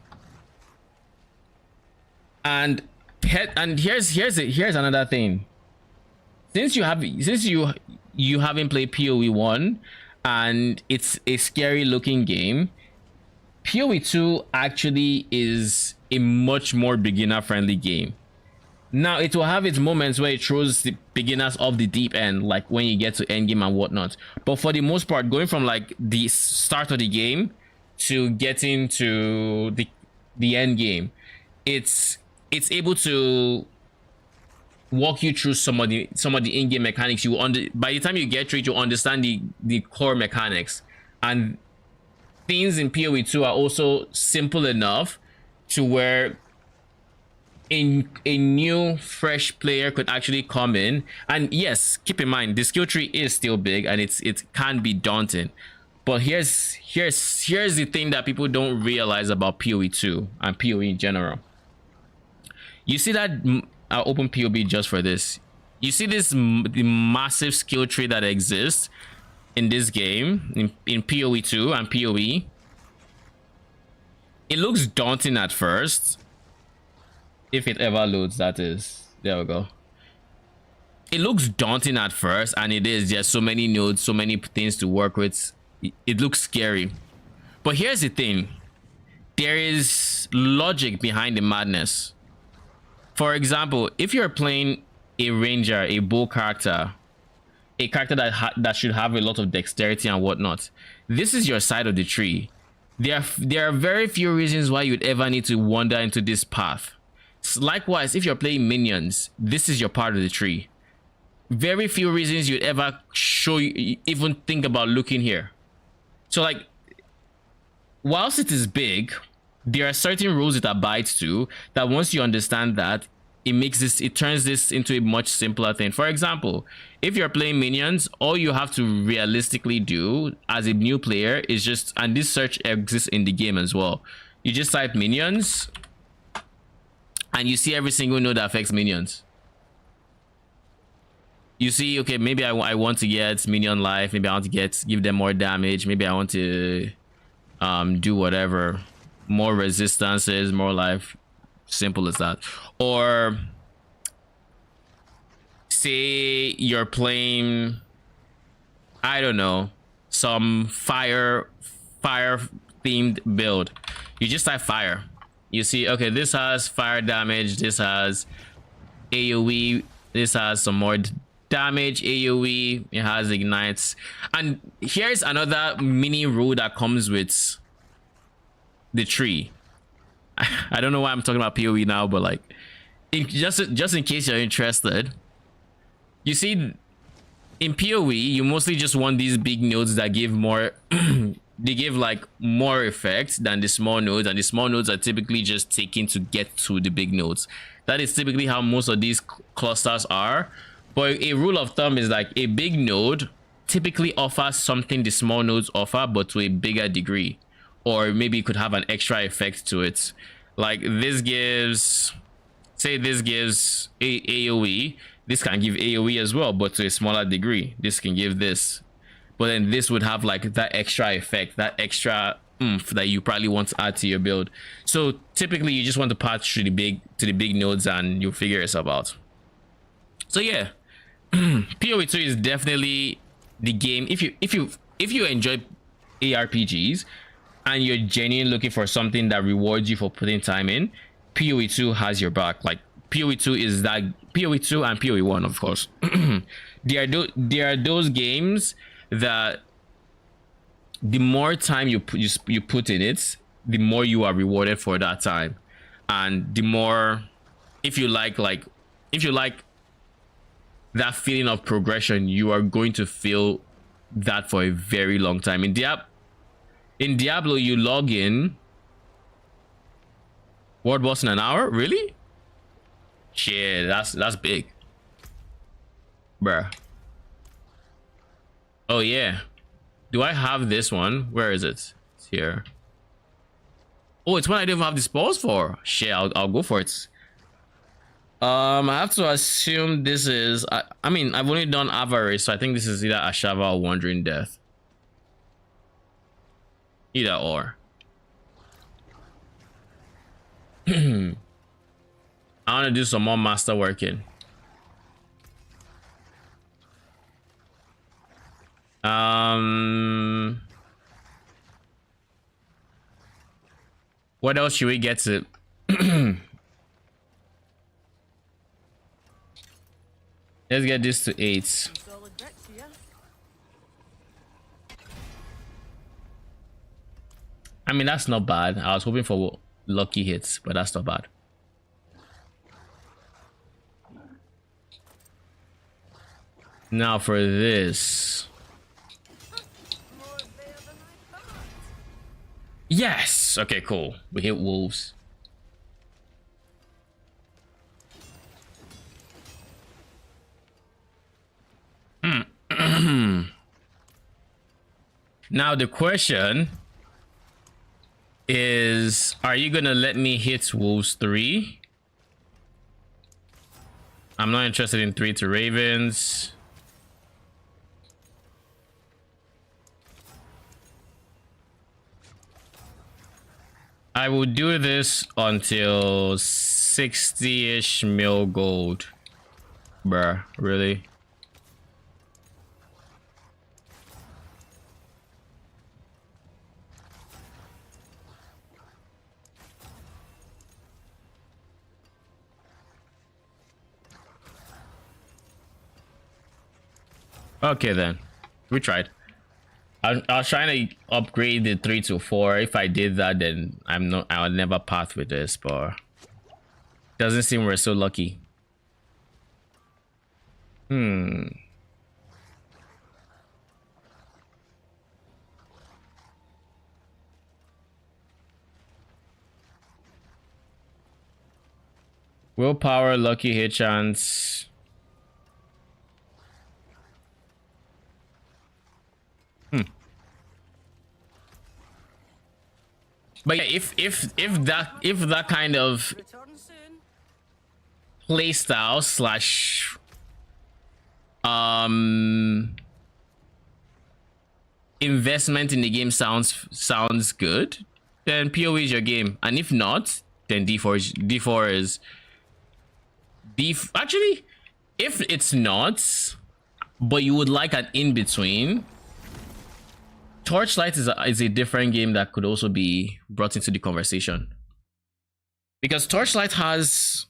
And here's another thing. Since you haven't played PoE 1 and it's a scary looking game, PoE 2 actually is a much more beginner friendly game. Now it will have its moments where it throws the beginners off the deep end, like when you get to endgame and whatnot. But for the most part, going from like the start of the game to getting to the end game, it's able to walk you through some of the in-game mechanics. By the time you get through it, you understand the core mechanics, and things in PoE 2 are also simple enough to where a new fresh player could actually come in. And yes, keep in mind the skill tree is still big and it can be daunting. But here's the thing that people don't realize about PoE 2 and PoE in general. You see that I'll open PoE just for this. You see the massive skill tree that exists in this game, in PoE 2 and PoE. It looks daunting at first. If it ever loads, that is. There we go. It looks daunting at first, and it is. There's so many nodes, so many things to work with. It looks scary. But here's the thing. There is logic behind the madness. For example, if you're playing a ranger, a bow character, a character that should have a lot of dexterity and whatnot, this is your side of the tree. There are very few reasons why you'd ever need to wander into this path. Likewise, if you're playing minions, this is your part of the tree. Very few reasons you'd ever even think about looking here. So like, whilst it is big, there are certain rules it abides to that once you understand that, it turns this into a much simpler thing. For example, if you're playing minions, all you have to realistically do as a new player is just, and this search exists in the game as well, you just type minions and you see every single node that affects minions. You see, okay, maybe I want to get minion life, maybe I want to give them more damage, maybe I want to do whatever, more resistances, more life. Simple as that. Or say you're playing, I don't know, some fire themed build. You just type fire. You see, okay, this has fire damage, this has AoE, this has some more damage, AoE, it has ignites. And here's another mini rule that comes with the tree. I don't know why I'm talking about PoE now, but like, just in case you're interested, you see, in PoE, you mostly just want these big nodes that give more, they give like more effect than the small nodes, and the small nodes are typically just taken to get to the big nodes. That is typically how most of these clusters are. But a rule of thumb is like a big node typically offers something the small nodes offer, but to a bigger degree. Or maybe it could have an extra effect to it. Like this gives, say this gives AoE, this can give AoE as well, but to a smaller degree. This can give this, but then this would have like that extra effect, that extra oomph that you probably want to add to your build. So typically you just want to patch to the big nodes and you'll figure yourself out. So yeah, PoE 2 is definitely the game. If you enjoy ARPGs and you're genuinely looking for something that rewards you for putting time in, PoE 2 has your back. Like PoE 2 is that, PoE 2 and PoE 1, of course. There are those games that the more time you put in it, the more you are rewarded for that time, and the more, if you like that feeling of progression, you are going to feel that for a very long time. In Diablo, you log in, world boss in an hour? Really? Shit, that's big, bruh. Oh yeah, do I have this one? Where is it? It's here. Oh, it's one I didn't have the spells for. Shit, I'll go for it. I have to assume this is, I mean, I've only done Avarice, so I think this is either Ashava or Wandering Death. Either or. I want to do some more master working. What else should we get to? Let's get this to 8. Some solid bits here. I mean, that's not bad. I was hoping for lucky hits, but that's not bad. Now for this. More there than I thought. Yes! Okay, cool. We hit wolves. Now the question is, are you gonna let me hit wolves 3? I'm not interested in 3 to ravens. I will do this until 60-ish mil gold. Bruh, really? Okay then, we tried. I was trying to upgrade the 3 to 4. If I did that, then I would never path with this, but doesn't seem we're so lucky. Willpower, lucky hit chance. But yeah, if that kind of Return soon. play style slash investment in the game sounds good, then PoE is your game. And if not, then D4 is actually, if it's not, but you would like an in-between, Torchlight is a different game that could also be brought into the conversation, because Torchlight has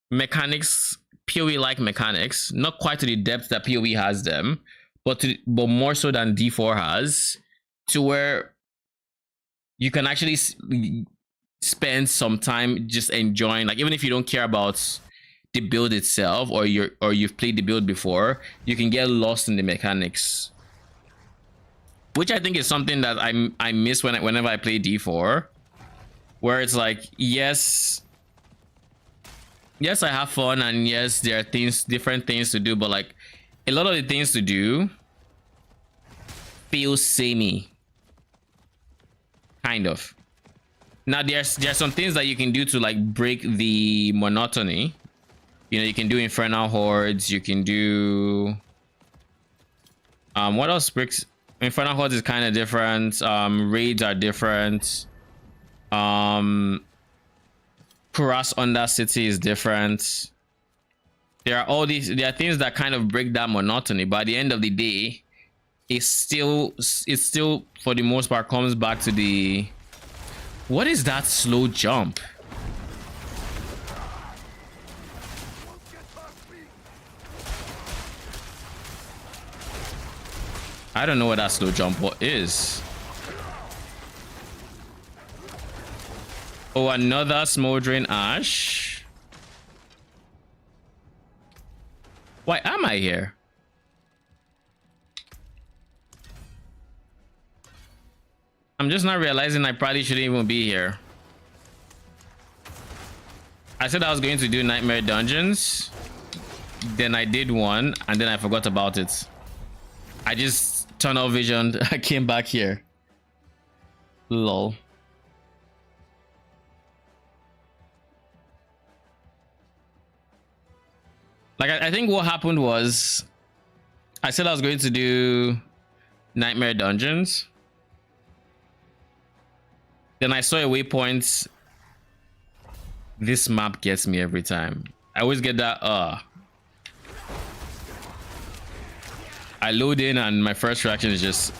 mechanics, PoE like mechanics, not quite to the depth that PoE has them, but more so than D4 has, to where you can actually spend some time just enjoying, like, even if you don't care about the build itself, or you've played the build before, you can get lost in the mechanics, which I think is something that I miss whenever I play D4, where it's like, yes, I have fun, and yes, there are different things to do, but like a lot of the things to do feel samey, kind of. Now there's some things that you can do to like break the monotony. You know, you can do Infernal Hordes, you can do what else breaks? Infernal Hordes is kind of different. Raids are different. Kuras Under City is different. There are things that kind of break that monotony, but at the end of the day, it's still for the most part comes back to the, what is that slow jump? I don't know what that slow jump is. Oh, another smoldering ash. Why am I here? I'm just not realizing I probably shouldn't even be here. I said I was going to do nightmare dungeons, then I did one, and then I forgot about it. I just tunnel visioned. I came back here. Lol. Like, I think what happened was, I said I was going to do nightmare dungeons, Then I saw a waypoint. This map gets me every time. I always get that I load in and my first reaction is just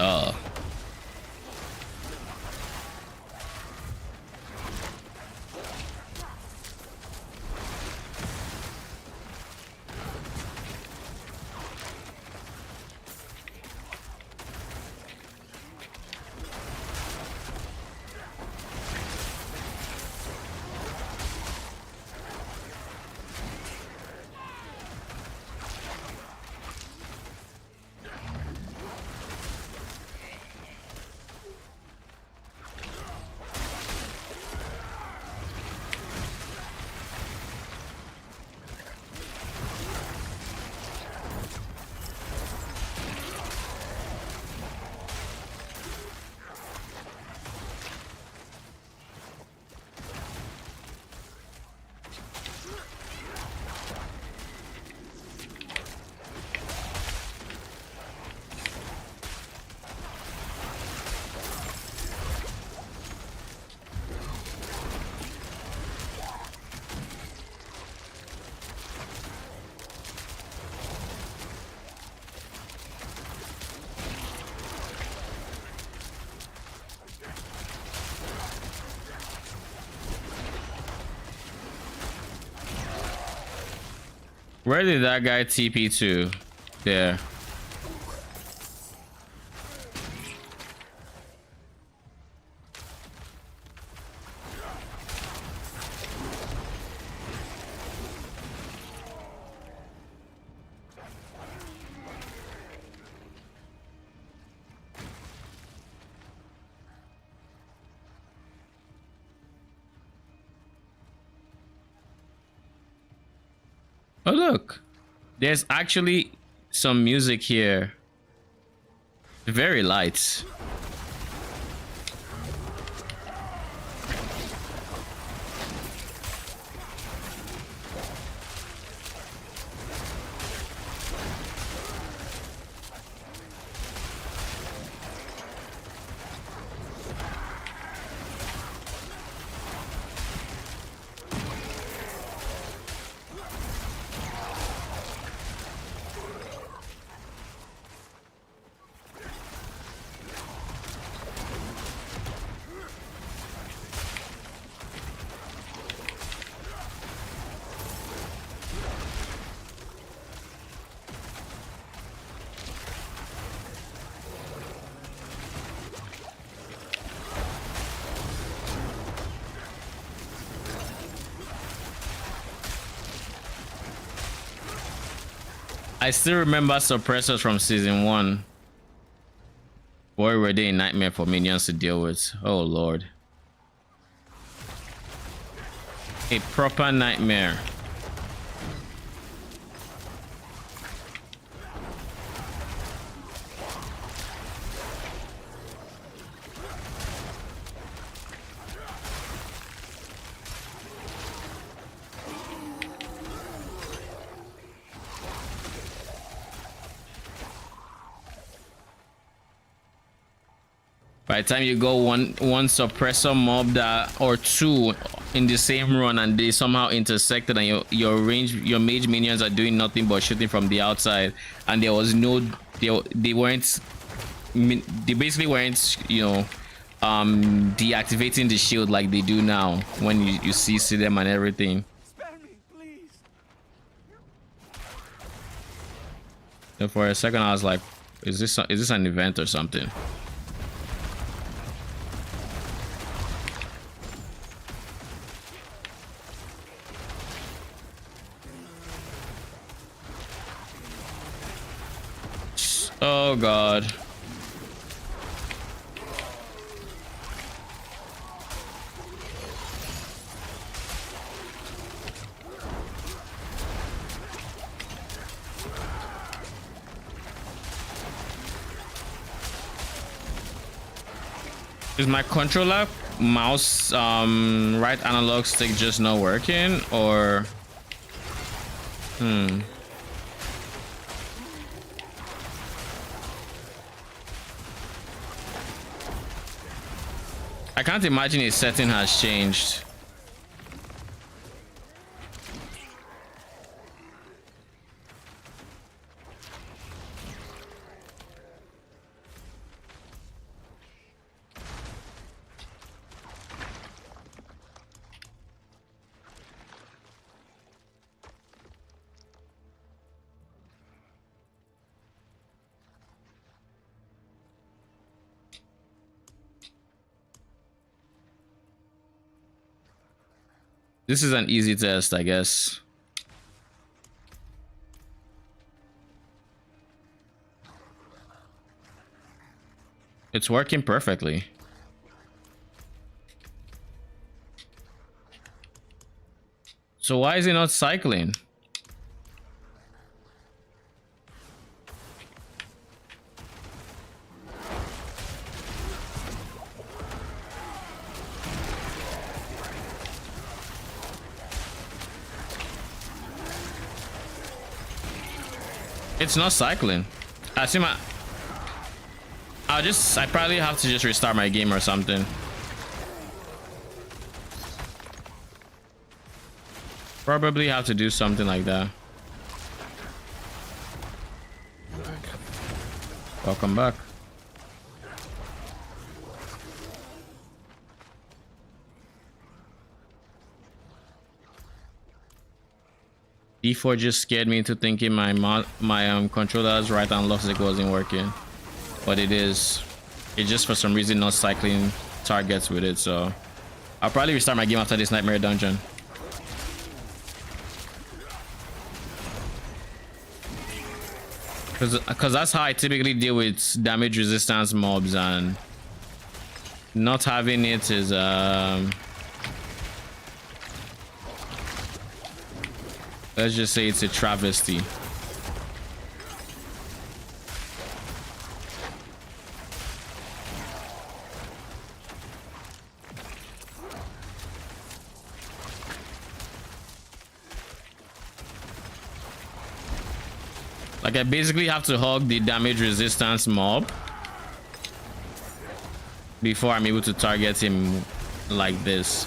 where did that guy TP to? There. Oh look, there's actually some music here. Very light. I still remember suppressors from season 1. Boy, were they a nightmare for minions to deal with. Oh lord. A proper nightmare. By the time you go one suppressor mob that or two in the same run and they somehow intersected and your mage minions are doing nothing but shooting from the outside, and there was no they basically weren't, you know, deactivating the shield like they do now when you see them and everything. Spare me, please. So for a second I was like, is this an event or something? Oh god. Is my controller mouse right analog stick just not working, or I can't imagine his setting has changed. This is an easy test, I guess. It's working perfectly. So why is it not cycling? It's not cycling. I see my... I probably have to just restart my game or something. Probably have to do something like that. Welcome back. D4 just scared me into thinking my controller's right analog stick wasn't working, but it is. It's just for some reason not cycling targets with it. So I'll probably restart my game after this nightmare dungeon. Because that's how I typically deal with damage resistance mobs, and not having it is let's just say it's a travesty. Like, I basically have to hug the damage resistance mob before I'm able to target him like this.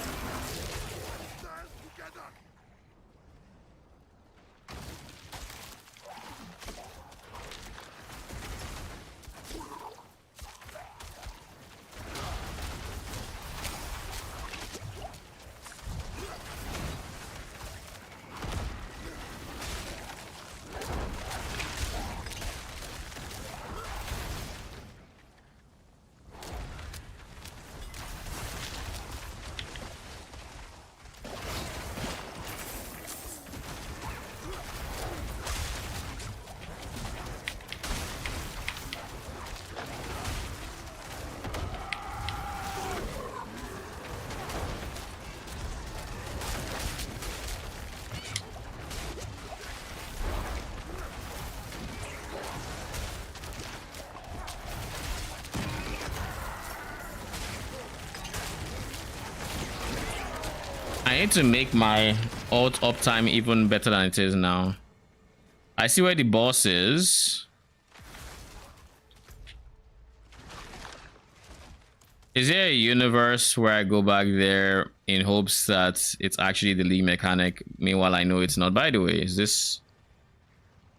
I need to make my ult uptime even better than it is now. I see where the boss is. Is there a universe where I go back there in hopes that it's actually the league mechanic? Meanwhile, I know it's not. By the way, is this...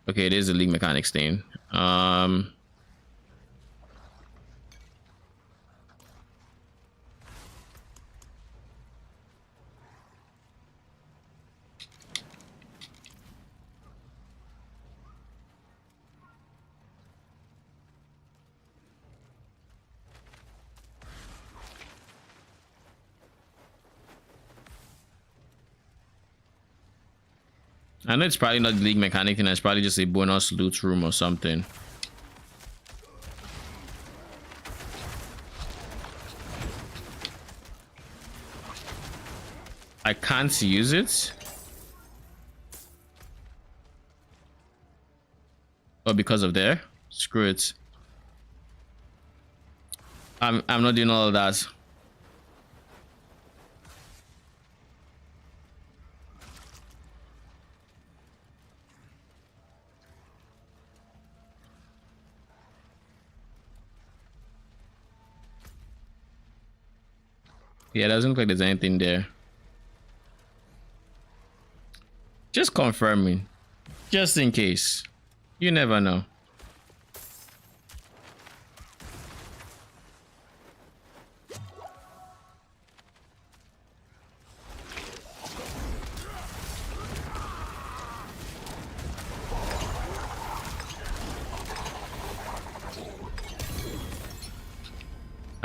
Okay, it is the league mechanics thing. I know it's probably not the league mechanic thing. It's probably just a bonus loot room or something. I can't use it. Oh, because of there? Screw it. I'm not doing all of that. Yeah, it doesn't look like there's anything there. Just confirming. Just in case. You never know.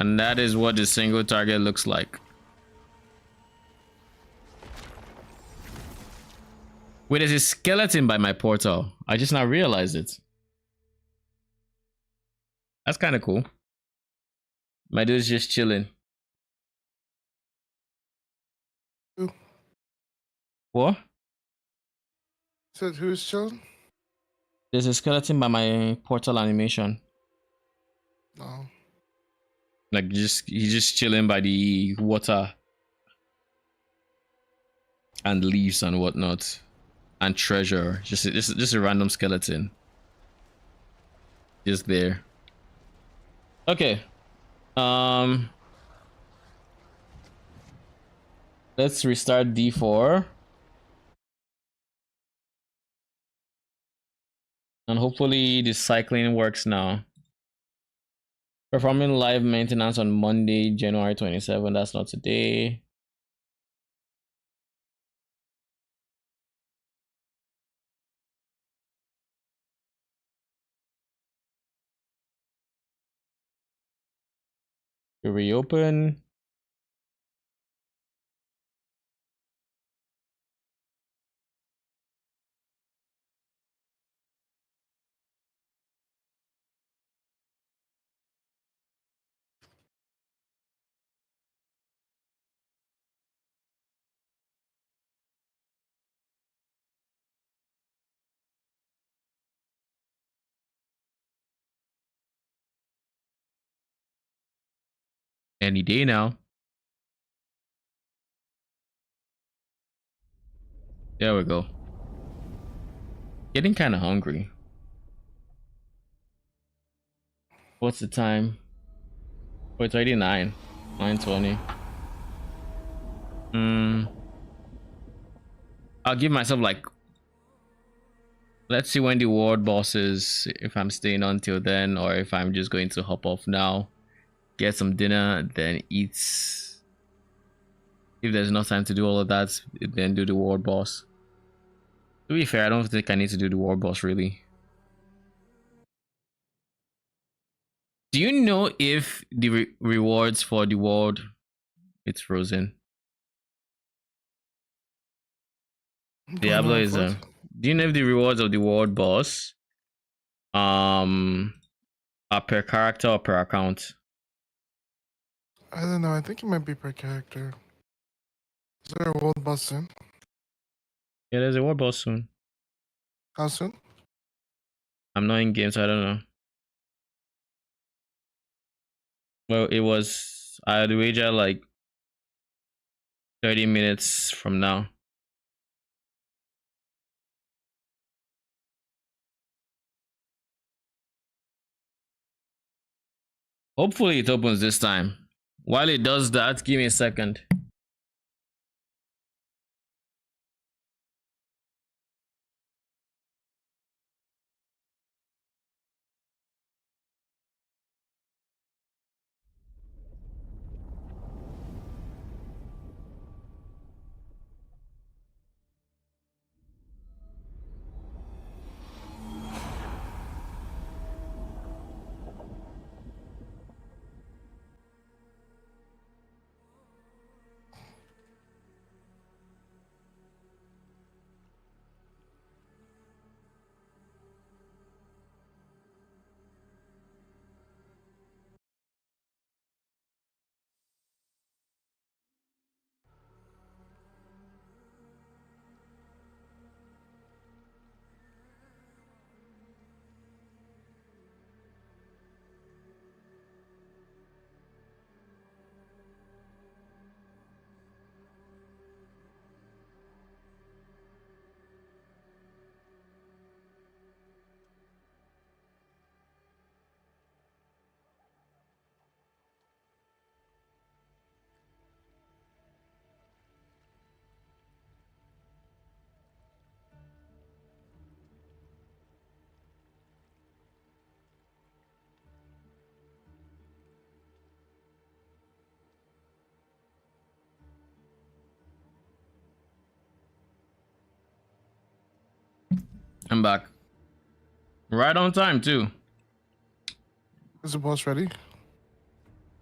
And that is what the single target looks like. Wait, there's a skeleton by my portal. I just now realized it. That's kind of cool. My dude's just chilling. Who What? said who's chilling? There's a skeleton by my portal animation. No. Like he's just chilling by the water and leaves and whatnot. And treasure. Just a random skeleton. Just there. Okay. Let's restart D4. And hopefully the cycling works now. Performing live maintenance on Monday, January 27. That's not today. We reopen. Any day now. There we go. Getting kind of hungry. What's the time? Oh, it's already 9:20. I'll give myself like, let's see when the world boss is, if I'm staying until then or if I'm just going to hop off now, get some dinner, then eat. If there's enough time to do all of that, then do the world boss. To be fair, I don't think I need to do the world boss really. Do you know if the rewards for the world, it's frozen. Diablo is do you know if the rewards of the world boss are per character or per account? I don't know. I think it might be per character. Is there a world boss soon? Yeah, there's a world boss soon. How soon? I'm not in game, so I don't know. Well, it was, I had wager like 30 minutes from now. Hopefully it opens this time. While it does that, give me a second. I'm back. Right on time too. Is the boss ready?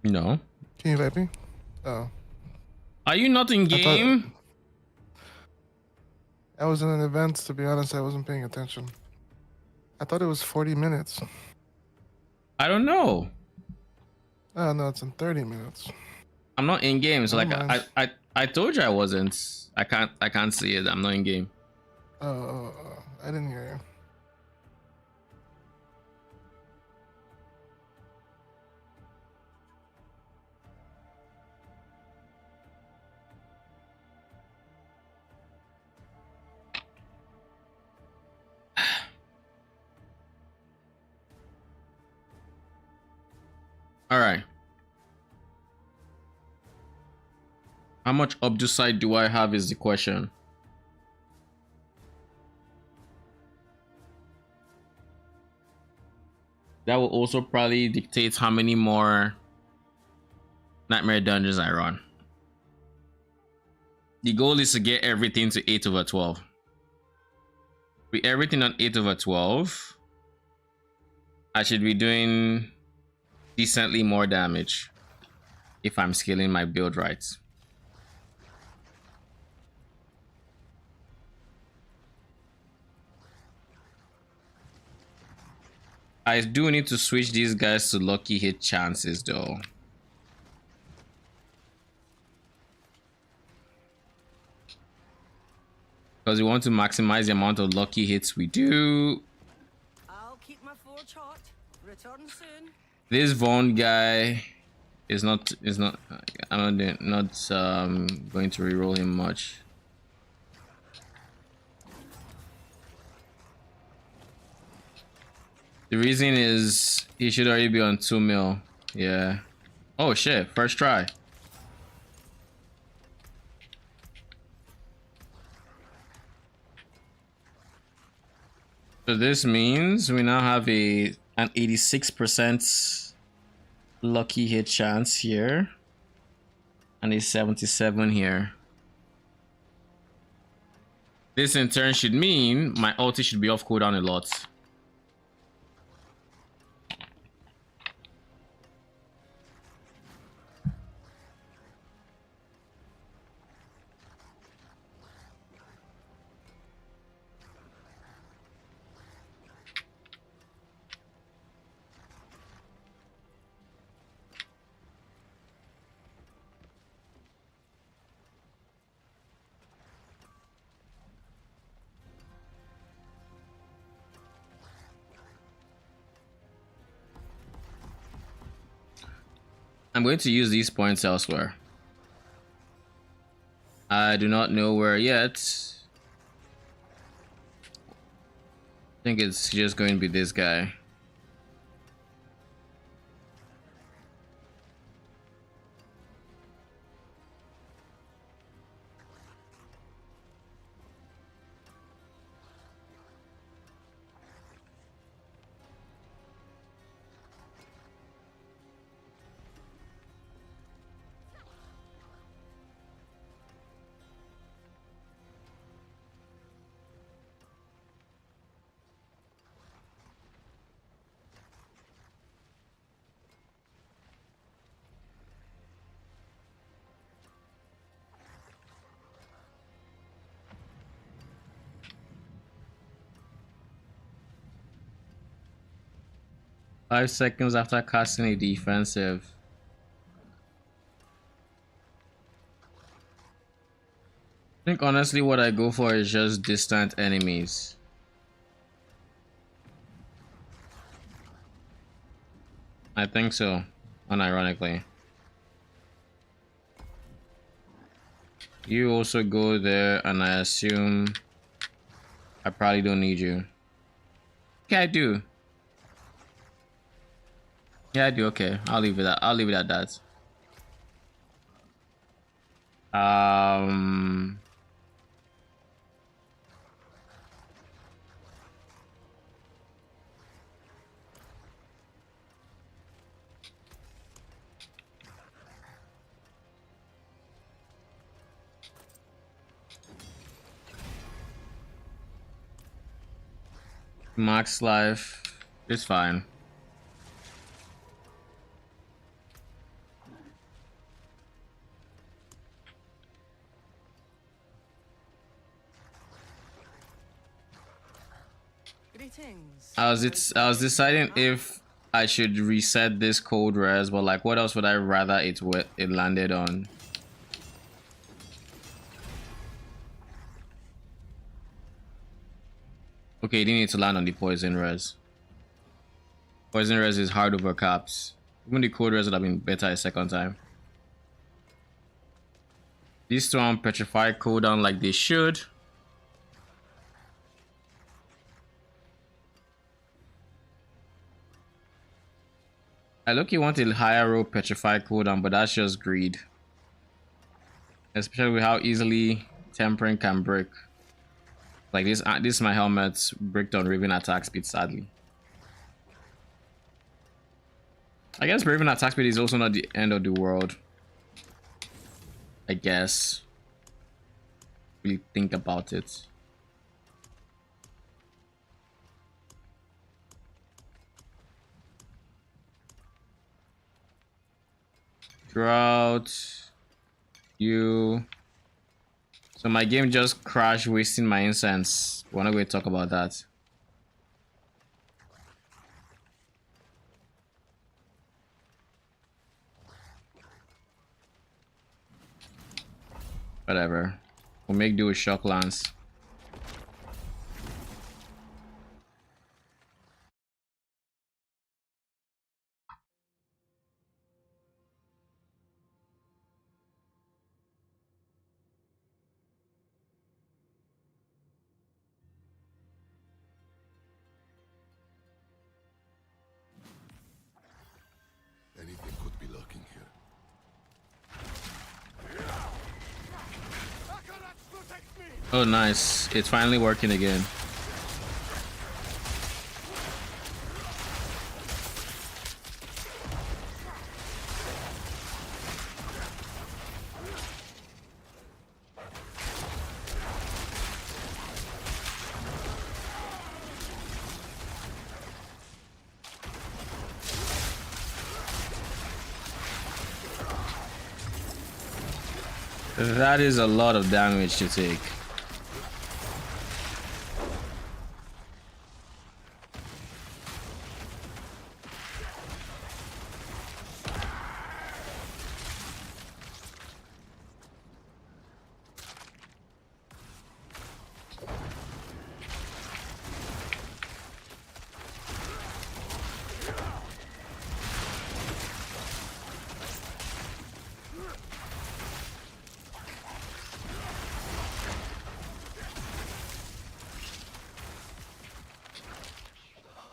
No. Can you invite me? Oh. Are you not in I game? I was in an event, to be honest, I wasn't paying attention. I thought it was 40 minutes. I don't know. Oh no, it's in 30 minutes. I'm not in game. So Never like mind. I told you I wasn't. I can't see it. I'm not in game. Oh, I didn't hear you. All right. How much Obducite do I have is the question. That will also probably dictate how many more Nightmare Dungeons I run. The goal is to get everything to 8/12. With everything on 8/12, I should be doing decently more damage if I'm scaling my build right. I do need to switch these guys to lucky hit chances though. Because we want to maximize the amount of lucky hits we do. I'll keep my forge hot. Return soon. This Vaughn guy is not I'm not going to reroll him much. The reason is he should already be on 2 mil. Yeah. Oh shit, first try. So this means we now have an 86% lucky hit chance here and a 77 here. This in turn should mean my ulti should be off cooldown a lot. I'm going to use these points elsewhere. I do not know where yet. I think it's just going to be this guy. Five seconds after casting a defensive. I think honestly what I go for is just distant enemies. I think so, unironically. You also go there and I assume I probably don't need you. Okay, I do. Yeah, I do. Okay, I'll leave it at that. Max life. It's fine. Greetings. I was deciding if I should reset this code res, but like what else would I rather it landed on? Okay, you didn't need to land on the poison res. Poison res is hard over caps. Even the code res would have been better a second time. These two on petrify cooldown like they should. I look you want a higher row petrify cooldown, but that's just greed. Especially with how easily tempering can break. Like this my helmet's bricked on Raven attack speed, sadly. I guess Raven attack speed is also not the end of the world. I guess. Really think about it. Drought. You. So my game just crashed, wasting my incense. We're not going to talk about that. Whatever. We'll make do with shock lance. Anything could be lurking here. Oh, nice. It's finally working again. That is a lot of damage to take.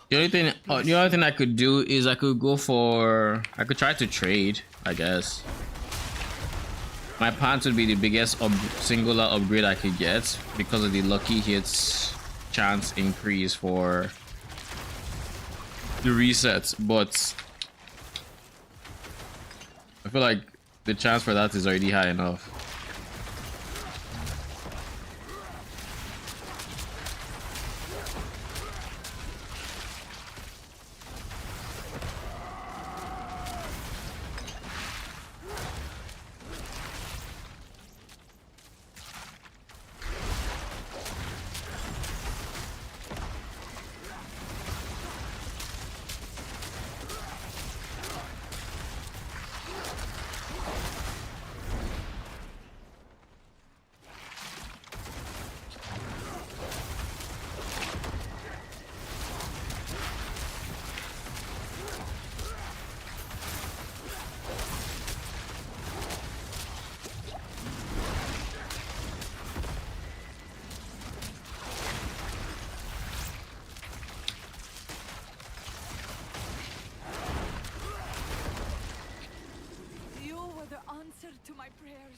The only thing I could do is I could try to trade, I guess. My pants would be the biggest singular upgrade I could get because of the lucky hits chance increase for the resets, but I feel like the chance for that is already high enough. You were the answer to my prayers.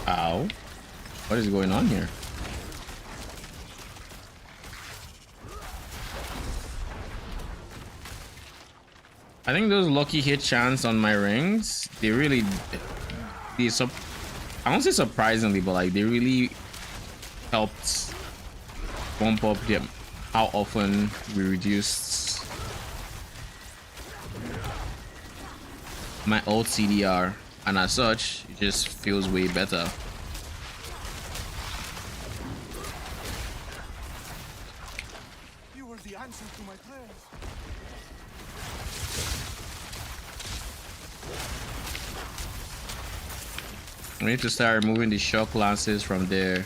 Ow. What is going on here? I think those lucky hit chance on my rings, they really, I won't say surprisingly, but like they really helped bump up how often we reduced my old CDR, and as such, it just feels way better. You were the answer to my prayers. We need to start removing the shock lances from there.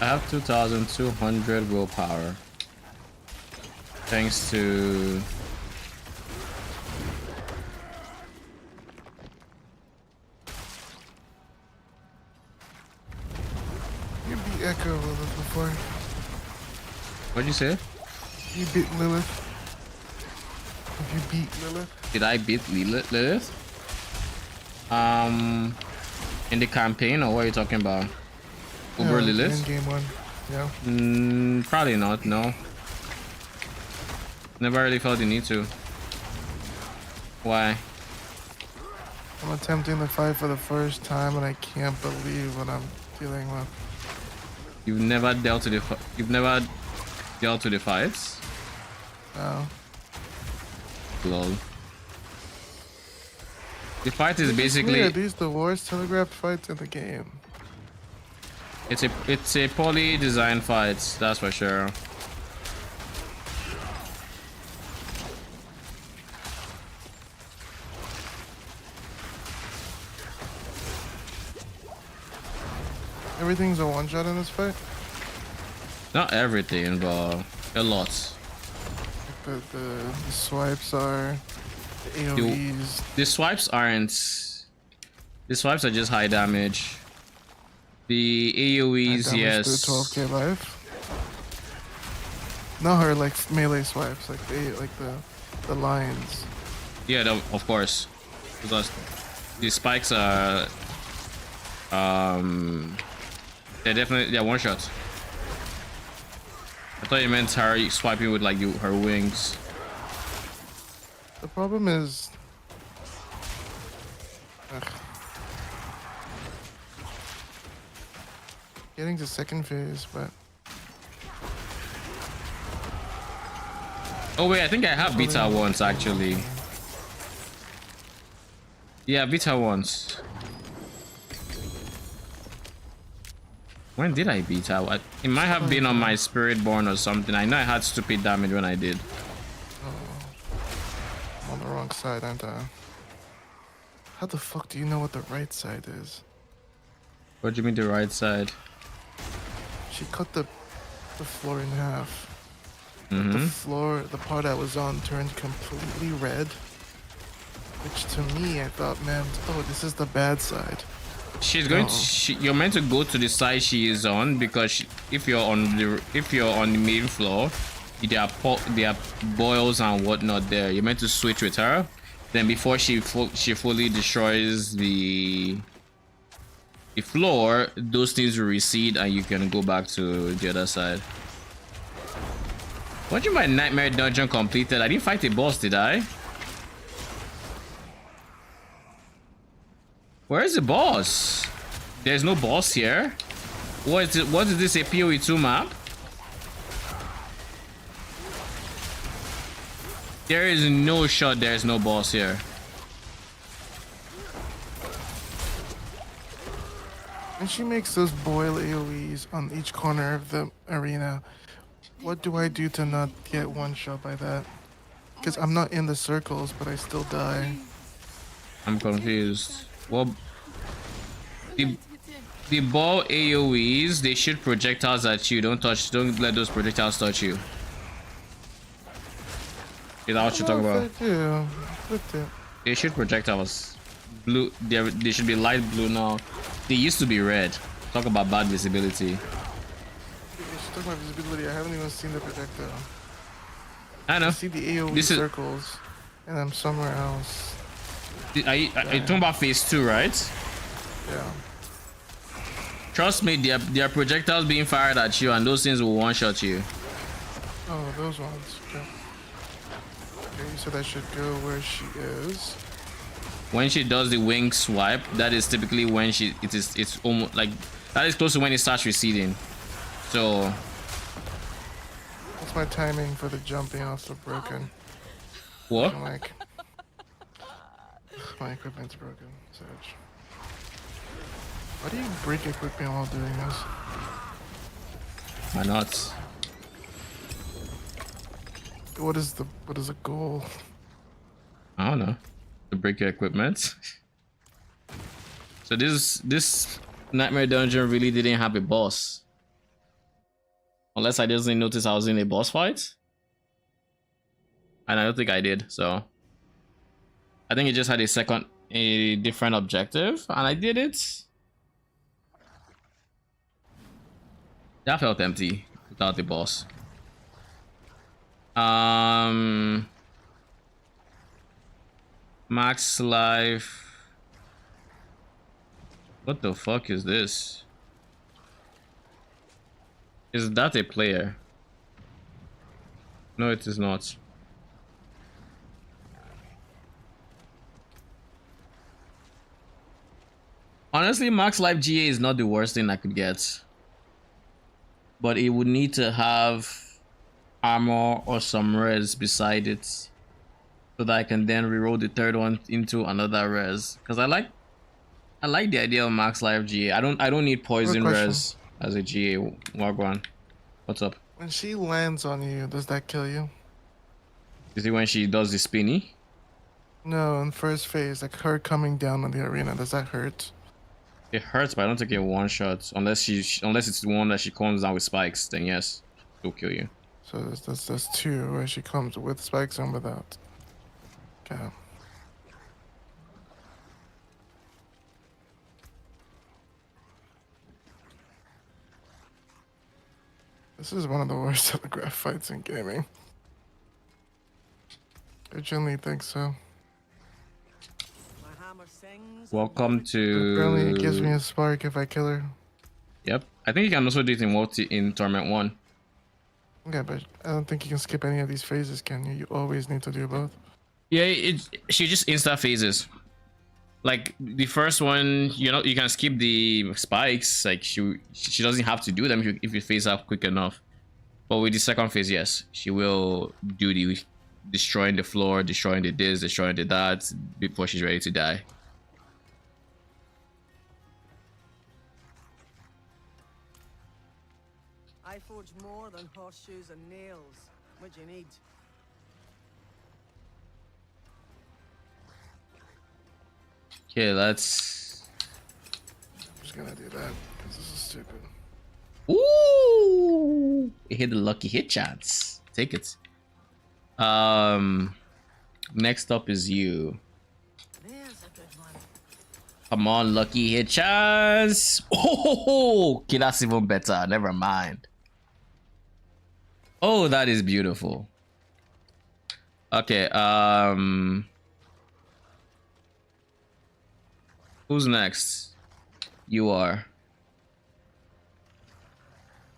I have 2,200 willpower. Thanks to You beat Echo Lilith before. what'd you say? You beat Lilith. If you beat Lilith. Did I beat Lilith? In the campaign, or what are you talking about? Over Yeah, Lilith? in game one. Yeah. Probably not. No. Never really felt the need to. Why? I'm attempting to fight for the first time and I can't believe what I'm dealing with. You've never dealt with the fights? No. Lol. The fight is Are basically these the worst telegraphed fights in the game? it's a poorly designed fight, that's for sure. Everything's a one shot in this fight? Not everything, but a lot. The swipes are, the AoEs. The swipes aren't. The swipes are just high damage. The AoEs, damage yes. to 12k life. No, her like melee swipes, like the lines. Yeah, of course. Because the spikes are they're one shots. I thought you meant her swiping with like her wings. The problem is, getting to second phase, but Oh wait, I think I have beta once actually. Yeah, beta once. When did I beta? It might have been on my Spirit Born or something. I know I had stupid damage when I did. I'm on the wrong side, aren't I? How the fuck do you know what the right side is? What do you mean the right side? She cut the floor in half. Mm-hmm. The floor, the part I was on, turned completely red. Which to me, I thought, man, oh, this is the bad side. She's going to. You're meant to go to the side she is on, because if you're on the main floor, there are boils and whatnot there. You're meant to switch with her. Then before she fully destroys the floor, those things will recede and you can go back to the other side. What do you mean Nightmare Dungeon completed? I didn't fight a boss, did I? Where is the boss? There's no boss here. What is it? What is this, a PoE2 map? There is no shot there's no boss here. And she makes those boil AoEs on each corner of the arena. What do I do to not get one shot by that? Because I'm not in the circles, but I still die. I'm confused. Well, the ball AoEs, they shoot projectiles at you. Don't let those projectiles touch you. Is that what you're talking about? They do. They shoot projectiles. Blue. They should be light blue now. They used to be red. Talk about bad visibility. You should talk about visibility. I haven't even seen the projectile. I know. I see the AoE circles, and I'm somewhere else. Are you talking about phase 2, right? Yeah. Trust me, there are projectiles being fired at you, and those things will one-shot you. Oh, those ones. Okay. Okay, you said I should go where she is. When she does the wing swipe, that is typically when it's almost like that is close to when it starts receding. So what's my timing for the jumping also broken? What? Like, my equipment's broken. Serge. Why do you break equipment while doing this? Why not? What is the goal? I don't know. To break your equipment. So this nightmare dungeon really didn't have a boss. Unless I didn't notice I was in a boss fight. And I don't think I did, so I think it just had a different objective, and I did it. That felt empty without the boss. Max life. What the fuck is this? Is that a player? No, it is not. Honestly, max life GA is not the worst thing I could get. But it would need to have armor or some res beside it, so that I can then reroll the third one into another res. Because I like the idea of max life GA. I don't need poison res as a GA. Wagwan. What's up? When she lands on you, does that kill you? Is it when she does the spinny? No, in first phase, like her coming down on the arena, does that hurt? It hurts, but I don't think it one shot unless it's the one that she comes down with spikes. Then yes, it'll kill you. So that's two where she comes with spikes and without. Okay. This is one of the worst telegraph fights in gaming. I generally think so. Welcome to. Apparently, it gives me a spark if I kill her. Yep, I think you can also do it in Torment 1. Okay, but I don't think you can skip any of these phases, can you? You always need to do both. Yeah, she just insta phases. Like the first one, you can skip the spikes. Like she doesn't have to do them if you phase out quick enough. But with the second phase, yes, she will do the destroying the floor, destroying the this, destroying the that before she's ready to die. I forge more than horseshoes and nails. What do you need? Okay, let's. I'm just gonna do that because this is stupid. Ooh! It hit the lucky hit chance. Take it. Next up is you. There's a good one. Come on, lucky hit chance. Oh, okay, that's even better. Never mind. Oh, that is beautiful. Okay, who's next? You are.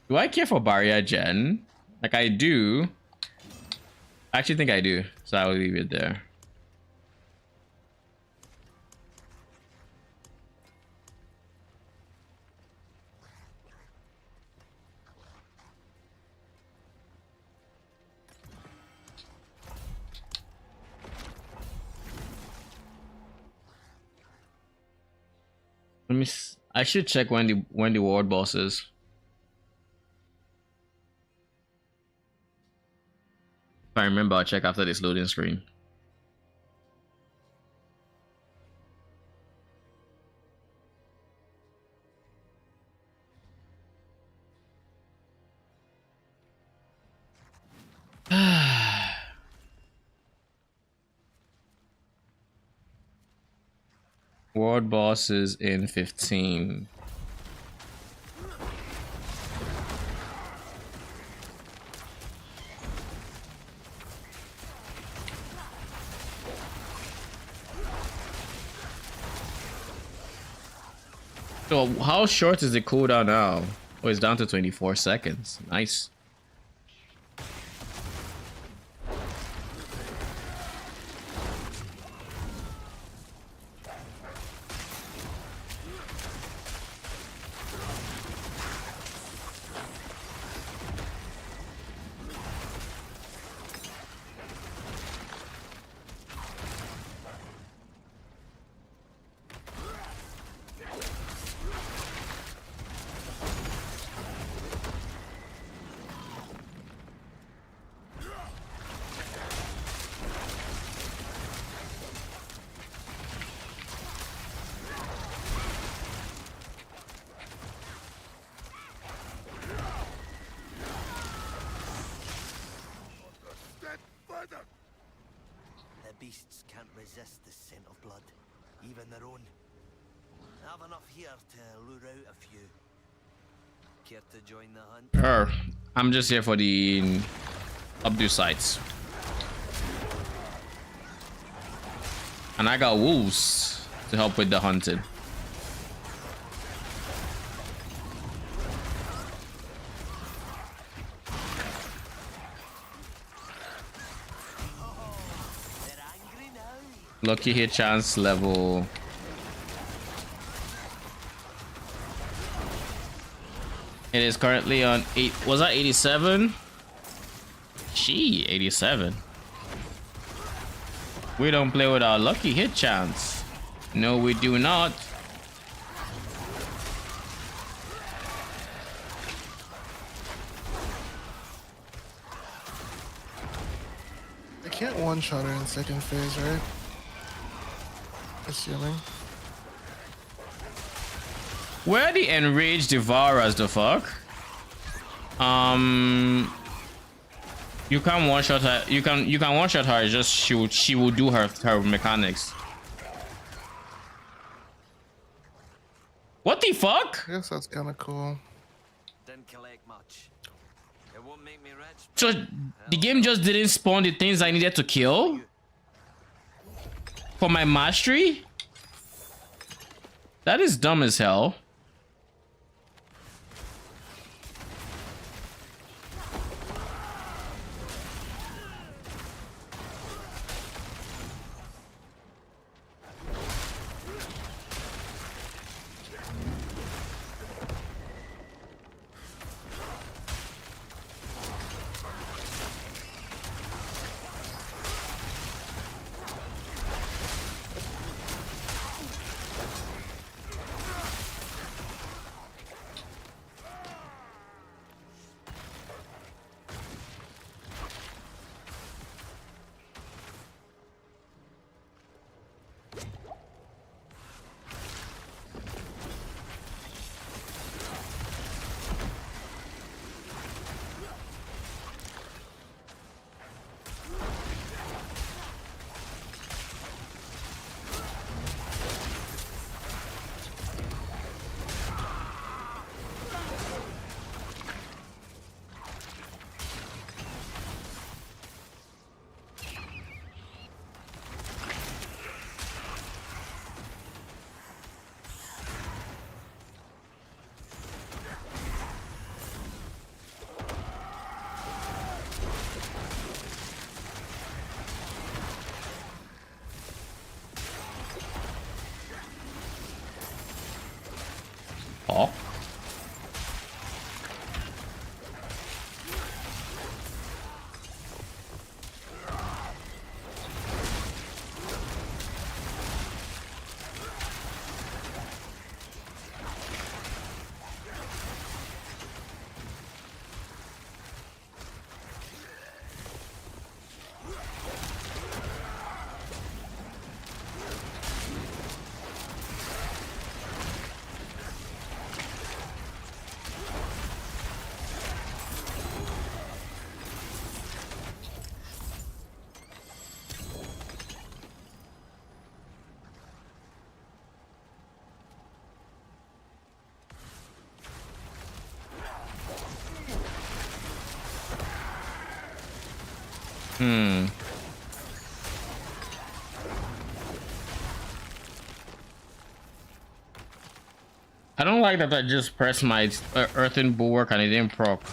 Do I care for barrier gen? Like I do. I actually think I do, so I will leave it there. I should check when the world boss is. If I remember, I'll check after this loading screen. World boss is in 15. So how short is the cooldown now? Oh, it's down to 24 seconds. Nice. The beasts can't resist the scent of blood, even their own. I have enough here to lure out a few. Care to join the hunt? I'm just here for the updo sites. And I got wolves to help with the hunting. Lucky hit chance level. It is currently on 8. Was that 87? Gee, 87. We don't play with our lucky hit chance. No, we do not. I can't one-shot her in second phase, right? Assuming. Where are the enraged devourers, the fuck? You can one shot her. You can one shot her. It's just she will do her mechanics. What the fuck? I guess that's kind of cool. Didn't collect much. It won't make me rich. So the game just didn't spawn the things I needed to kill for my mastery? That is dumb as hell. Oh. Hmm. I don't like that I just pressed my earthen bulwark and it didn't proc.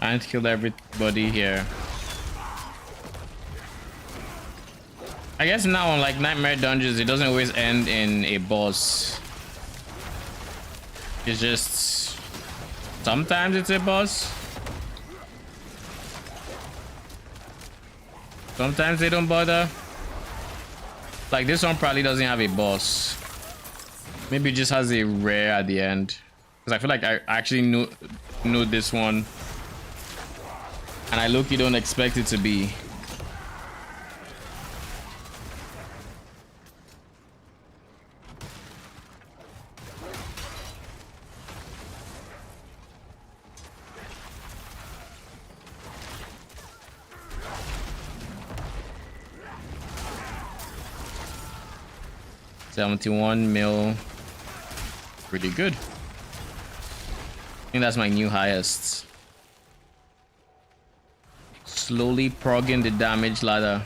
I need to kill everybody here. I guess now on like Nightmare Dungeons, it doesn't always end in a boss. It's just sometimes it's a boss. Sometimes they don't bother. Like this one probably doesn't have a boss. Maybe it just has a rare at the end. Because I feel like I actually know this one. And I low-key don't expect it to be. $71 mil. Pretty good. I think that's my new highest. Slowly progging the damage ladder.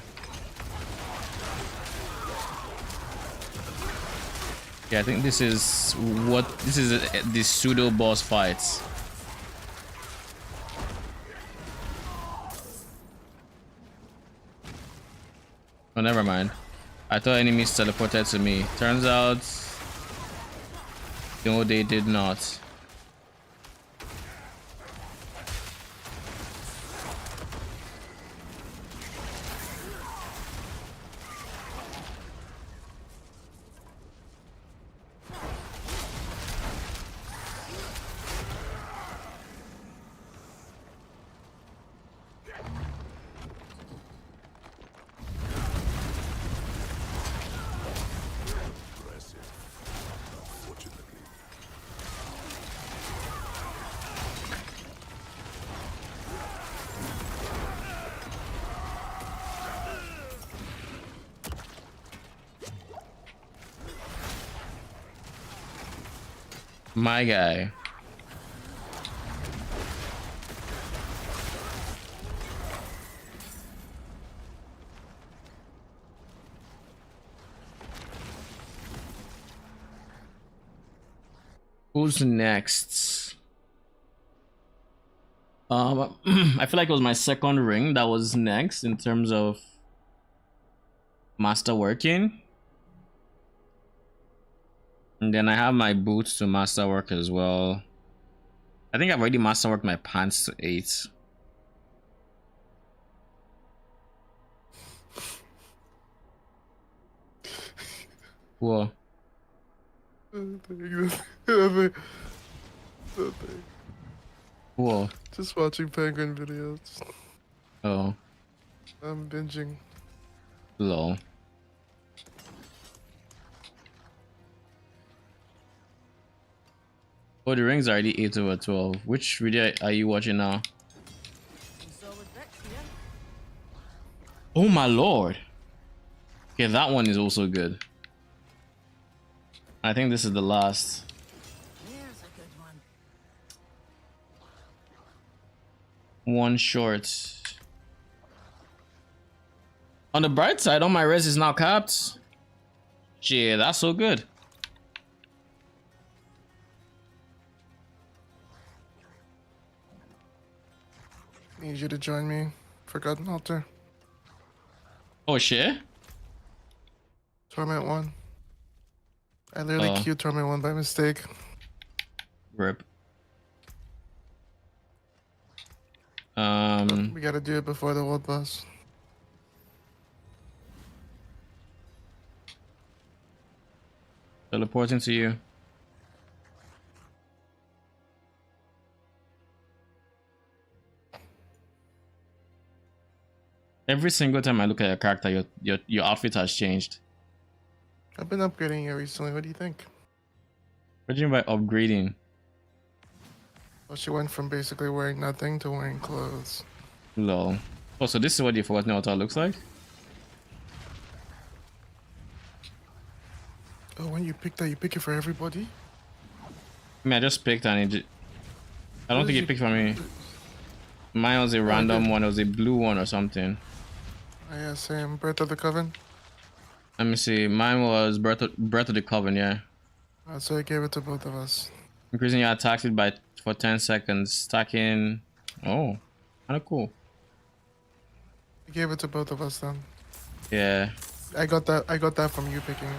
Yeah, I think this is the pseudo boss fights. Oh, never mind. I thought enemies teleported to me. Turns out, no, they did not. My guy. Who's next? I feel like it was my second ring that was next in terms of masterworking. And then I have my boots to masterwork as well. I think I've already masterworked my pants to 8. Whoa. Nothing. Whoa. Just watching penguin videos. Oh. I'm binging. Lol. Oh, the rings are already 8/12. Which video are you watching now? Oh my lord. Okay, that one is also good. I think this is the last. Here's a good one. One short. On the bright side, all my res is now capped. Yeah, that's so good. Need you to join me. Forgotten Altar. Oh shit. Torment 1. I literally Oh. queued Torment 1 by mistake. Rip. But we gotta do it before the world boss. Teleporting to you. Every single time I look at your character, your outfit has changed. I've been upgrading it recently. What do you think? What do you mean by upgrading? Well, she went from basically wearing nothing to wearing clothes. Lol. Oh, so this is what the Forgotten Altar looks like? Oh, when you pick that, you pick it for everybody? I mean, I just picked and I don't What think did it picked for me. Mine was a random one. It was a blue one or something. Oh, yeah, same. Breath of the Coven. Let me see. Mine was Breath of the Coven, yeah. So I gave it to both of us. Increasing your attack speed for 10 seconds. Stacking. Oh, kind of cool. I gave it to both of us then. Yeah. I got that from you picking,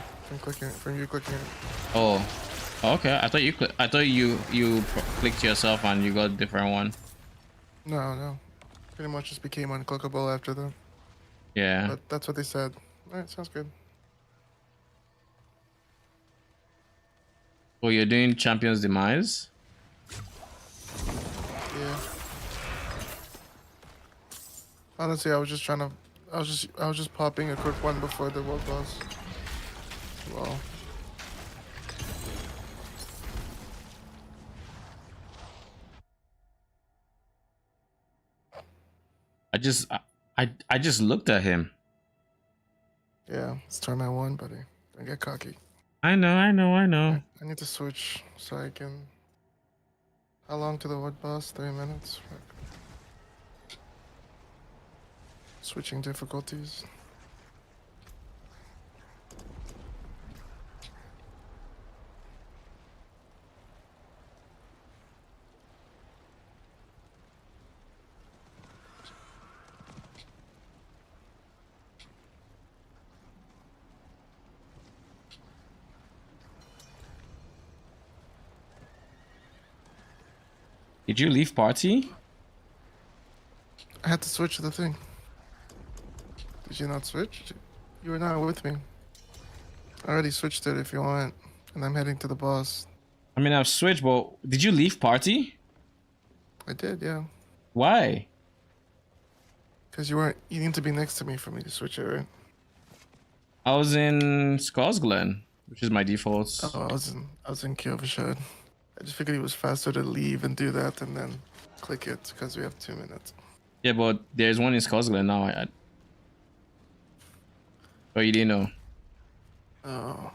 from you clicking it. Oh. Okay. I thought you clicked yourself and you got a different one. No. Pretty much just became unclickable after that. Yeah. But that's what they said. Alright, sounds good. Oh, you're doing Champion's Demise? Yeah. Honestly, I was just popping a quick one before the world boss. Well. I just looked at him. Yeah, it's Torment 1, buddy. Don't get cocky. I know. I need to switch so I can... How long to the world boss? 3 minutes? Fuck. Switching difficulties. Did you leave party? I had to switch the thing. Did you not switch? You were not with me. I already switched it if you want. And I'm heading to the boss. I mean, I've switched, but did you leave party? I did, yeah. Why? Because you need to be next to me for me to switch it, right? I was in Glen, which is my default. Oh, I was in Kyovashad. I just figured it was faster to leave and do that and then click it because we have 2 minutes. Yeah, but there's one in Glen now. Oh, you didn't know? Oh.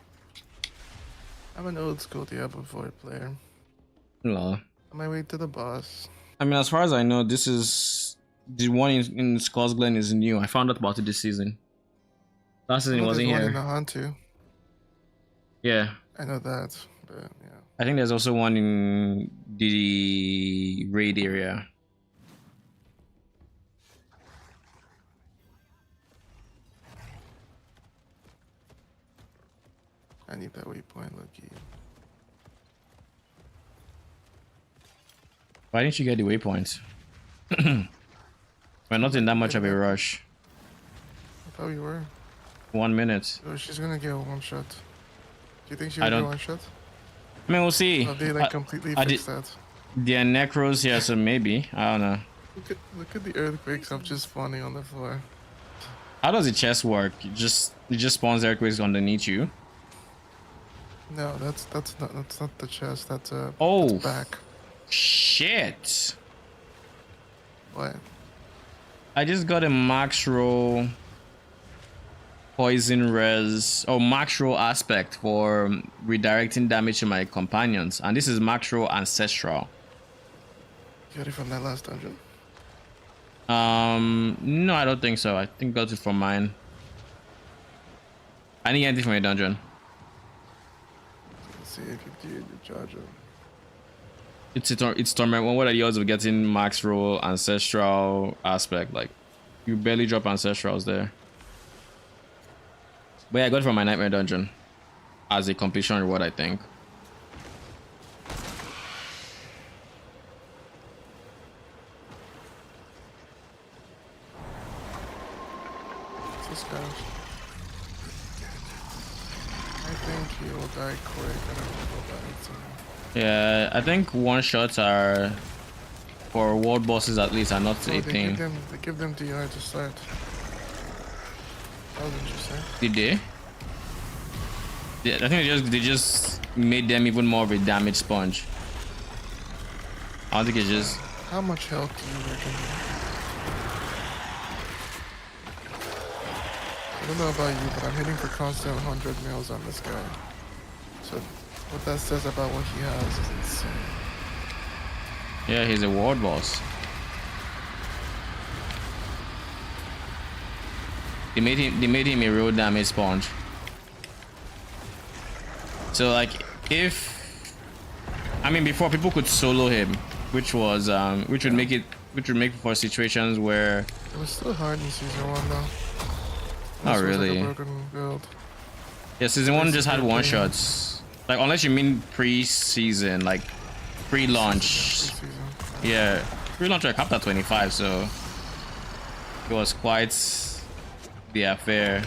I'm an old school Diablo 4 player. No. On my way to the boss. I mean, as far as I know, this is the one in Glen is new. I found out about it this season. Last season it wasn't There's here. one in the hunt too. Yeah. I know that, but yeah. I think there's also one in the raid area. I need that waypoint, Lowkey. Why didn't you get the waypoint? We're not in that much of a rush. I thought we were. 1 minute. Oh, she's gonna get one shot. Do you think she'll I get don't- one shot? I mean, we'll see. Or they like completely I fix did- that? There are necros here, so maybe. I don't know. Look at the earthquakes of just spawning on the floor. How does the chest work? It just spawns earthquakes underneath you. No, that's not the chest. That's Oh. that's back. Shit! What? I just got a max roll poison res max roll aspect for redirecting damage to my companions, and this is max roll ancestral. You got it from that last dungeon. No, I don't think so. I think got it from mine. I didn't get anything from a dungeon. Let's see if you do the charger. It's torment. What are the odds of getting max roll ancestral aspect? Like, You barely drop ancestrals there. But yeah, I got it from my nightmare dungeon as a completion reward, I think. This guy. I think he will die quick. I don't know about it. Yeah, I think one shots are for world bosses at least are not a thing. They give them DR to start. That was interesting. Did they? Yeah, I think they just made them even more of a damage sponge. I don't think it's just. How much health do you reckon? I don't know about you, but I'm hitting for constant 100 mils on this guy. So what that says about what he has is insane. Yeah, he's a world boss. They made him a real damage sponge. So like before people could solo him, which would make for situations where it was still hard in season 1 though. Not really. Like a broken build. Yeah, season 1 just had one shots. Like unless you mean pre-season, like pre-launch. Yeah, pre-launch I capped at 25, so it was quite the affair.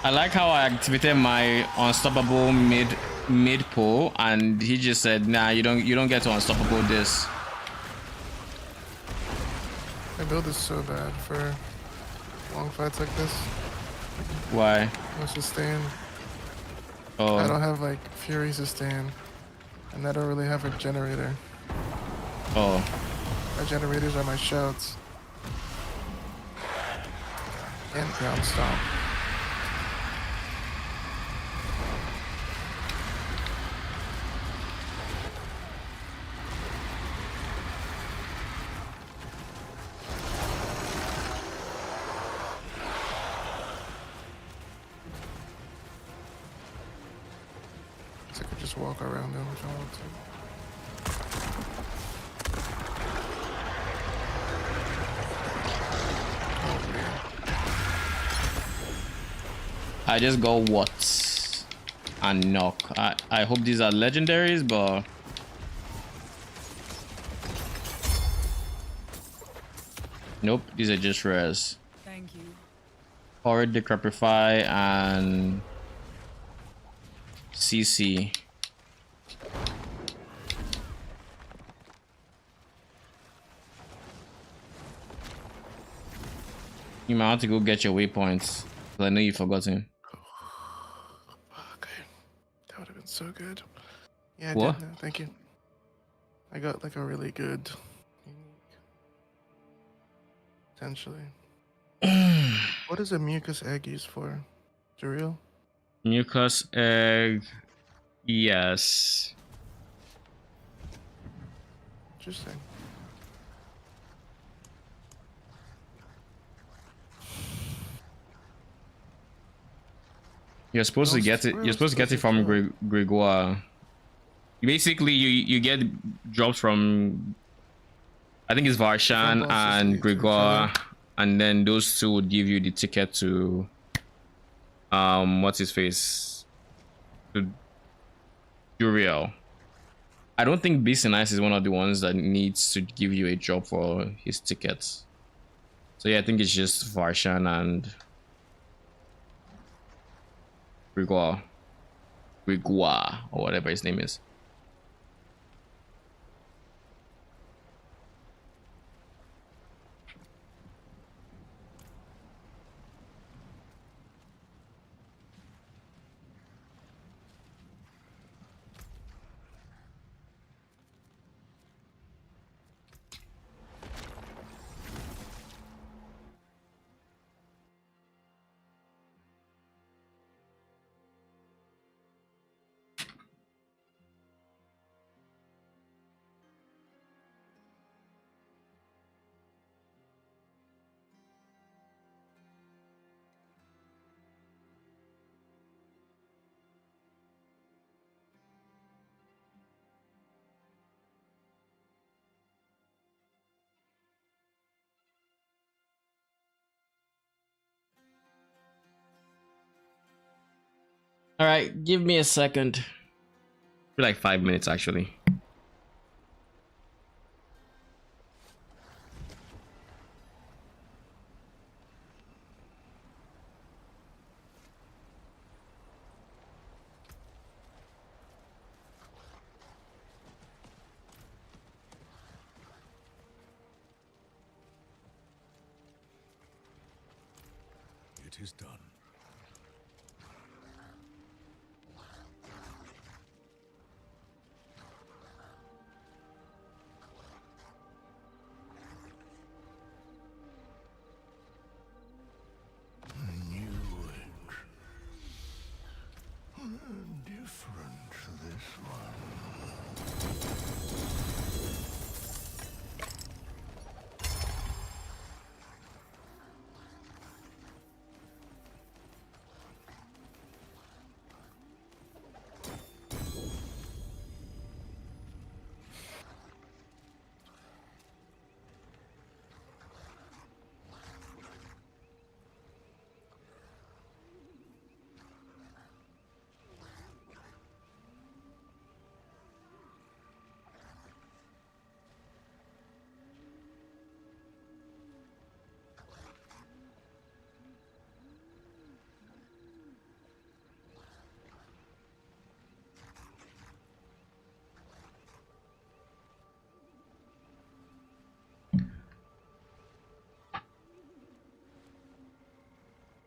I like how I activated my unstoppable mid pull, and he just said, "Nah, you don't get to unstoppable this." My build is so bad for long fights like this. Why? No sustain. Oh. I don't have like fury sustain, and I don't really have a generator. Oh. My generators are my shouts and ground stomp. I could just walk around them if I want to. Oh man. I just go what and knock. I hope these are legendaries, but nope, these are just rares. Thank you. Horrid Decrepify and CC. You might have to go get your waypoints. I know you've forgotten. Okay. That would have been so good. Yeah, I What? did. Thank you. I got like a really good unique. Potentially. What is a mucus egg used for? Druid? Mucus egg. Yes. Interesting. You're supposed to get it. You're supposed to get it from Gregoire. Basically, you get drops from. I think it's Varshan and Gregoire, and then those two would give you the ticket to. What's his face? To Uriel. I don't think Beast and Ice is one of the ones that needs to give you a job for his tickets. So yeah, I think it's just Varshan and Gregoire, or whatever his name is. All right, give me a second. For like 5 minutes, actually. It is done. Different this one.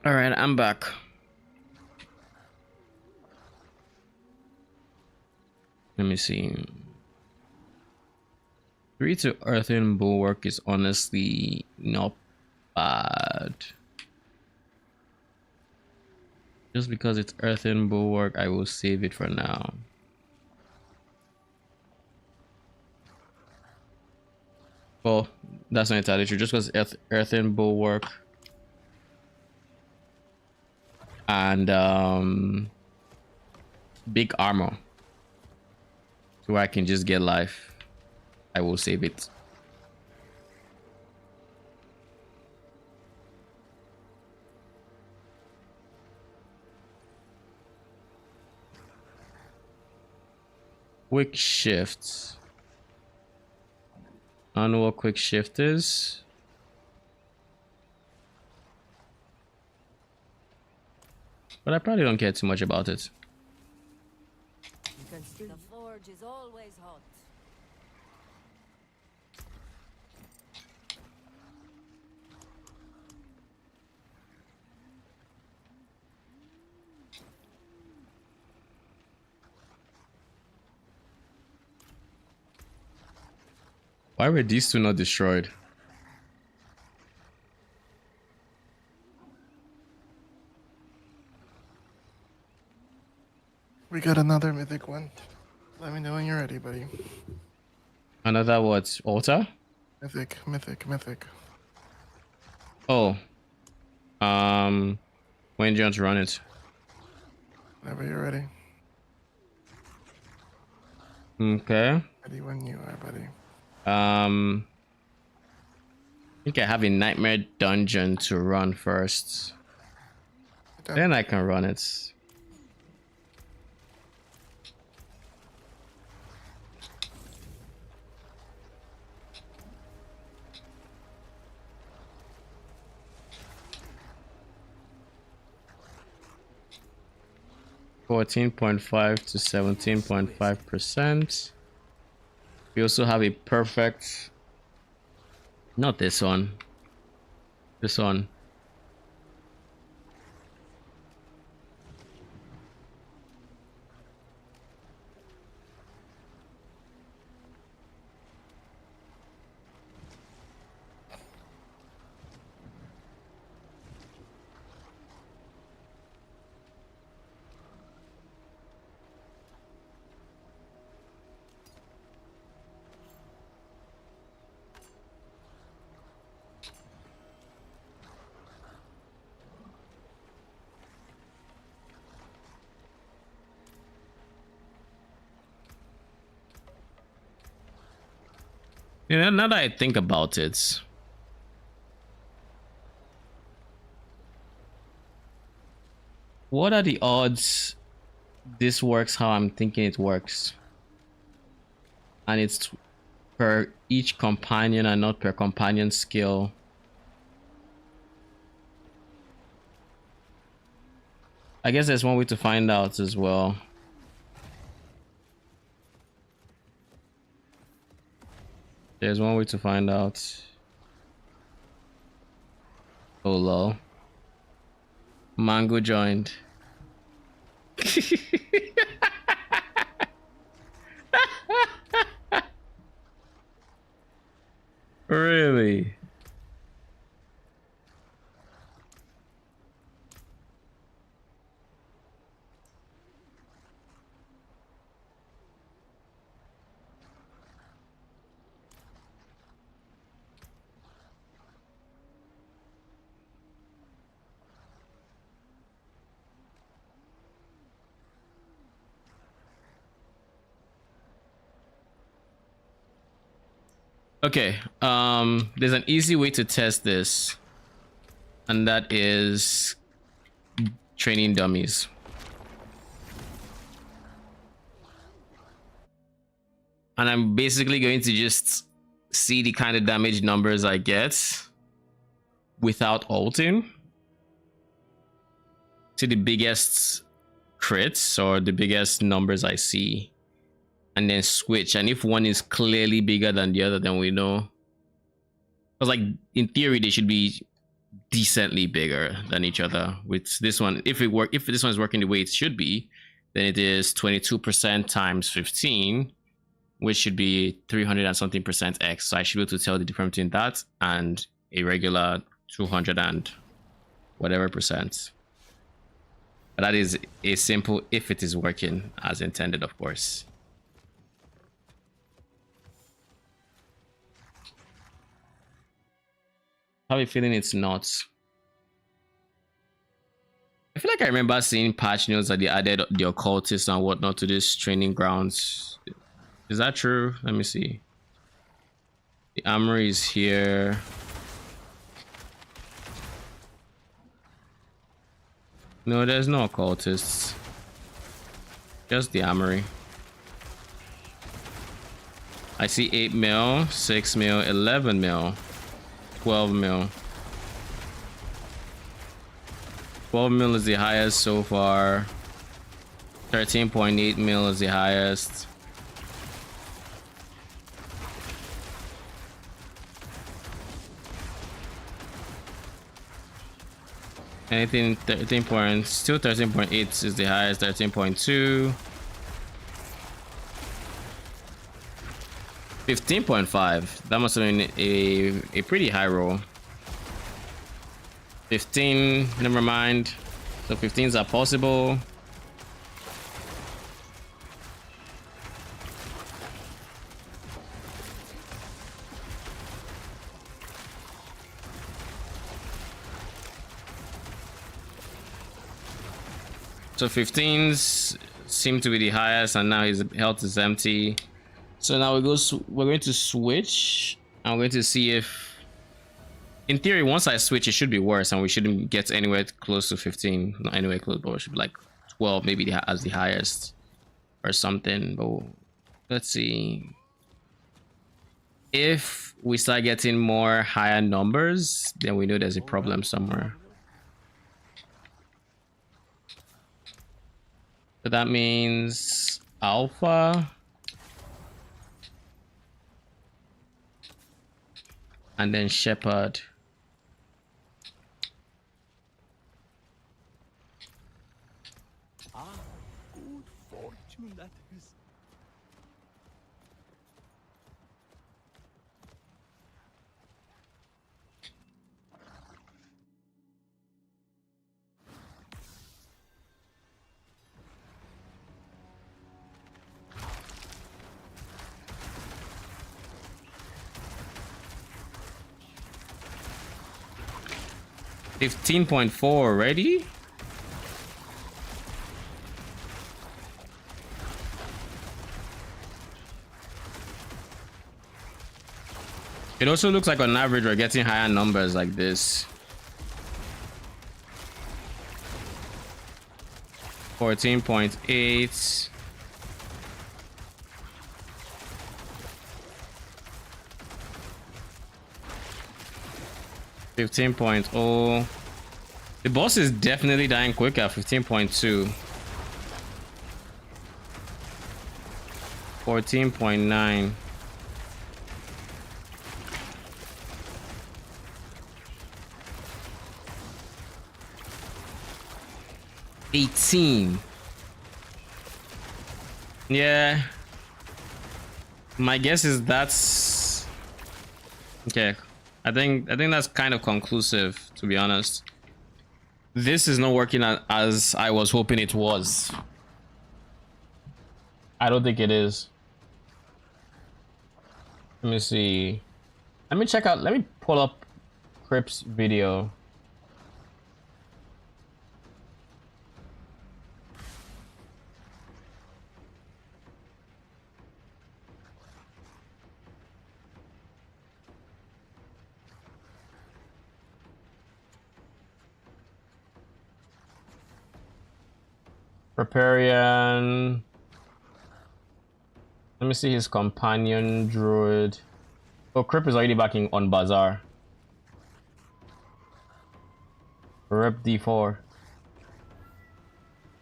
All right, I'm back. Let me see. 3 to Earthen Bulwark is honestly not bad. Just because it's Earthen Bulwark, I will save it for now. Well, that's not entirely true. Just because Earthen Bulwark and big armor, so I can just get life, I will save it. Quick shifts. I don't know what quick shift is. But I probably don't care too much about it. You can still. The forge is always hot. Why were these two not destroyed? We got another mythic one. Let me know when you're ready, buddy. Another what? Altar? Mythic, mythic, mythic. Oh. When do you want to run it? Whenever you're ready. Okay. Ready when you are, buddy. I think I have a nightmare dungeon to run first. Then I can run it. $14.5 to 17.5%. We also have a perfect, not this one, this one. You know, now that I think about it, what are the odds this works how I'm thinking it works. And it's per each companion and not per companion skill. I guess there's one way to find out as well. There's one way to find out. Oh lol. Mango joined. Really? Okay, there's an easy way to test this, and that is training dummies. And I'm basically going to just see the kind of damage numbers I get without ulting to the biggest crits or the biggest numbers I see, and then switch. And if one is clearly bigger than the other, then we know. Because like in theory they should be decently bigger than each other. With this one, if this one is working the way it should be, then it is 22% times 15, which should be 300 and something percent X. So I should be able to tell the difference between that and a regular 200 and whatever percent. But that is a simple if it is working as intended, of course. I have a feeling it's not. I feel like I remember seeing patch notes that they added the occultists and whatnot to this training grounds. Is that true? Let me see. The armory is here. No, there's no occultists. Just the armory. I see 8 mil, 6 mil, 11 mil, 12 mil. 12 mil is the highest so far. 13.8 mil is the highest. Anything 13.8 is the highest. 13.2. 15.5. That must have been a pretty high roll. 15, never mind. So 15s are possible. So 15s seem to be the highest, and now his health is empty. So now we're going to switch. I'm going to see if, in theory, once I switch, it should be worse, and we shouldn't get anywhere close to 15. Not anywhere close, but it should be like 12, maybe as the highest, or something. But let's see. If we start getting more higher numbers, then we know there's a problem somewhere. So that means alpha. And then shepherd. Ah, good fortune that is. $15.4 already? It also looks like on average we're getting higher numbers like this. 14.8. $15.0. The boss is definitely dying quicker. 15.2. 14.9. $18. Yeah. My guess is that's okay. I think that's kind of conclusive, to be honest. This is not working as I was hoping it was. I don't think it is. Let me see. Let me check out. Let me pull up Crip's video. Riparian. Let me see his companion druid. Oh, Crip is already back on Bazaar. Rep D4.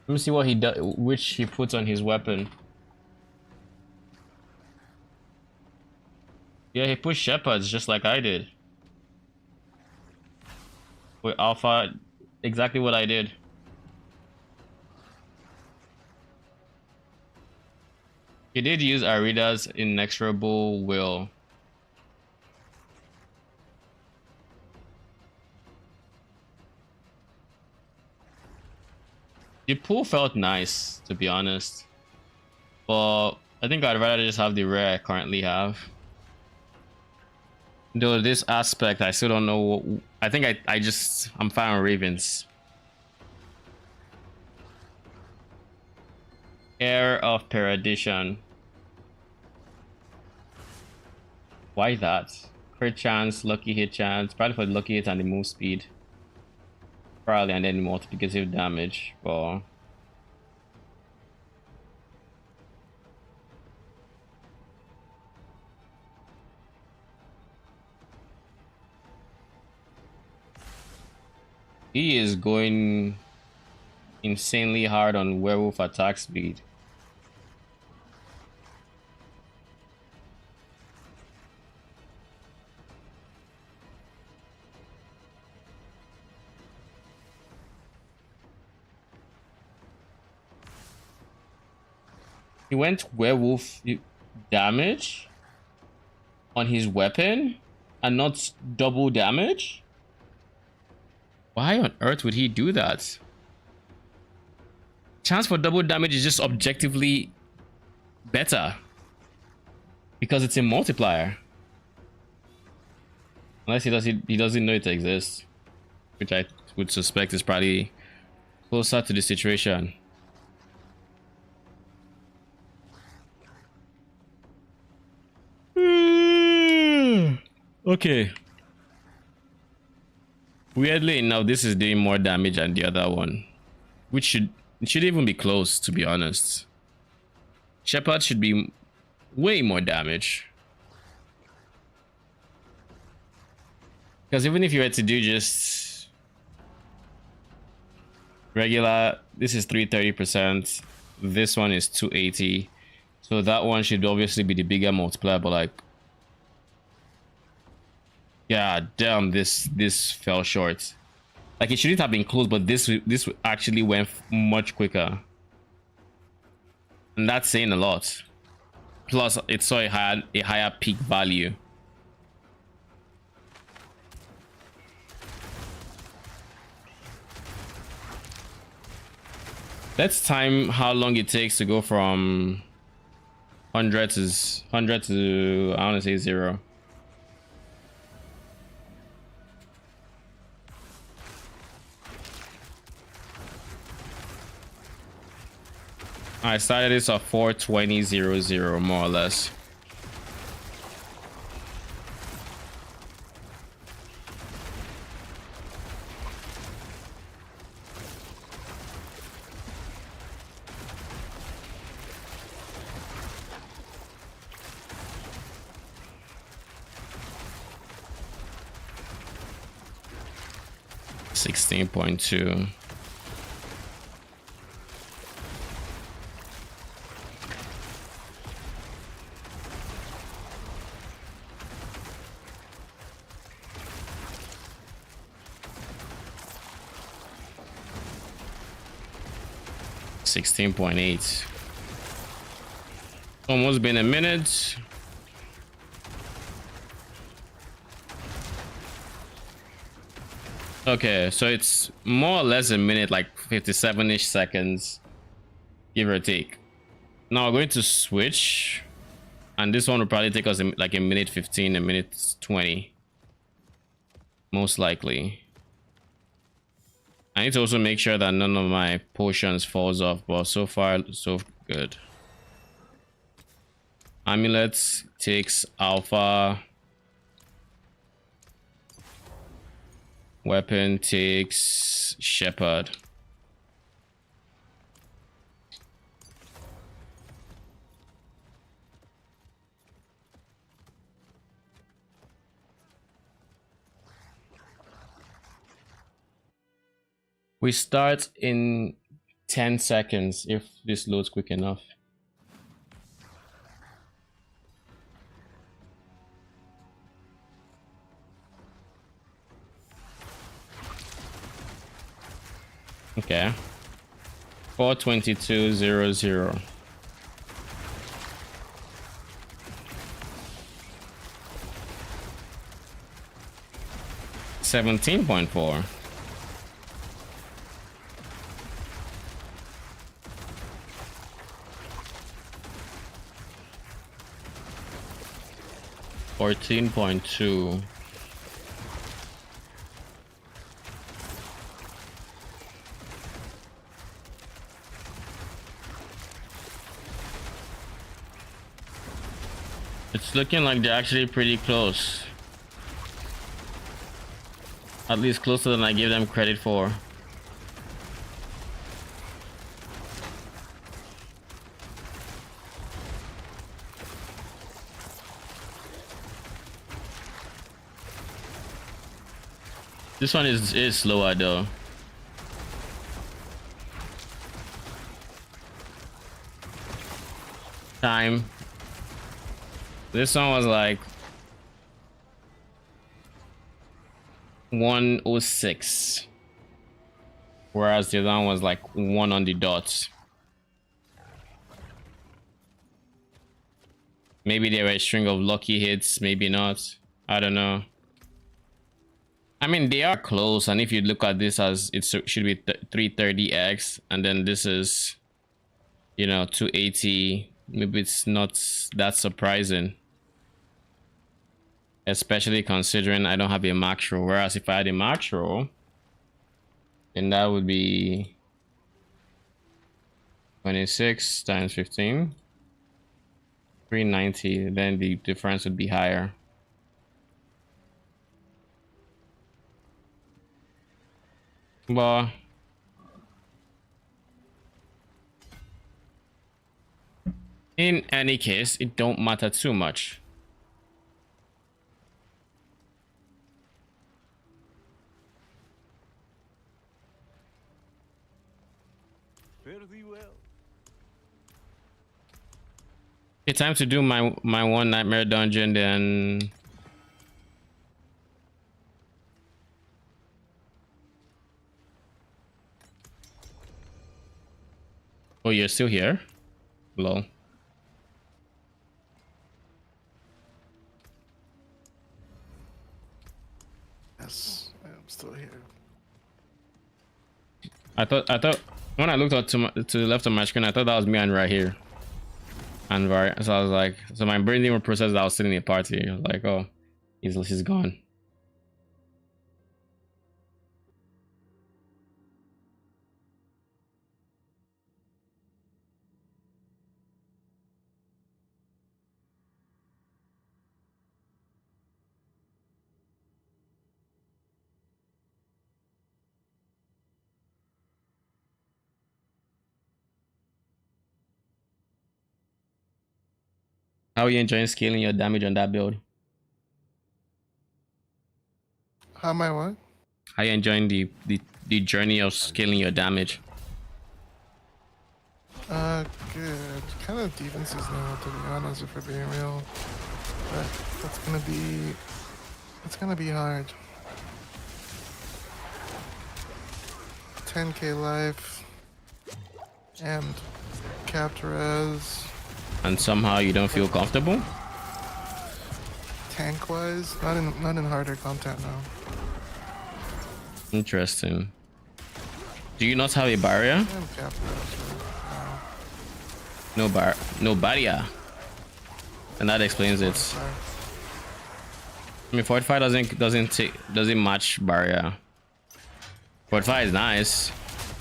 Let me see what he does, which he puts on his weapon. Yeah, he pushed shepherds just like I did. With Alpha, exactly what I did. He did use Arida's inexorable will. The pool felt nice, to be honest. But I think I'd rather just have the rare I currently have. Though this aspect, I still don't know what... I think I'm fine with Ravens. Heir of Perdition. Why that? Crit chance, lucky hit chance. Probably for the lucky hit and the move speed. Probably, and then multiplicative damage. But he is going insanely hard on werewolf attack speed. He went werewolf damage on his weapon and not double damage? Why on earth would he do that? Chance for double damage is just objectively better because it's a multiplier. Unless he doesn't know it exists, which I would suspect is probably closer to the situation. Okay. Weirdly enough, this is doing more damage than the other one, which should even be close, to be honest. Shepherd should be way more damage. Because even if you were to do just regular, this is 330%. This one is 280. So that one should obviously be the bigger multiplier, but like, yeah, damn, this fell short. Like, it shouldn't have been close, but this actually went much quicker, and that's saying a lot. Plus, it saw a higher peak value. Let's time how long it takes to go from 100 to I want to say 0. I started this at 4:20:00 more or less. 16.2. $16.8. Almost been a minute. Okay, so it's more or less a minute, like 57-ish seconds, give or take. Now we're going to switch, and this one will probably take us like a minute 15, a minute 20, most likely. I need to also make sure that none of my potions falls off, but so far so good. Amulet takes alpha. Weapon takes shepherd. We start in 10 seconds if this loads quick enough. Okay. 422.00. $17.4. $14.2. It's looking like they're actually pretty close. At least closer than I give them credit for. This one is slower though. Time. This one was like 1:06, whereas the other one was like 1 on the dot. Maybe they were a string of lucky hits, maybe not. I don't know. I mean, they are close, and if you look at this as it should be 330x, and then this is, you know, 280. Maybe it's not that surprising, especially considering I don't have a max roll. Whereas if I had a max roll, then that would be 26 times 15, 390. Then the difference would be higher. But in any case, it don't matter too much. Fairly well. It's time to do my one nightmare dungeon, then oh, you're still here? Lol. Yes, I'm still here. I thought when I looked out to the left of my screen, I thought that was me and right here. And right, so I was like, so my brain didn't even process that I was sitting in a party. I was like, oh, he's gone. How are you enjoying scaling your damage on that build? How am I what? How you enjoying the journey of scaling your damage? Good. Kind of defenses now, to be honest, if we're being real. But it's gonna be hard. 10k life and Captures And somehow you don't feel comfortable? tank wise, not in harder content now. Interesting. Do you not have a barrier? And Captures, No barrier. And that explains it. I mean, Fortify doesn't match barrier. Fortify is nice,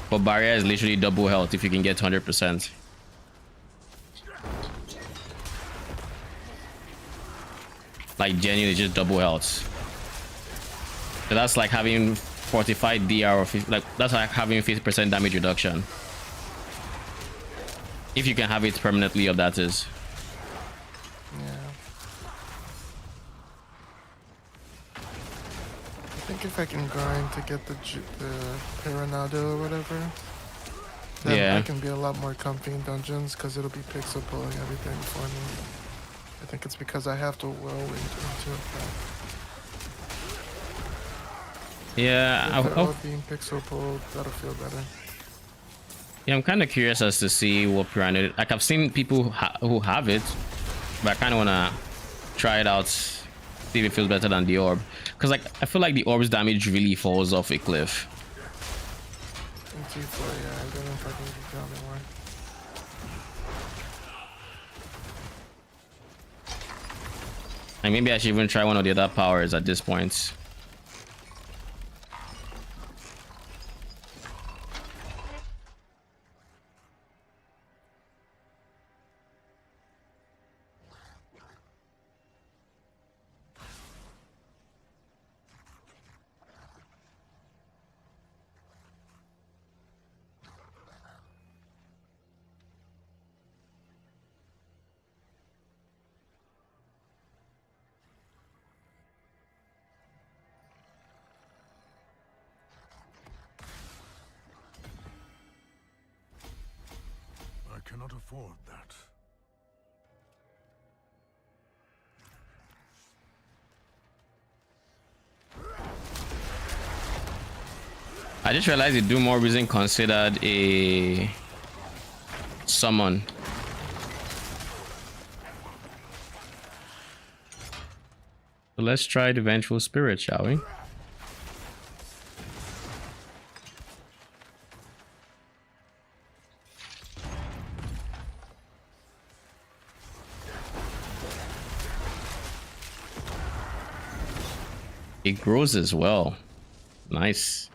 but barrier is literally double health if you can get 100%. Like genuinely just double health. So that's like having fortified DR or like that's like having 50% damage reduction. If you can have it permanently up, that is. Yeah. I think if I can grind to get the Peronado or whatever, then Yeah. I can be a lot more comfy in dungeons because it'll be pixel pulling everything for me. I think it's because I have to whirlwind into it. Yeah, Without being pixel pulled, that'll feel better. yeah, I'm kind of curious as to see what Piranha. Like I've seen people who have it, but I kind of wanna try it out, see if it feels better than the orb. Cause like I feel like the orb's damage really falls off a cliff. In T4, yeah, I don't know if I can do that anymore. Like maybe I should even try one of the other powers at this point. I cannot afford that. I just realized the Doom Orb isn't considered a summon. So let's try the Vengeful Spirit, shall we? It grows as well. Nice.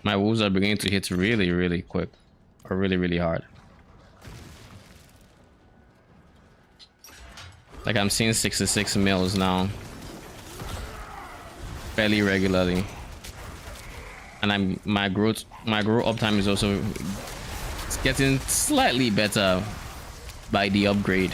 My wolves are beginning to hit really quick, or really hard. Like I'm seeing 66 mils now, fairly regularly, and my growth uptime is also it's getting slightly better by the upgrade.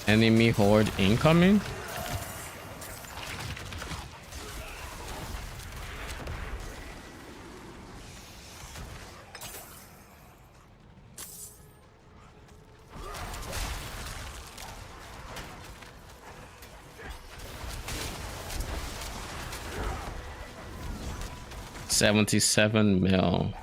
Enemy horde incoming. $77 million.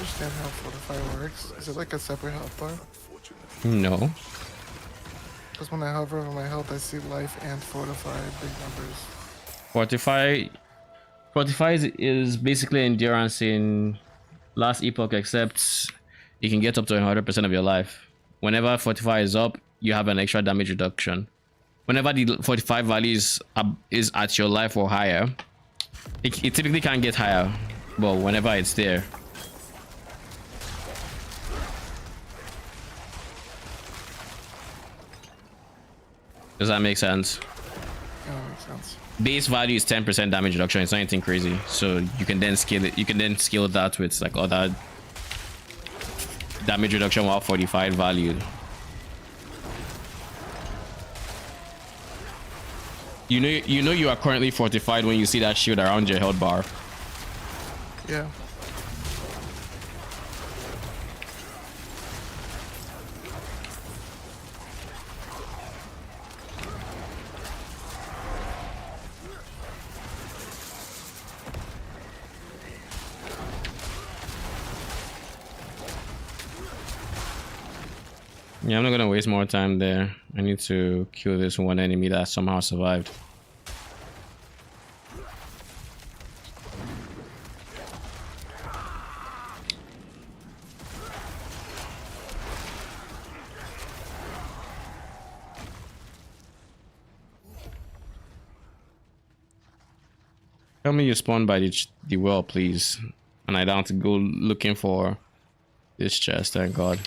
Understand how Fortify works? Is it like a separate health bar? No. Because when I hover over my health, I see life and Fortify big numbers. Fortify is basically endurance in last epoch, except you can get up to 100% of your life. Whenever Fortify is up, you have an extra damage reduction. Whenever the Fortify value is at your life or higher, it typically can't get higher, but whenever it's there. Does that make sense? Yeah, that makes sense. Base value is 10% damage reduction. It's not anything crazy, so you can then scale it. You can then scale that with like other damage reduction while fortified value. You know you are currently fortified when you see that shield around your health bar. Yeah. Yeah, I'm not gonna waste more time there. I need to kill this one enemy that somehow survived. Tell me you spawn by the well, please. And I don't have to go looking for this chest, thank God.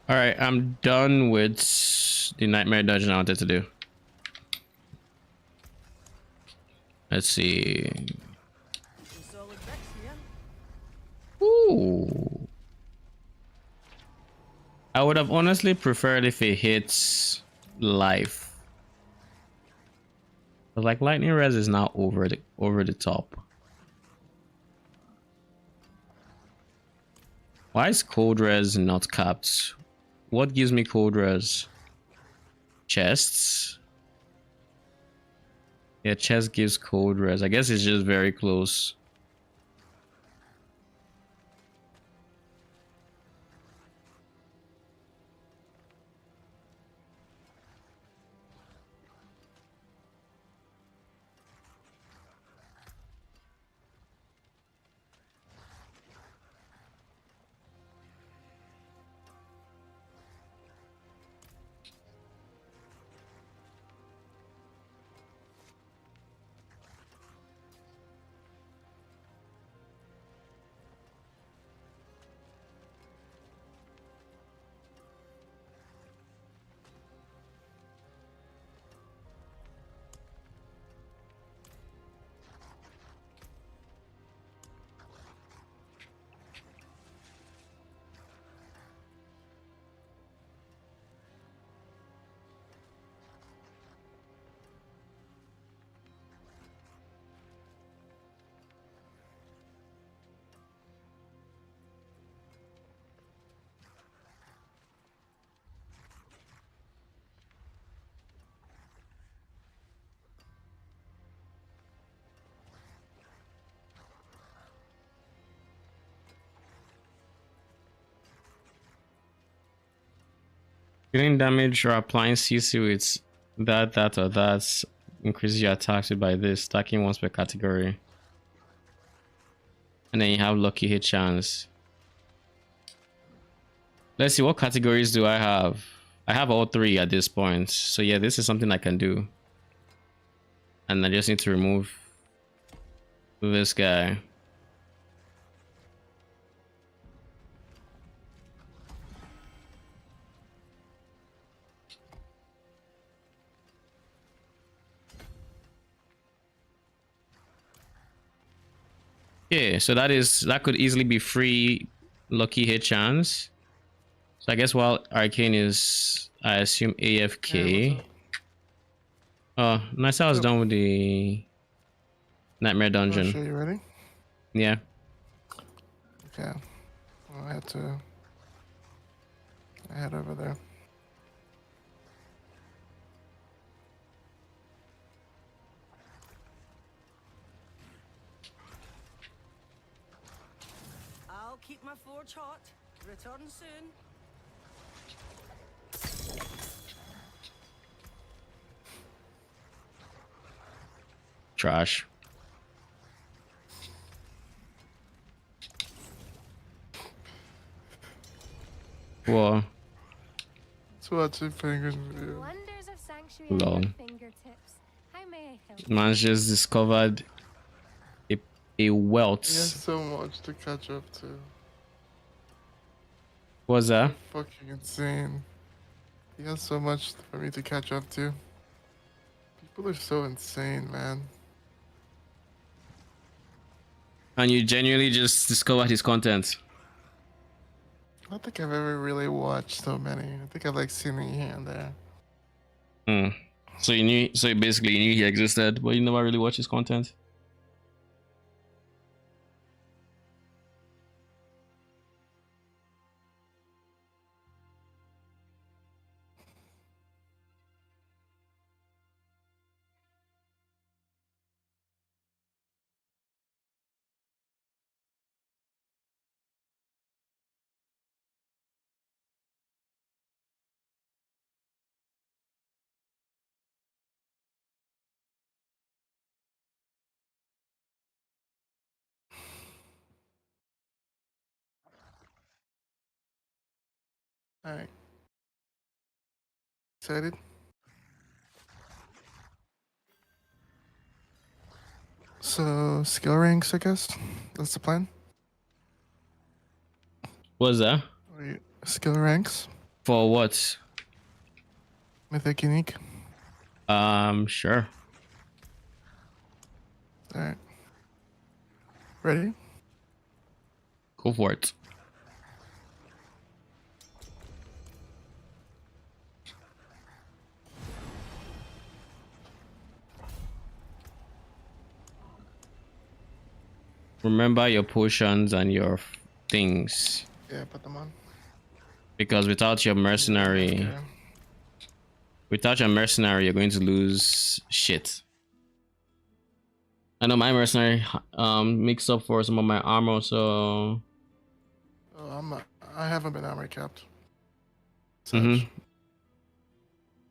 All right, I'm done with the nightmare dungeon I wanted to do. Let's see. Ooh. I would have honestly preferred if it hits life. But like lightning res is now over the top. Why is cold res not capped? What gives me cold res? Chests? Yeah, chest gives cold res. I guess it's just very close. Dealing damage or applying CC with that, or that increases your attacks by this, stacking once per category. And then you have lucky hit chance. Let's see, what categories do I have? I have all three at this point. So yeah, this is something I can do. And I just need to remove this guy. Yeah, so that could easily be free lucky hit chance. So I guess while Arcane is, I assume, AFK. Oh, nice. I was done with the Nightmare Dungeon. Sure, you ready? Yeah. Okay. Well, I had to head over there. I'll keep my forge hot. Return soon. Trash. Whoa. That's what 2 fingers do. Wonders of sanctuary Lol. at your fingertips. How may I help? Man's just discovered a wealth. He has so much to catch up to. What's that? Fucking insane. He has so much for me to catch up to. People are so insane, man. And you genuinely just discovered his content. I don't think I've ever really watched so many. I think I've like seen it here and there. Hmm. So you knew, so you basically knew he existed, but you never really watched his content. Alright. Excited? So, skill ranks, I guess? That's the plan? What's that? Skill ranks? For what? Mythic Unique? Sure. Alright. Ready? Go for it. Remember your potions and your things. Yeah, put them on. Because without your mercenary, Okay. you're going to lose shit. I know my mercenary makes up for some of my armor, so Oh, I haven't been armor capped. Mhm.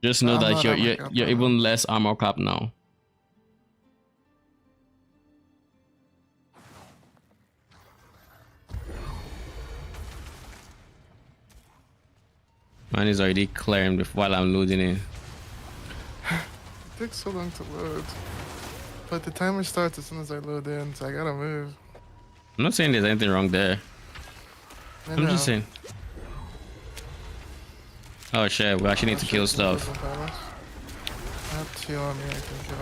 Just know I'm that not you're armor you're, capped, you're I know. even less armor cap now. Mine is already clearing while I'm loading it. It takes so long to load. But the timer starts as soon as I load in, so I gotta move. I'm not saying there's anything wrong there. I I'm know. just saying. Oh shit, we actually need to kill stuff. I have 2 on me, I can kill.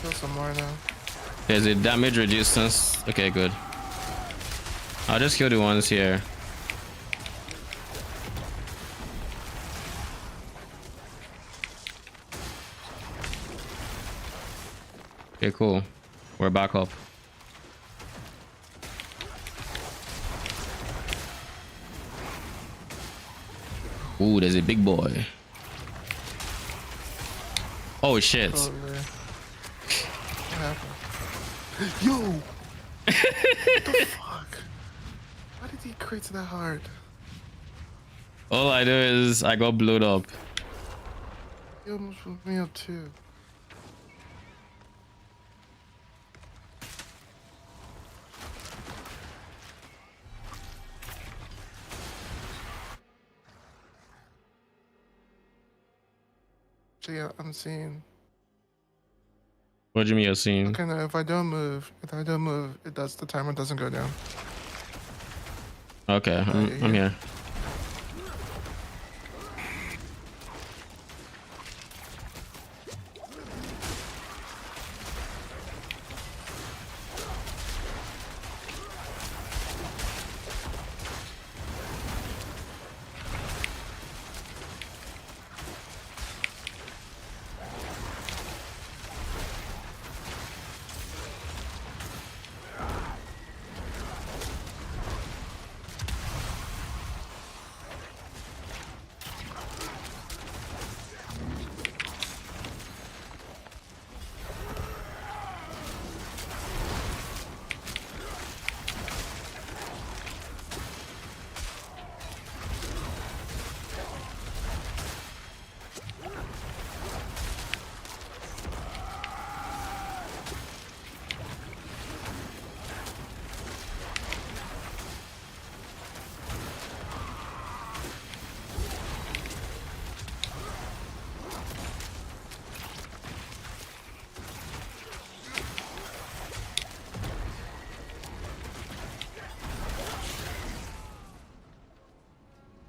Kill some more now. There's a damage resistance. Okay, good. I'll just kill the ones here. Okay, cool. We're back up. Ooh, there's a big boy. Oh shit. Totally. What happened? Yo! What the fuck? Why did he crit that hard? All I do is I got blowed up. He almost blew me up too. So yeah, I'm seeing. What do you mean you're seeing? Okay, now if I don't move, the timer doesn't go down. Okay, I'm here.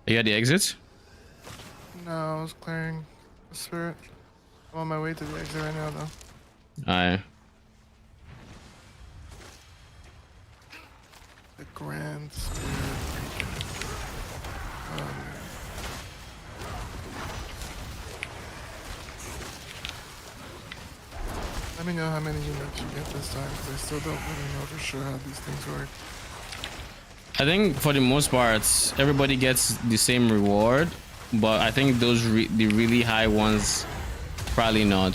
Are you at the exit? No, I was clearing the spirit. I'm on my way to the exit right now, though. Aye. The Grand Spirit. Let me know how many units you get this time, because I still don't really know for sure how these things work. I think for the most part, everybody gets the same reward, but I think those the really high ones, probably not.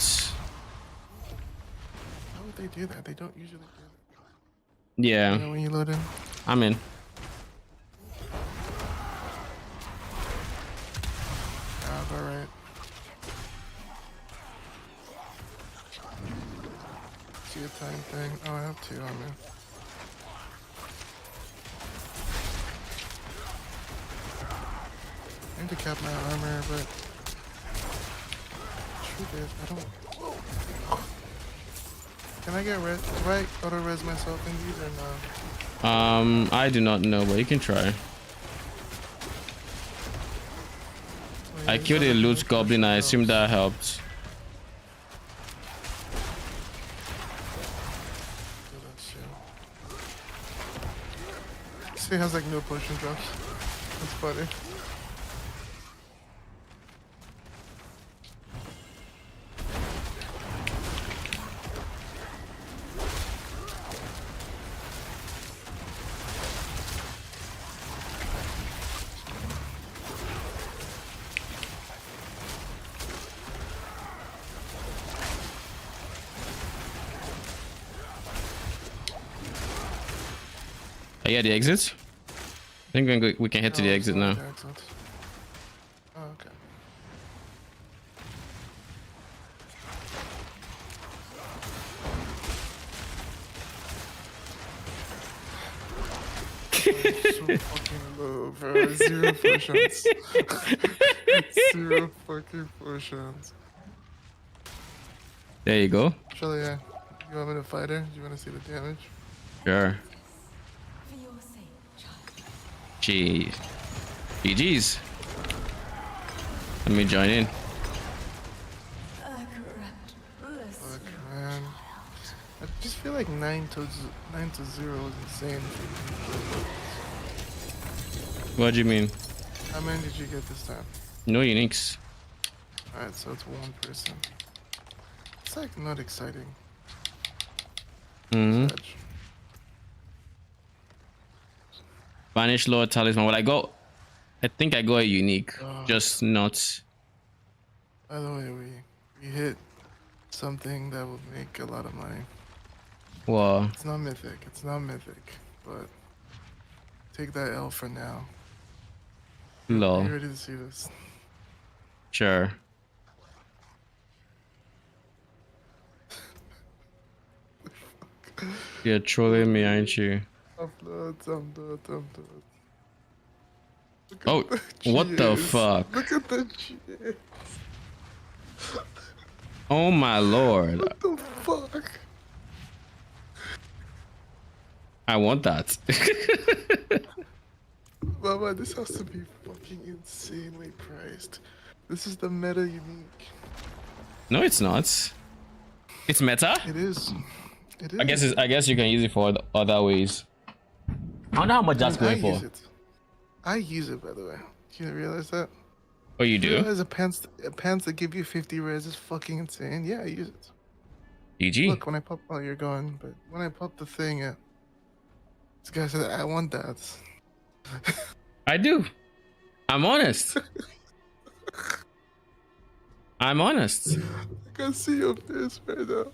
How would they do that? They don't usually do that. Yeah, You know, when you load in. I'm in. Alright. See a time thing. Oh, I have 2 on me. I need to cap my armor, but truth is, I don't. Can I get res? Do I auto res myself in these or no? I do not know, but you can try. I killed a loot goblin. I assume that helped. See, it has like no potion drops. That's funny. yeah, the exit. I think we can head to the exit now. Oh, okay. So fucking low, bro. Zero potions. Zero fucking potions. There you go. Actually, yeah. You want me to fight her? Do you want to see the damage? Sure. For your sake, child. Jeez. GG's. Let me join in. Fuck, man. I just feel like 9 to 0 is insane. What do you mean? How many did you get this time? No uniques. Alright, so it's one person. It's like not exciting. Mm-hmm. Fetch. Vanish Lord Talisman. Well, I think I got a unique. Oh. Just not. By the way, we hit something that would make a lot of money. Well, It's not mythic. It's not mythic, but take that L for now. Are lol. you ready to see this? Sure. You're trolling me, aren't you? I'm dead. Look Oh, at the what the GAs. fuck? Look at the GA. Oh my lord. What the fuck? I want that. Mama, this has to be fucking insanely priced. This is the meta unique. No, it's not. It's meta. It is. It is. I guess you can use it for other ways. I wonder how much that's I going for. use it. I use it, by the way. You realize that? Oh, you You do? realize a pants that give you 50 res is fucking insane. Yeah, I use it. GG. Look, when I pop, oh, you're gone. But when I pop the thing, this guy said, "I want that." I do. I'm honest. I'm honest. I can see your face right now.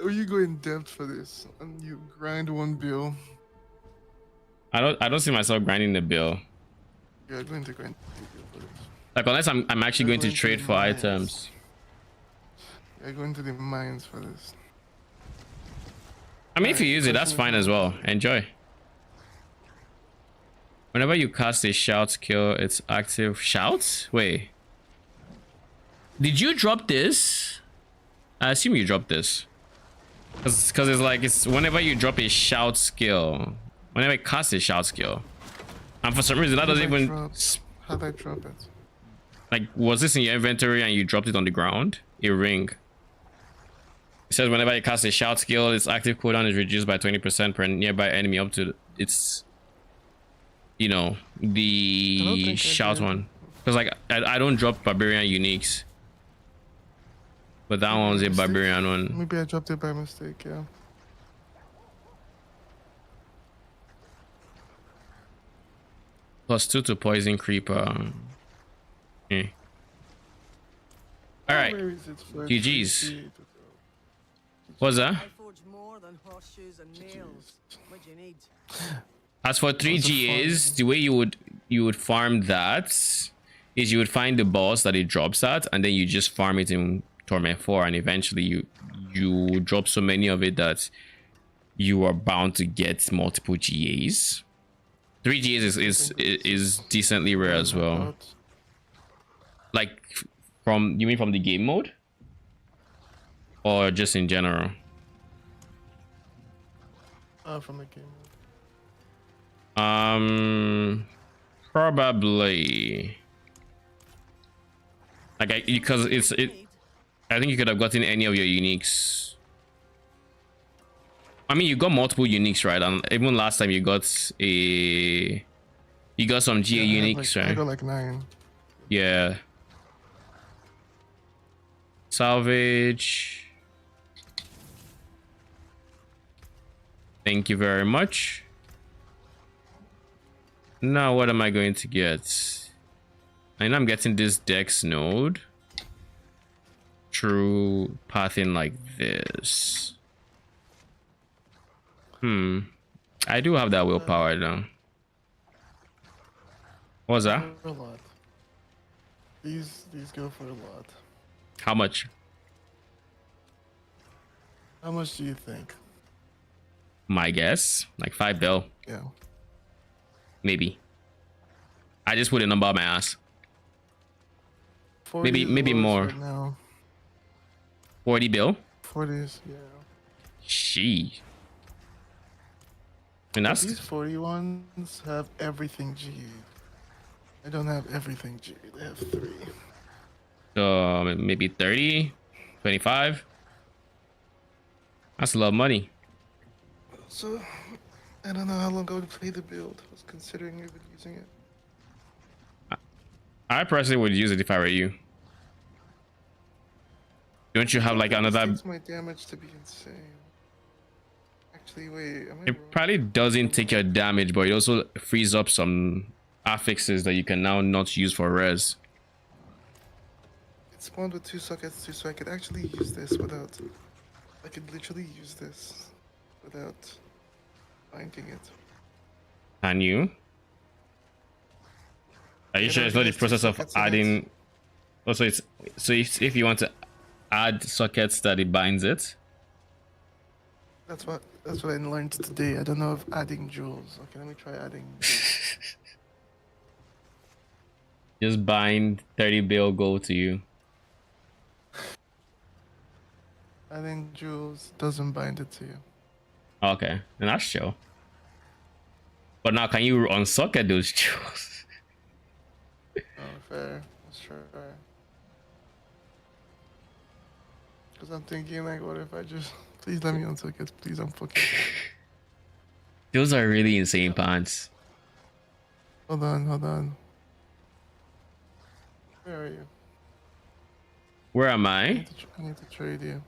Or you go in depth for this, and you grind one bill. I don't see myself grinding the bill. You're going to grind two bill for this. Like unless I'm actually You're going to going to trade the for mines. items. You're going to the mines for this. I mean, if you use it, that's fine as well. Enjoy. Whenever you cast a shout skill, it's active. Shout? Wait. Did you drop this? I assume you dropped this. Because it's like, it's whenever you drop a shout skill. Whenever you cast a shout skill. And for some reason, that doesn't even... How did I drop it? Like, was this in your inventory and you dropped it on the ground? A ring. It says whenever you cast a shout skill, its active cooldown is reduced by 20% per nearby enemy up to its, you know, the shout one. Because like I don't drop barbarian uniques, but that one's a barbarian one. Maybe I dropped it by mistake. Yeah. +2 to poison creeper. Eh. All right. Where is it for GG's. 3G? What's that? I forge more than horseshoes and nails. What do you need? As for 3GAs, the way you would farm that is you would find the boss that it drops at, and then you just farm it in Torment 4, and eventually you drop so many of it that you are bound to get multiple GAs. 3GAs is decently rare as well. Like you mean from the game mode? Or just in general? From the game. Probably. Like because I think you could have gotten any of your uniques. I mean, you got multiple uniques, right? And even last time you got some GA uniques, right? I got like 9. Yeah. Salvage. Thank you very much. Now what am I going to get? I know I'm getting this dex node through pathing like this. I do have that willpower though. What's that? For a lot. These go for a lot. How much? How much do you think? My guess, like 5 bill, Yeah. maybe. I just put a number on my ass. 40 is the Maybe lowest more. right now. 40 bill. 40s, yeah. She. And But that's these 40 ones have everything G. I don't have everything G. They have 3. maybe 30, 25. That's a lot of money. So, I don't know how long I would play the build. I was considering even using it. I personally would use it if I were you. Don't you have like another? This takes my damage to be insane. Actually, wait. Am I wrong? It probably doesn't take your damage, but it also frees up some affixes that you can now not use for res. It spawned with 2 sockets too, so I could actually use this without. I could literally use this without binding it. Can you? Are you Yeah, sure it's not the there's 2 process of sockets in it. adding? Also, it's so if you want to add sockets that it binds it. That's what I learned today. I don't know if adding jewels. Okay, let me try adding. Just bind 30 bill gold to you. Adding jewels doesn't bind it to you. Okay, and that's chill. But now, can you unsocket those jewels? Oh, fair. Let's try. Because I'm thinking, like, what if I just. Please let me on sockets. Please, I'm fucking. Those are really insane pants. Hold on. Where are you? Where am I I? need to trade you.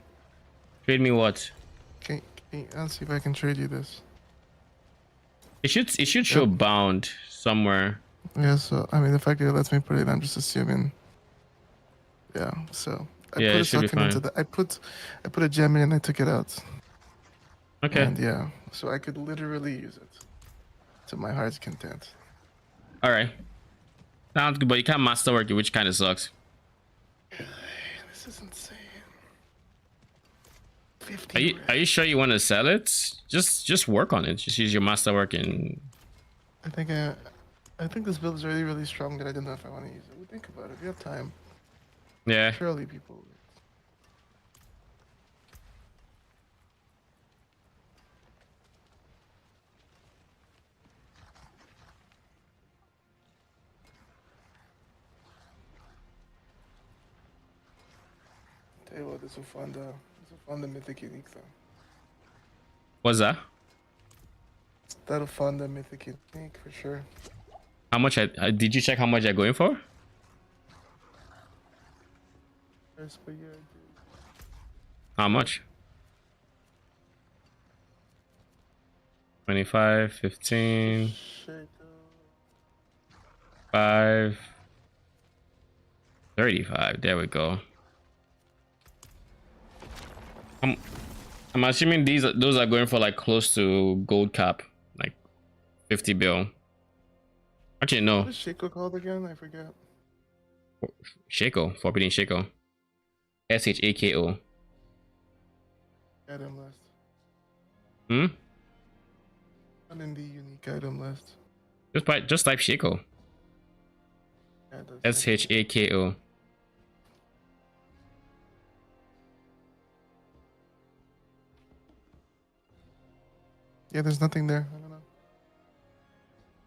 Trade me what? I'll see if I can trade you this. It should show bound somewhere. Yeah, so, I mean, the fact that it lets me put it, I'm just assuming. Yeah, so. I Yeah, put it a should be socket into fine. the. I put a gem in and I took it out. Okay. And yeah, so I could literally use it to my heart's content. All right. Sounds good, but you can't masterwork it, which kind of sucks. This is insane. 50 Are you sure you want to sell it? Just work on it. Just use your masterwork and. I think this build is really, really strong that I don't know if I want to use it. We'll think about it. We have time. Yeah. Surely people will. Tell you what, this will fund the mythic unique though. What's that? That'll fund the mythic unique for sure. How much? Did you check how much you're going for? Yes, but yeah, I do. How much? 25, 15, Shit, 5, 35. There we go. I'm assuming those are going for like close to gold cap, like 50 bill. Actually, no. What is Shaco called again? I forget. Shako, Forbidden Shako. Shako. Item list. Hmm? Not in the unique item list. Just type Shako. Yeah, it does. Shako. Yeah, there's nothing there. I don't know.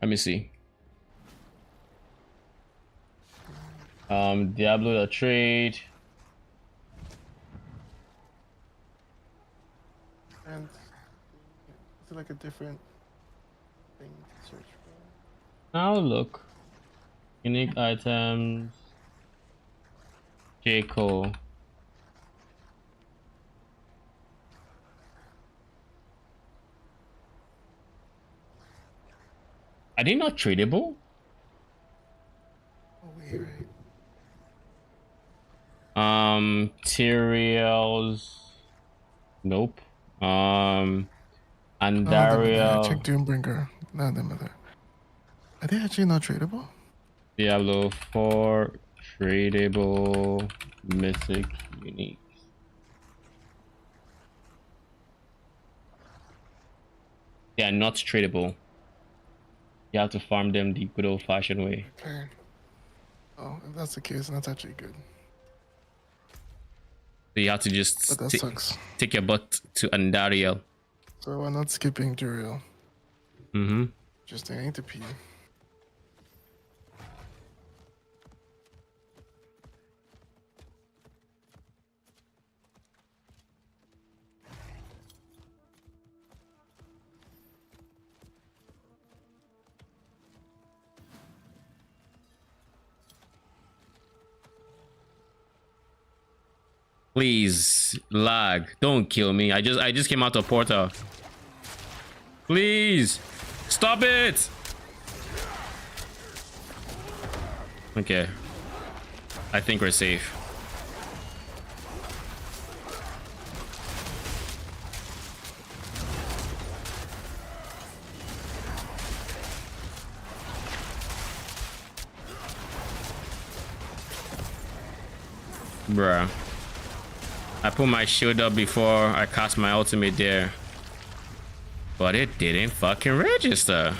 Let me see. Diablo the trade. And is it like a different thing to search for? Now look. Unique items. Shako. Are they not tradable? Oh wait, right. Materials. Nope. And Oh, them are there. Dario, Check Doombringer. No, them are there. Are they actually not tradable? Diablo 4, tradable, mythic, unique. Yeah, not tradable. You have to farm them the good old fashioned way. Okay. Oh, if that's the case, then that's actually good. So you have to But just that sucks. take your butt to Andariel. So we're not skipping Duriel. Mm-hmm. Interesting. I need to pee. Please, lag. Don't kill me. I just came out of portal. Please. Stop it. Okay. I think we're safe. Bruh. I put my shield up before I cast my ultimate there. But it didn't fucking register.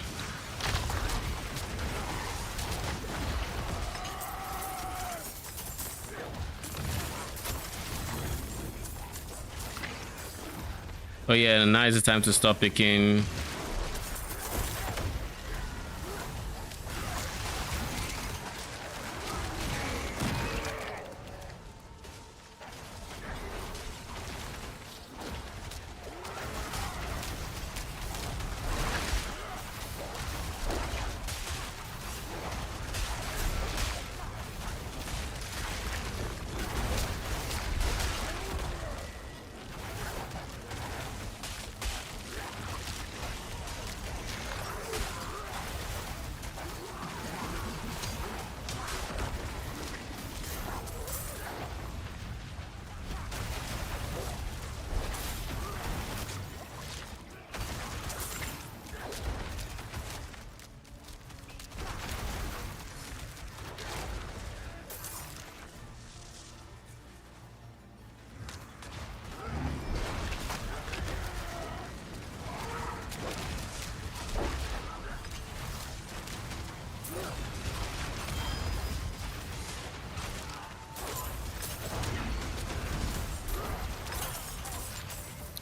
Oh yeah, now is the time to stop picking.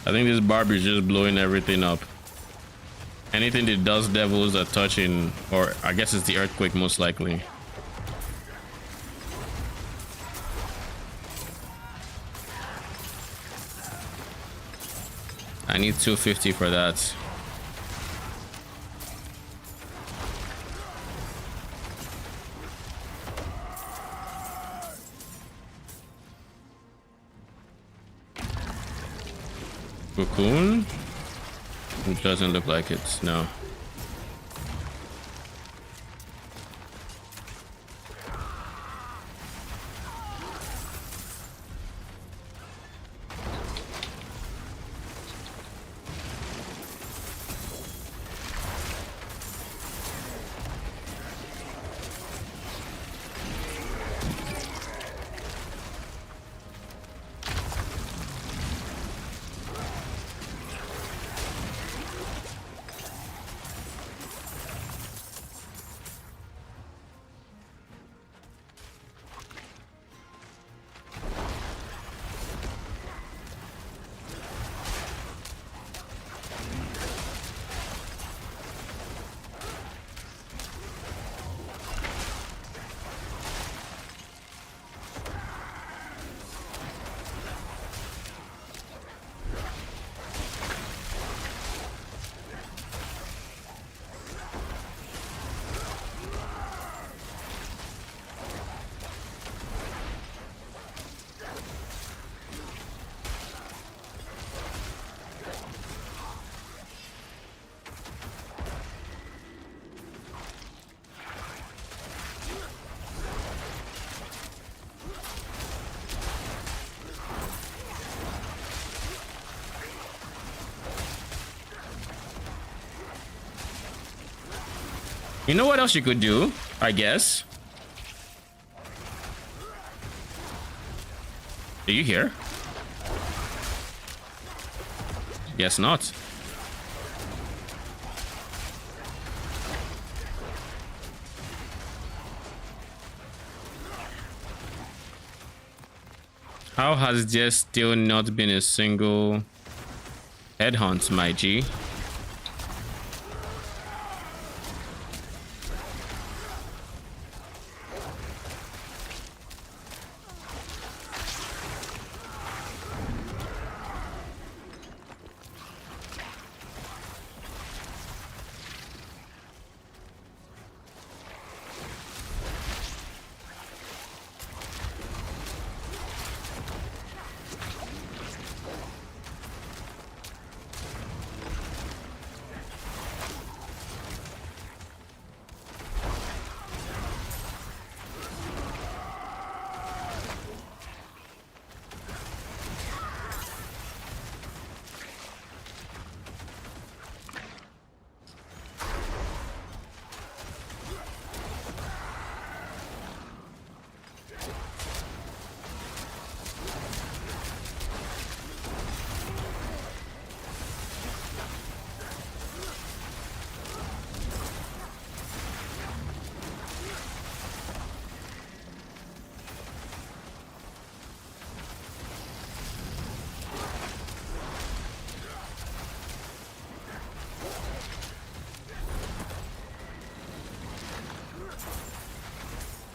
I think this barb is just blowing everything up. Anything the dust devils are touching, or I guess it's the earthquake most likely. I need 250 for that. Cocoon? It doesn't look like it, no. You know what else you could do, I guess? Are you here? Guess not. How has there still not been a single headhunt, my G?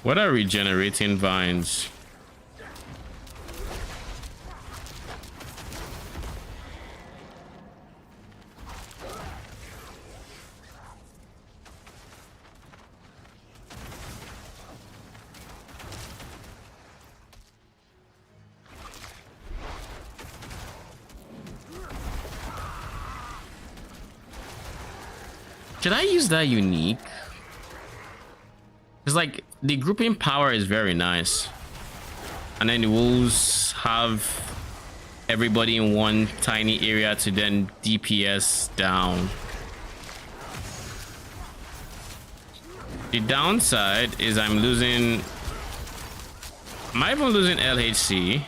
What are regenerating vines? Should I use that unique? It's like the grouping power is very nice, and then the wolves have everybody in one tiny area to then DPS down. The downside is I'm losing. Am I even losing LHC?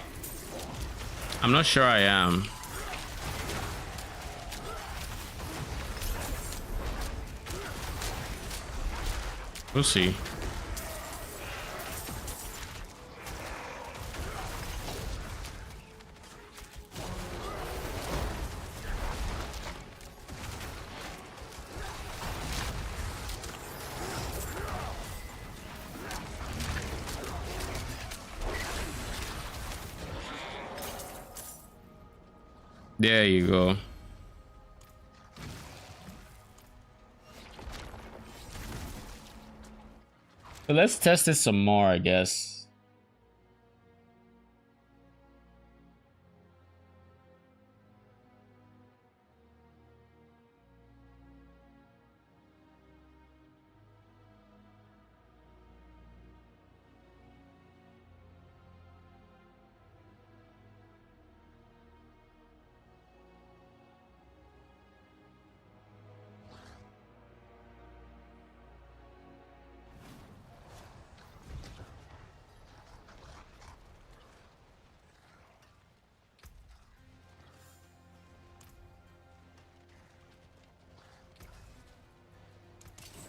I'm not sure I am. We'll see. There you go. So let's test this some more, I guess.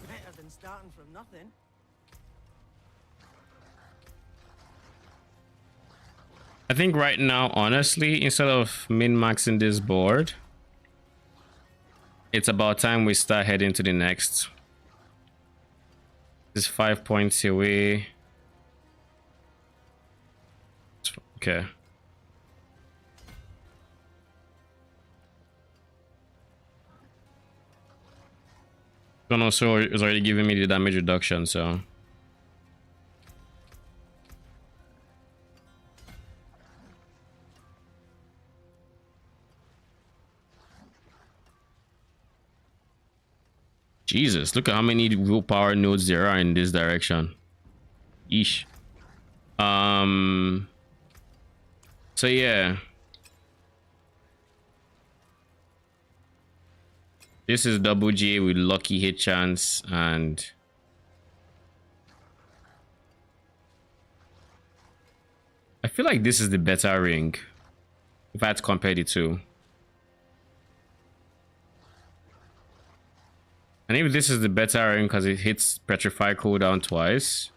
Better than starting from nothing. I think right now, honestly, instead of min-maxing this board, it's about time we start heading to the next. It's 5 points away. Okay. And also is already giving me the damage reduction, so Jesus, look at how many willpower nodes there are in this direction. Yeesh. So yeah. This is double G with lucky hit chance and feel like this is the better ring if I had to compare the two. And if this is the better ring because it hits Petrify cooldown twice,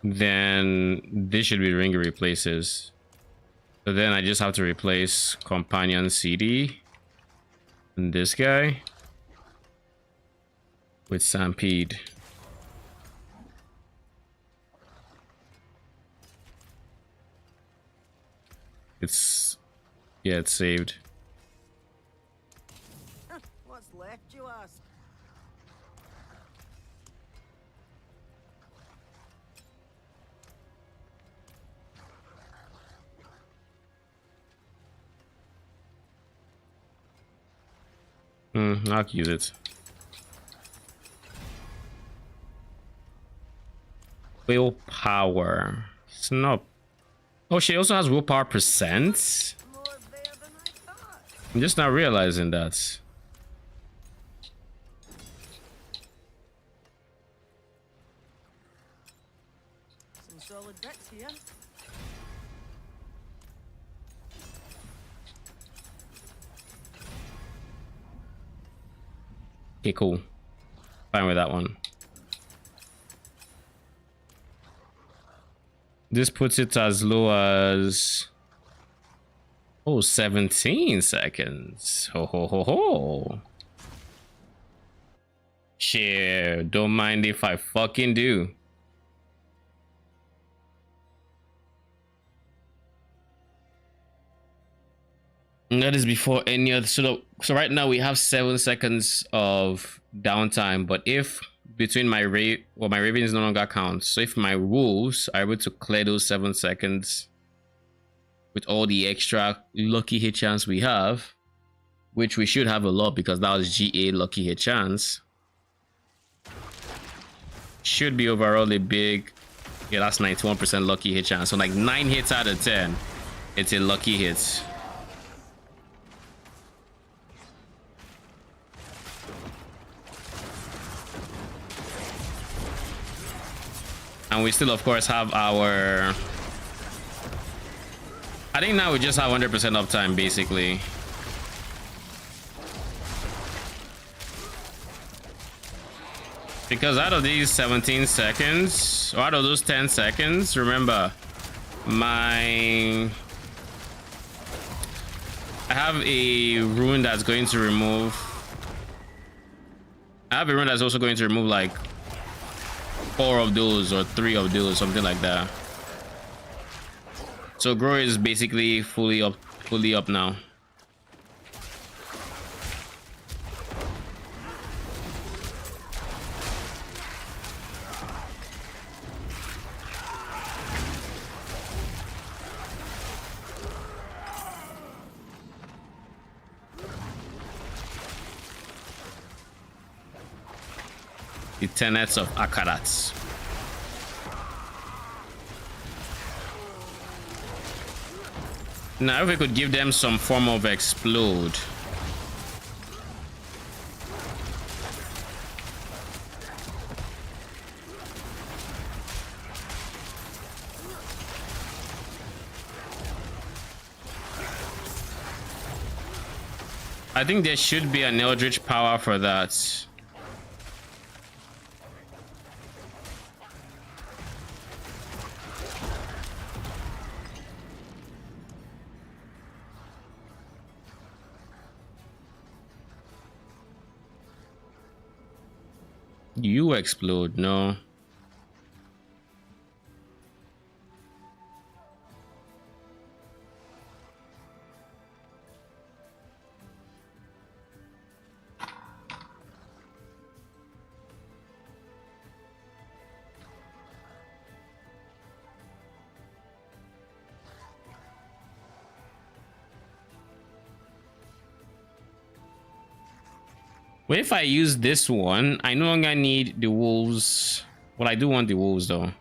then this should be the ring it replaces. So then I just have to replace Companion CD and this guy with Stampede. It's saved. What's left, you ask? I'll use it. Willpower. It's not. Oh, she also has willpower percent. More there than I thought. I'm just not realizing that. Some solid bits here. Okay, cool. Fine with that one. This puts it as low as 17 seconds. Ho ho ho ho. Shit, don't mind if I fucking do. And that is before any other. So right now we have 7 seconds of downtime, but if between my ravens no longer counts, so if my wolves are able to clear those 7 seconds with all the extra lucky hit chance we have, which we should have a lot because that was GA lucky hit chance, should be overall a big, yeah, that's 91% lucky hit chance. So like 9 hits out of 10, it's a lucky hit. And we still, of course, have our... I think now we just have 100% uptime, basically. Because out of these 17 seconds, or out of those 10 seconds, remember, I have a rune that's going to remove... I have a rune that's also going to remove, like, 4 of those or 3 of those, something like that. So Grow is basically fully up now. The tenets of Akarat. Now if we could give them some form of explode. I think there should be an Eldritch power for that. You explode, no. Well, if I use this one, I no longer need the wolves. Well, I do want the wolves though.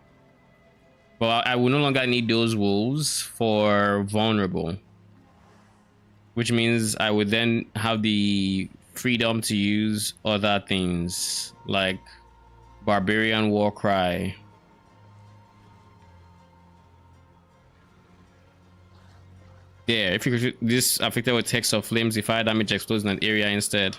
But I will no longer need those wolves for vulnerable. Which means I would then have the freedom to use other things like Barbarian Warcry. Yeah, if you could this affected with Hex of Flames, the fire damage explodes in an area instead.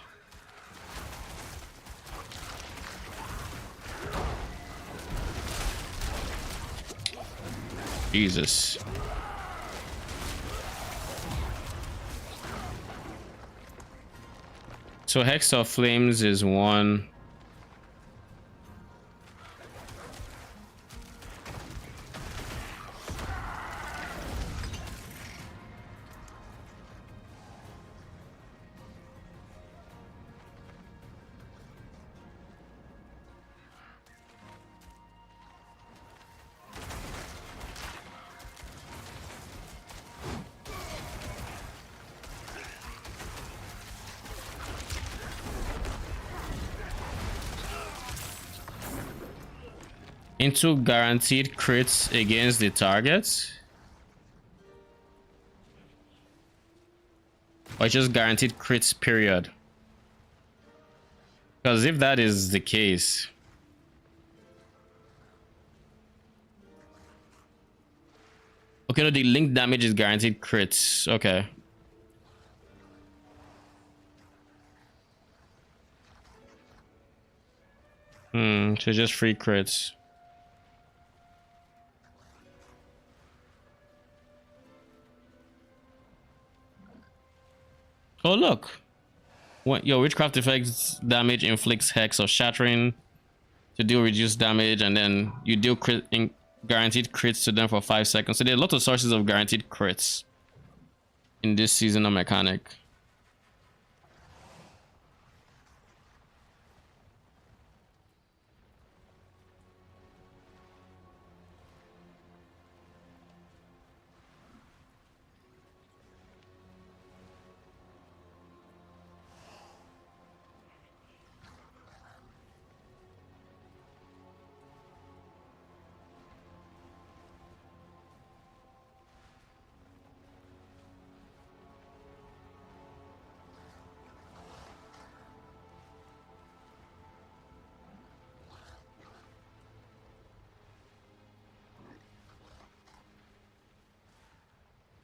Jesus. So Hex of Flames is 1. Into guaranteed crits against the target, or just guaranteed crits period? Because if that is the case, okay, no, the link damage is guaranteed crits. Okay. So just free crits. Oh look, what your witchcraft effects damage inflicts hex or shattering to deal reduced damage, and then you deal guaranteed crits to them for 5 seconds. So there are a lot of sources of guaranteed crits in this seasonal mechanic.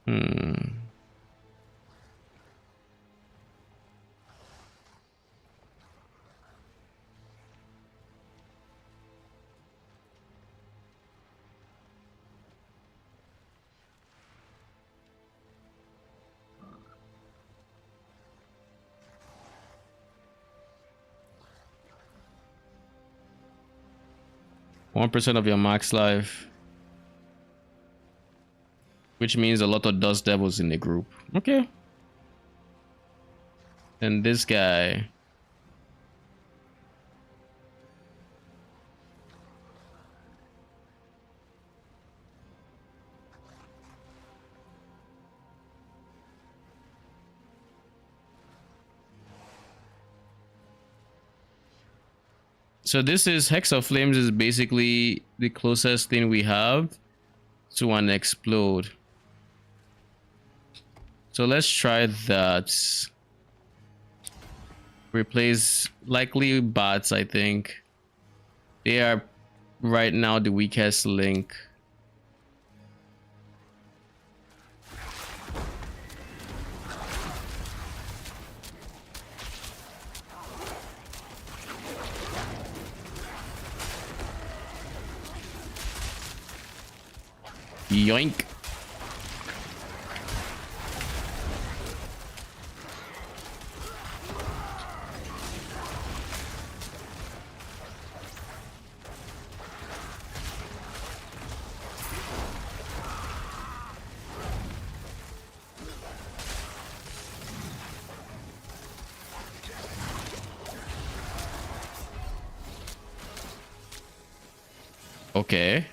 Hmm. 1% of your max life, which means a lot of dust devils in the group. Okay. And this guy. So this is Hex of Flames is basically the closest thing we have to an explode. So let's try that. Replace likely bats, I think. They are right now the weakest link. Yoink. Okay.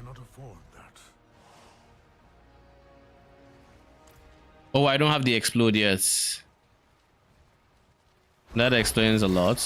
cannot afford that. Oh, I don't have the explode yet. That explains a lot.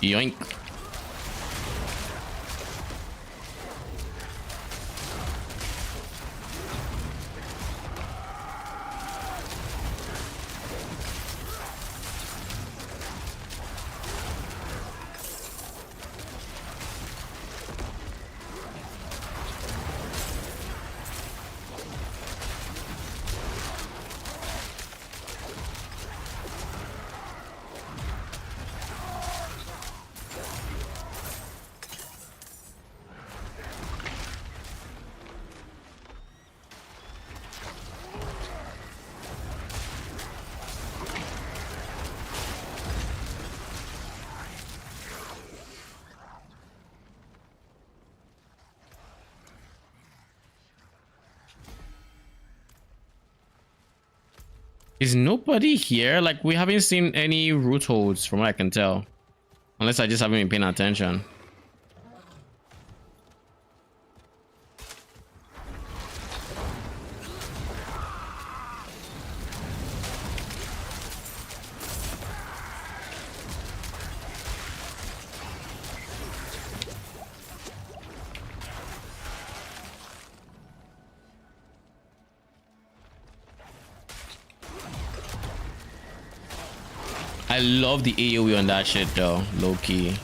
Yoink. Is nobody here? Like, we haven't seen any root holds from what I can tell. Unless I just haven't been paying attention. I love the AoE on that shit though, Lowkey.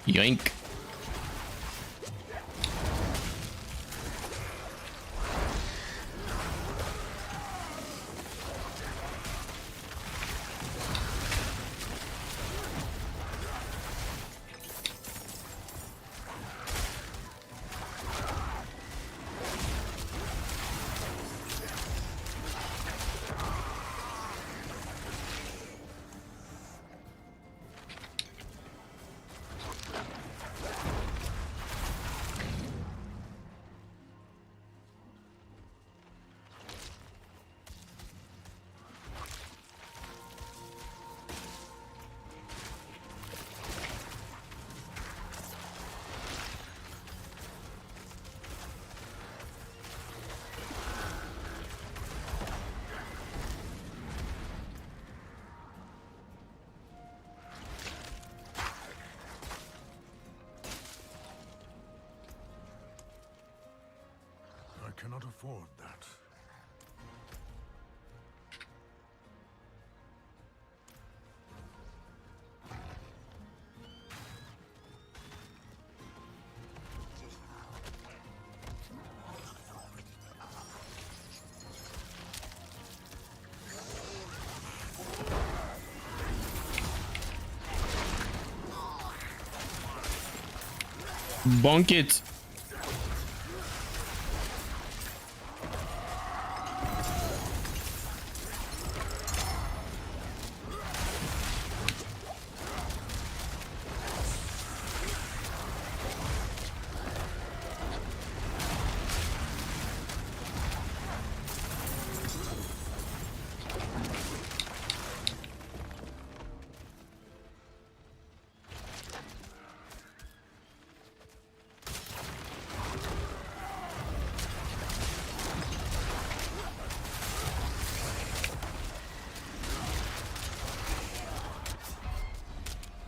Yoink. I cannot afford that. Bonk it.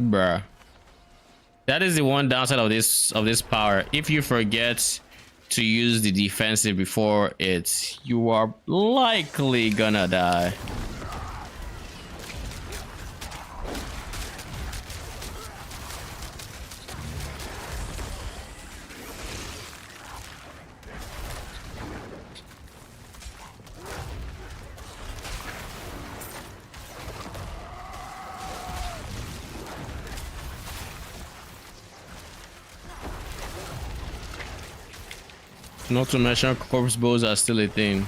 Bruh. That is the one downside of this power. If you forget to use the defensive before it, you are likely gonna die. Not to mention corpse bows are still a thing.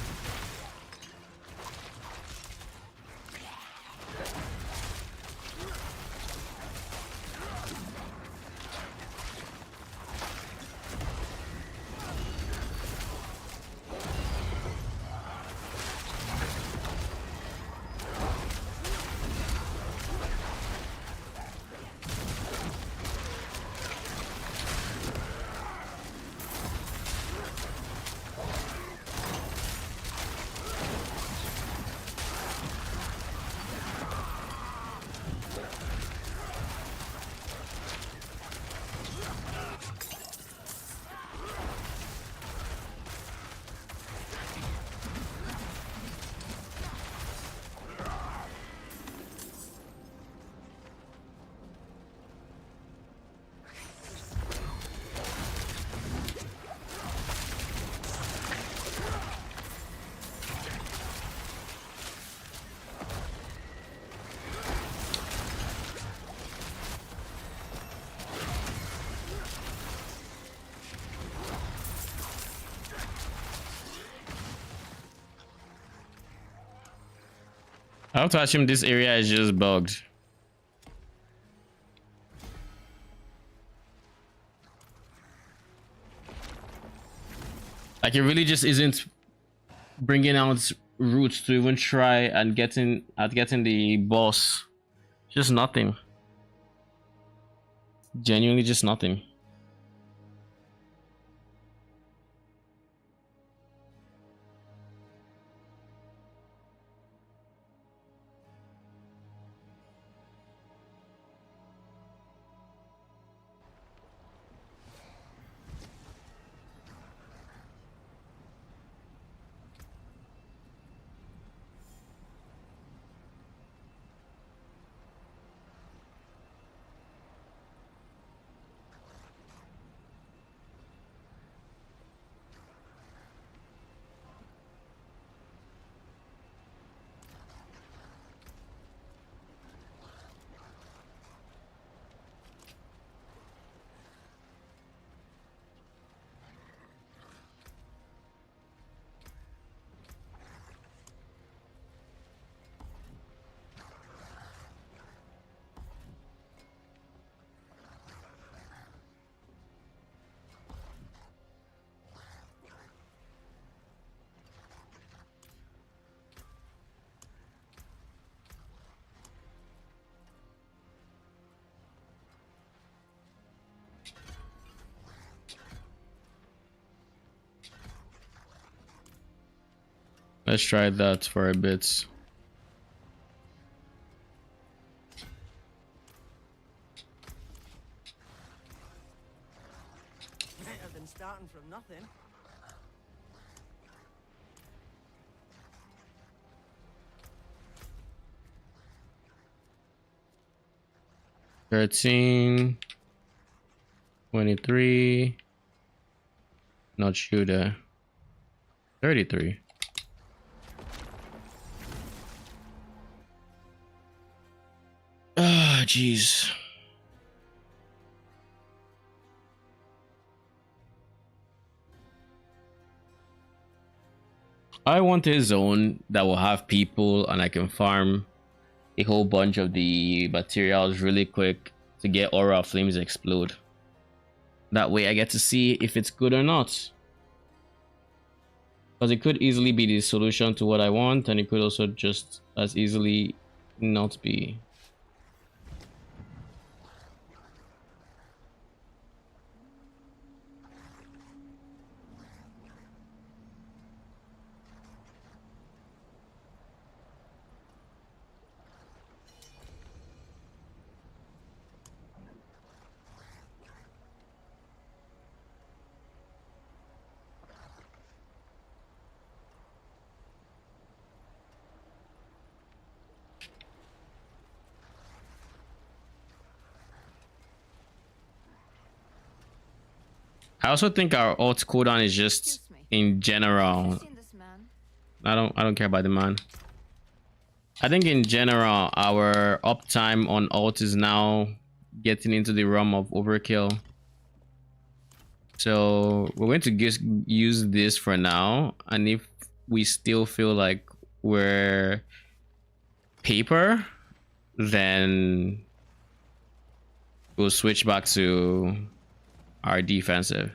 I have to assume this area is just bugged. Like it really just isn't bringing out roots to even try and getting the boss. Just nothing. Genuinely just nothing. Let's try that for a bit. Better than starting from nothing. $13, $23. Not shooter. $33. Ah, jeez. I want a zone that will have people and I can farm a whole bunch of the materials really quick to get aura flames explode. That way I get to see if it's good or not. Because it could easily be the solution to what I want, and it could also just as easily not be. I also think our ult cooldown is just Excuse me. in Have general. you seen this man? I don't care about the man. I think in general our uptime on ult is now getting into the realm of overkill. So we're going to just use this for now, and if we still feel like we're paper, then we'll switch back to our defensive.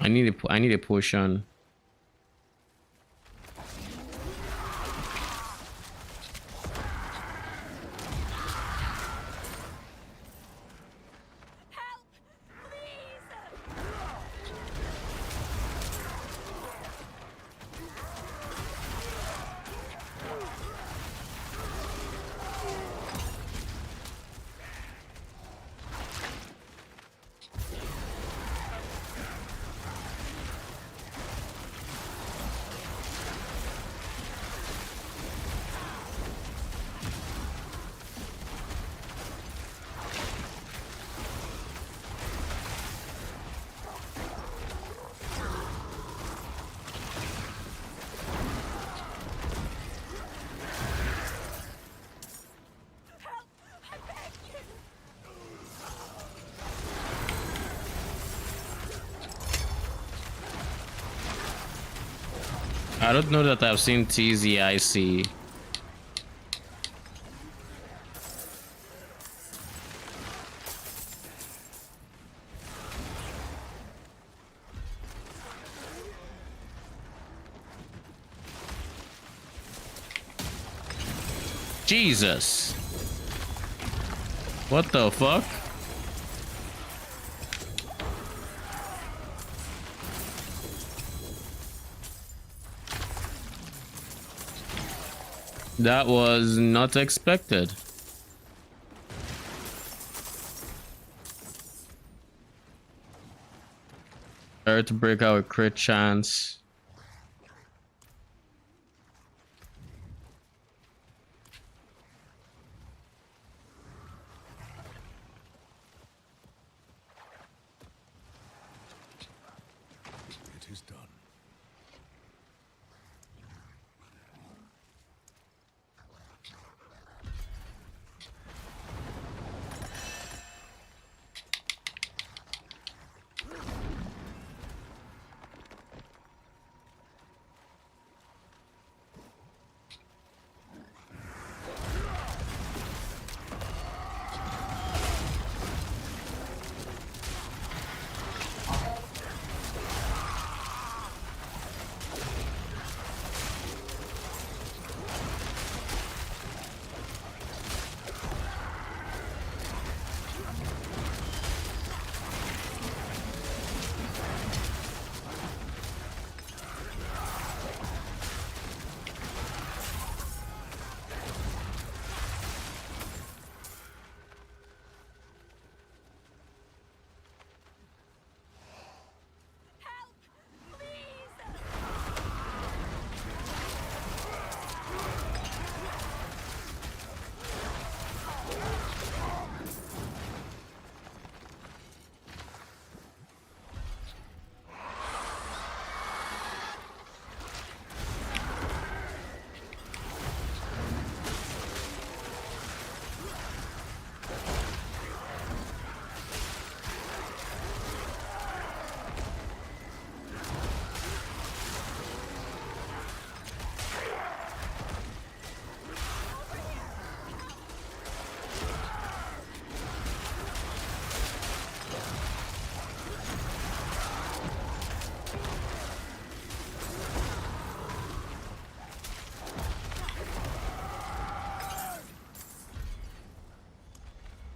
I need a potion. I don't know that I've seen TZIC. Jesus. What the fuck? That was not expected. Earth break out crit chance. It is done.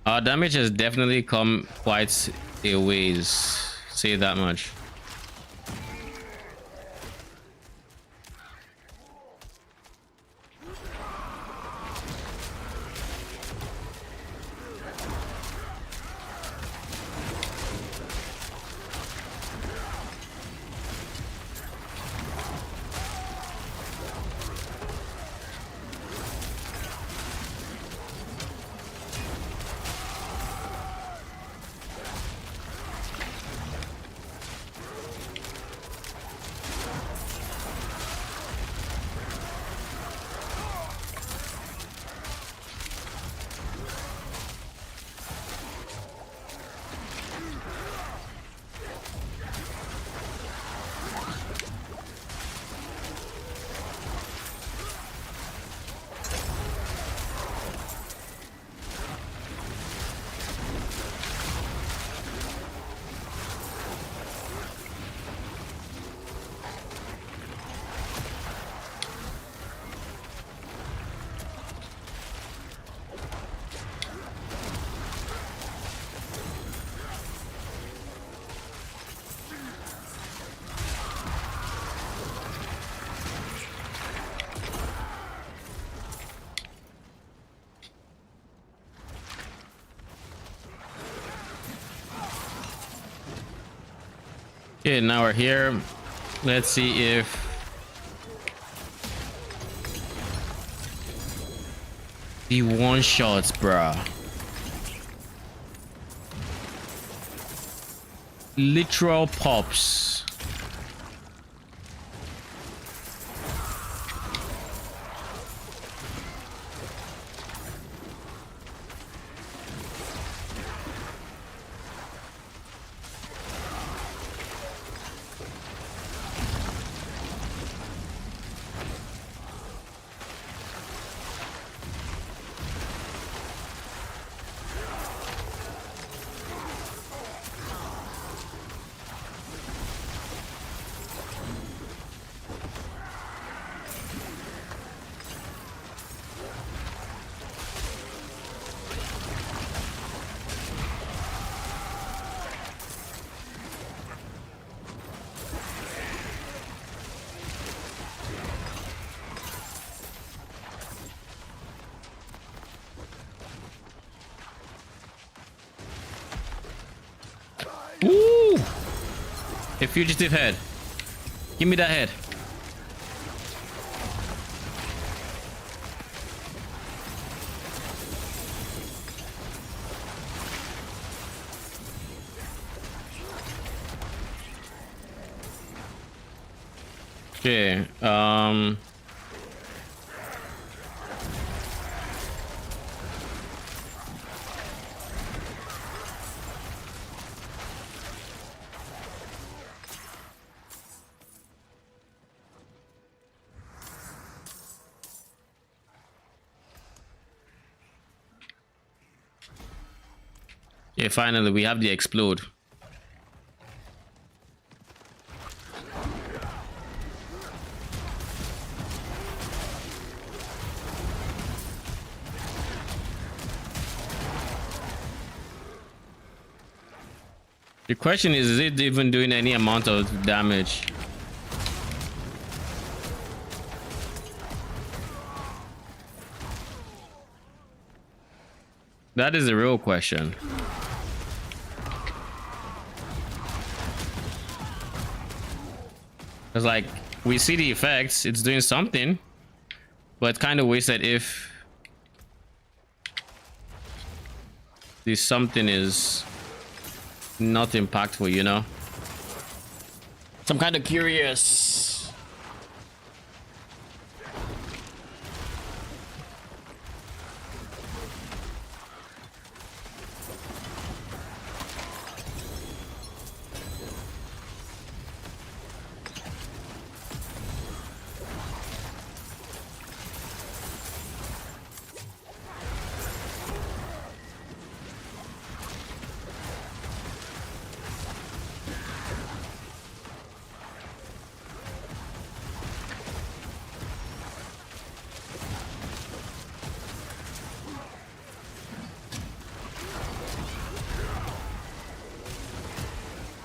Our damage has definitely come quite a ways. Say that much. Okay, now we're here. Let's see if the one shots, bruh. Literal pops. Ooh! A fugitive head. Give me that head. Okay, yeah, finally we have the explode. The question is it even doing any amount of damage? That is the real question. It's like we see the effects, it's doing something, but it's kind of wasted if this something is not impactful, you know? So I'm kind of curious.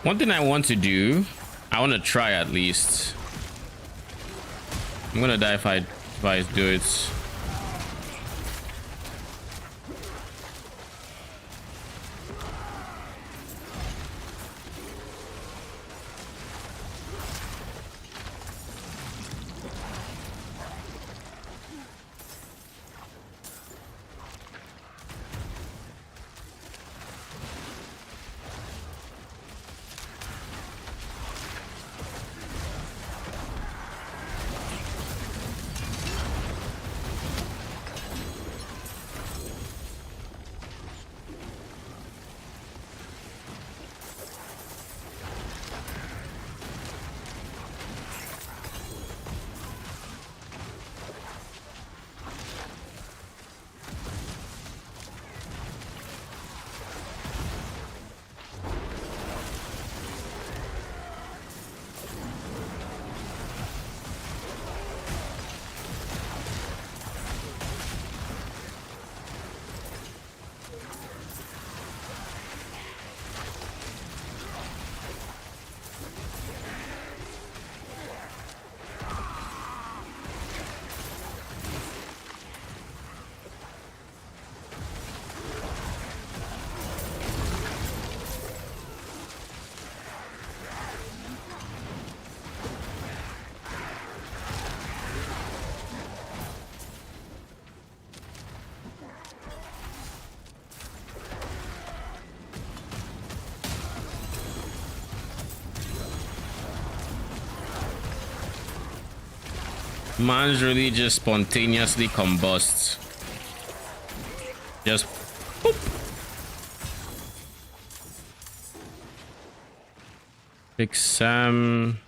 One thing I want to do, I want to try at least. I'm gonna die if I do it. Man's really just spontaneously combusts. Just boop. Big Sam.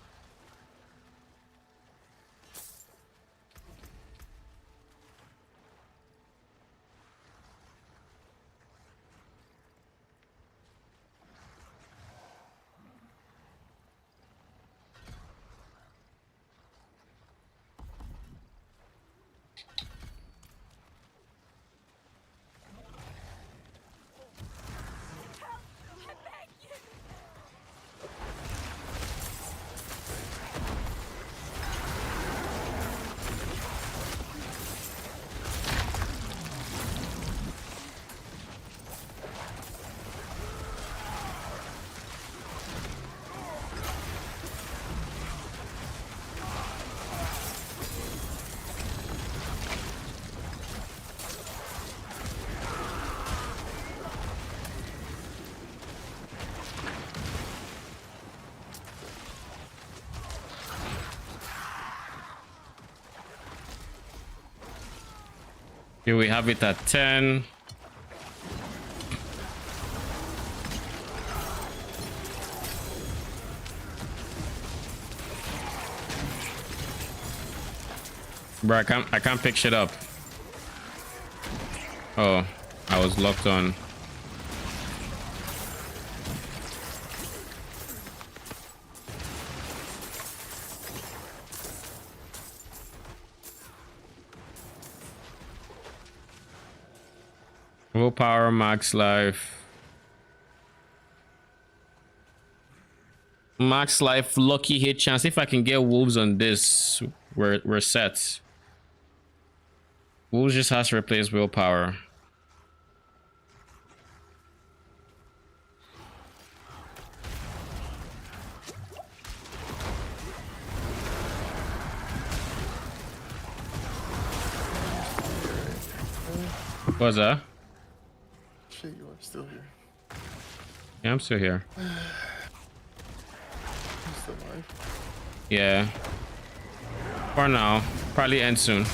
Here we have it at 10. Bro, I can't pick shit up. Oh, I was locked on. Willpower, max life. Max life, lucky hit chance. If I can get wolves on this, we're set. Wolves just has to replace willpower. What's that? Shit, you are still here. Yeah, I'm still here. You still alive? Yeah. For now. Probably end soon.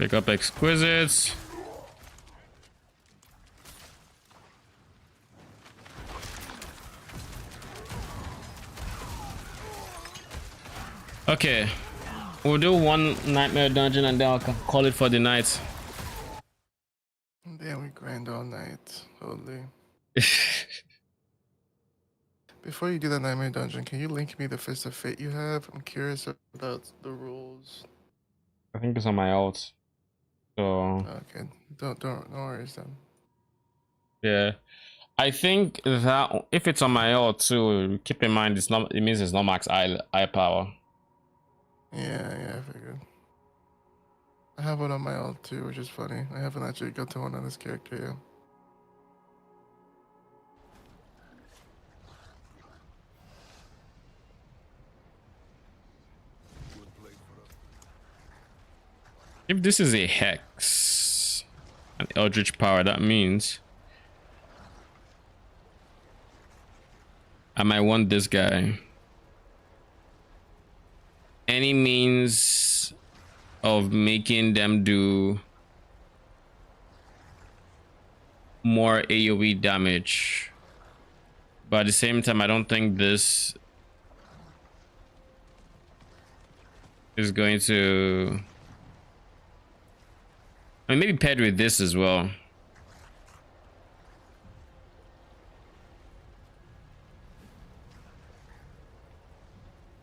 Pick up exquisites. Okay, we'll do one nightmare dungeon and then I'll call it for the night. Then we grind all night. Holy. Before you do the nightmare dungeon, can you link me the Fist of Fate you have? I'm curious about the rules. I think it's on my alt. So Okay, don't worry then. yeah, I think that if it's on my alt too, keep in mind it's not. It means it's not max eye power. Yeah, I figured. I have one on my alt too, which is funny. I haven't actually got to one on this character yet. If this is a hex, an eldritch power, that means I might want this guy. Any means of making them do more AoE damage, but at the same time I don't think this is going to, I mean, maybe paired with this as well.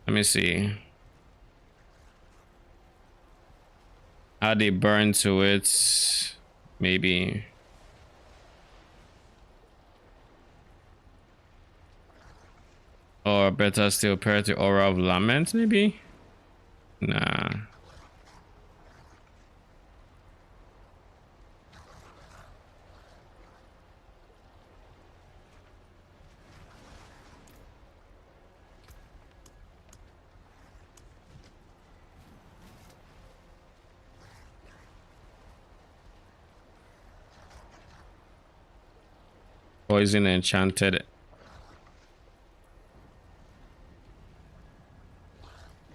Let me see. How they burn to it, maybe. Or better still, pair to Aura of Lament, maybe? Nah. Poison enchanted.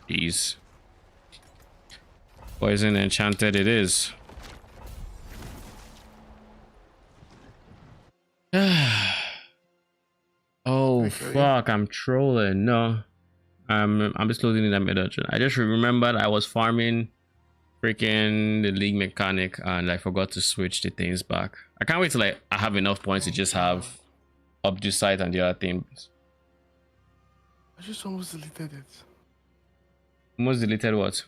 Jeez. Poison enchanted it is. Oh fuck, I'm trolling. No. I'm just loading in that mid-dungeon. I just remembered I was farming freaking the league mechanic and I forgot to switch the things back. I can't wait till I have enough points to just have updo sight and the other things. I just almost deleted it. Almost deleted what?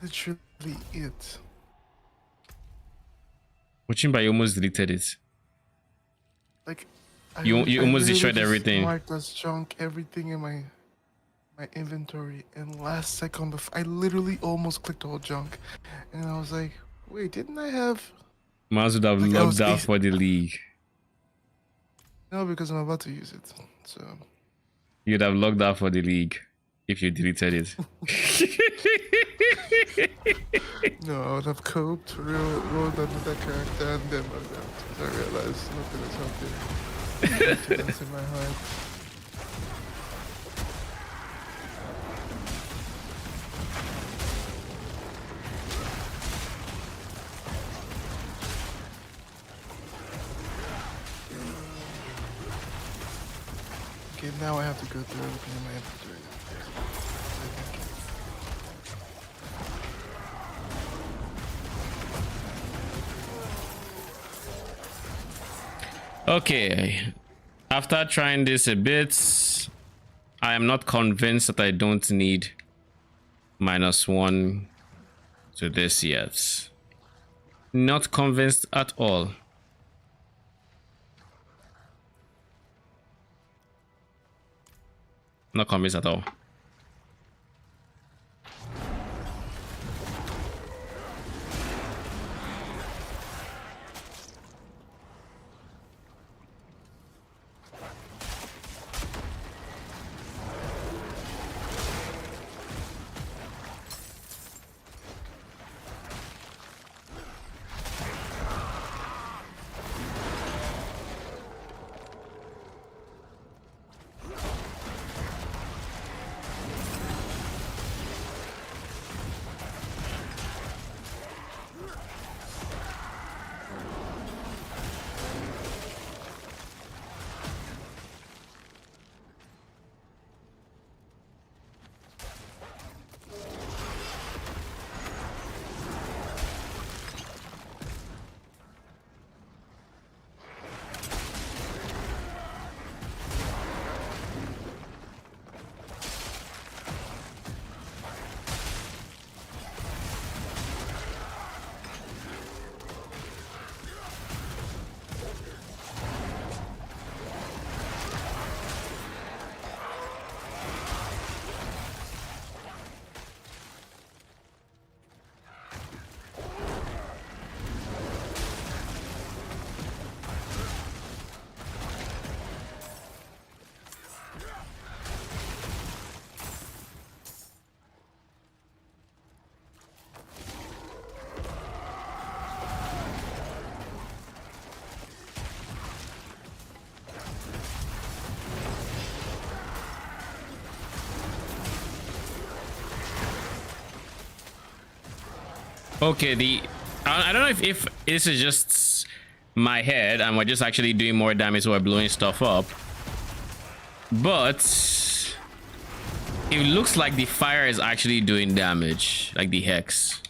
Literally it. What you mean by you almost deleted it? Like You almost literally destroyed just everything. Marked as junk everything in my inventory, and last second before I literally almost clicked all junk, and I was like, wait, didn't I have? Maz would have Like, logged out for the league. No, because I'm about to use it. So You'd have logged out for the league if you deleted it. no, I would have coped, rolled under that character, and then logged out. Because I realized nothing is helping. That's in my heart. Okay, now I have to go through everything in my inventory. Okay, after trying this a bit, I am not convinced that I don't need -1 to this yet. Not convinced at all. Not convinced at all. Okay, I don't know if this is just my head and we're just actually doing more damage, so we're blowing stuff up, but it looks like the fire is actually doing damage, like the hex.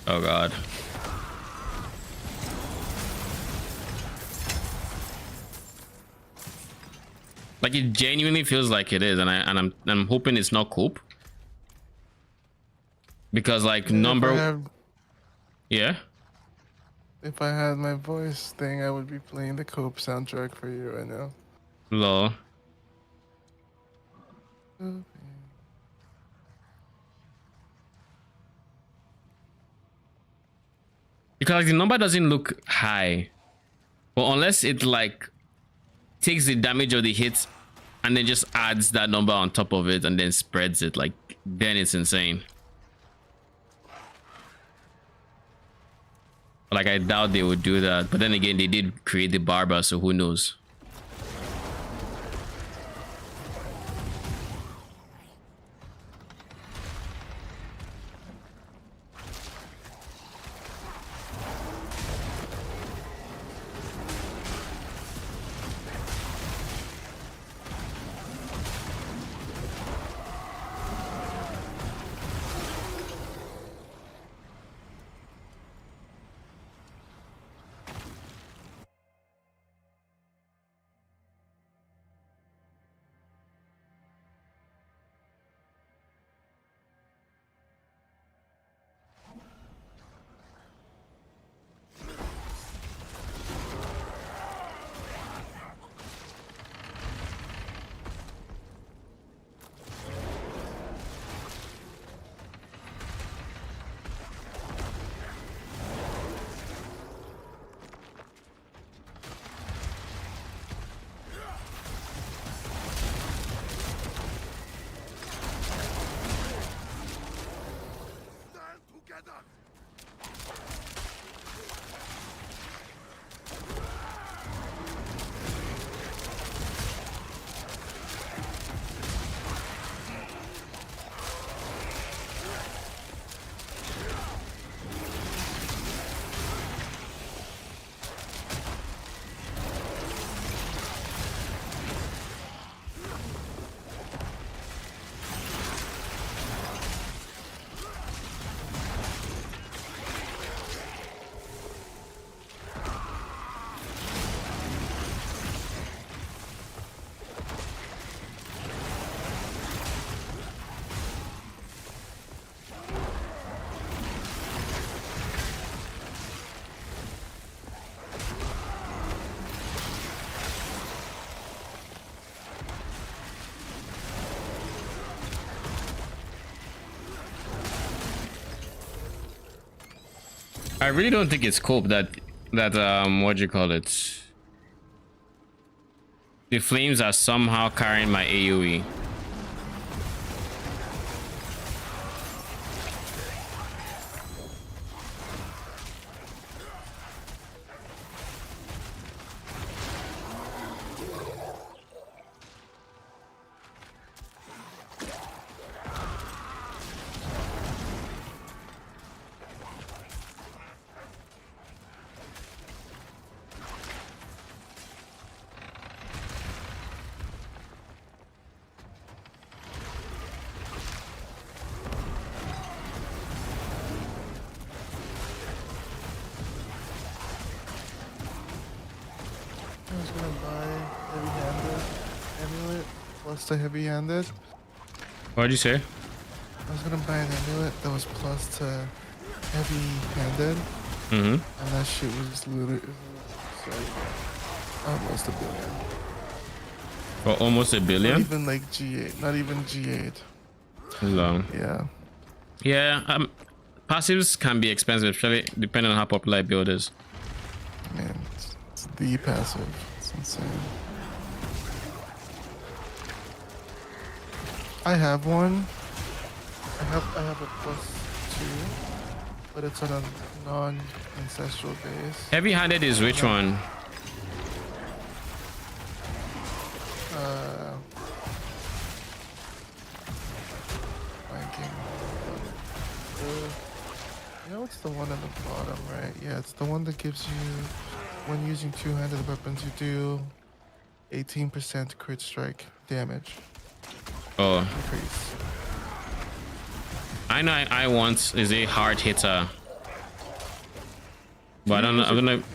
Oh god. Like it genuinely feels like it is, and I'm hoping it's not cope. Because like yeah. If I had my voice thing, I would be playing the Cope soundtrack for you right now. Lol. Because like the number doesn't look high, but unless it like takes the damage of the hits and then just adds that number on top of it and then spreads it, like then it's insane. Like I doubt they would do that, but then again they did create the barber, so who knows. I really don't think it's cope that what do you call it? The flames are somehow carrying my AoE. The heavy-handed. What did you say? I was gonna buy an amulet that was plus to heavy-handed, and that shit was literally like almost $1 billion. For almost $1 billion? Not even like G8. Not even G8. Long. Yeah. Yeah. Passives can be expensive, especially depending on how popular a build is. Man, it's the passive. It's insane. I have one. I have a +2, but it's on a non-ancestral base. Heavy-handed is which one? it's the one at the bottom, right? Yeah, it's the one that gives you, when using two-handed weapons, you do 18% crit strike damage Oh, increase. I know I want is a hard hitter. But I don't know.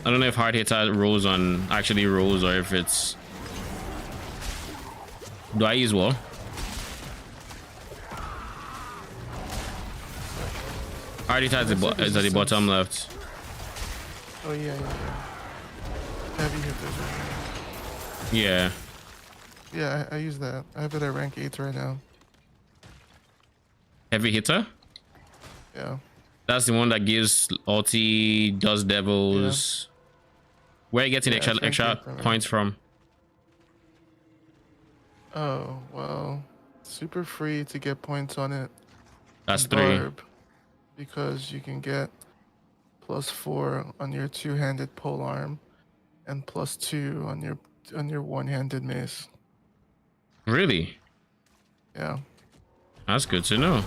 I don't know if hard hitter rolls on actually rolls or if it's. Do I use what? Hard hitter is at the bottom left. Oh yeah. Heavy hitters. Yeah. Yeah, I use that. I have it at rank 8 right now. Heavy hitter. Yeah. That's the one that gives ulti, does devils. Yeah. Where are you getting extra points from? Oh well, super free to get points on it. That's 3. Because you can get +4 on your two-handed polearm and +2 on your one-handed mace. Really? Yeah. That's good to know.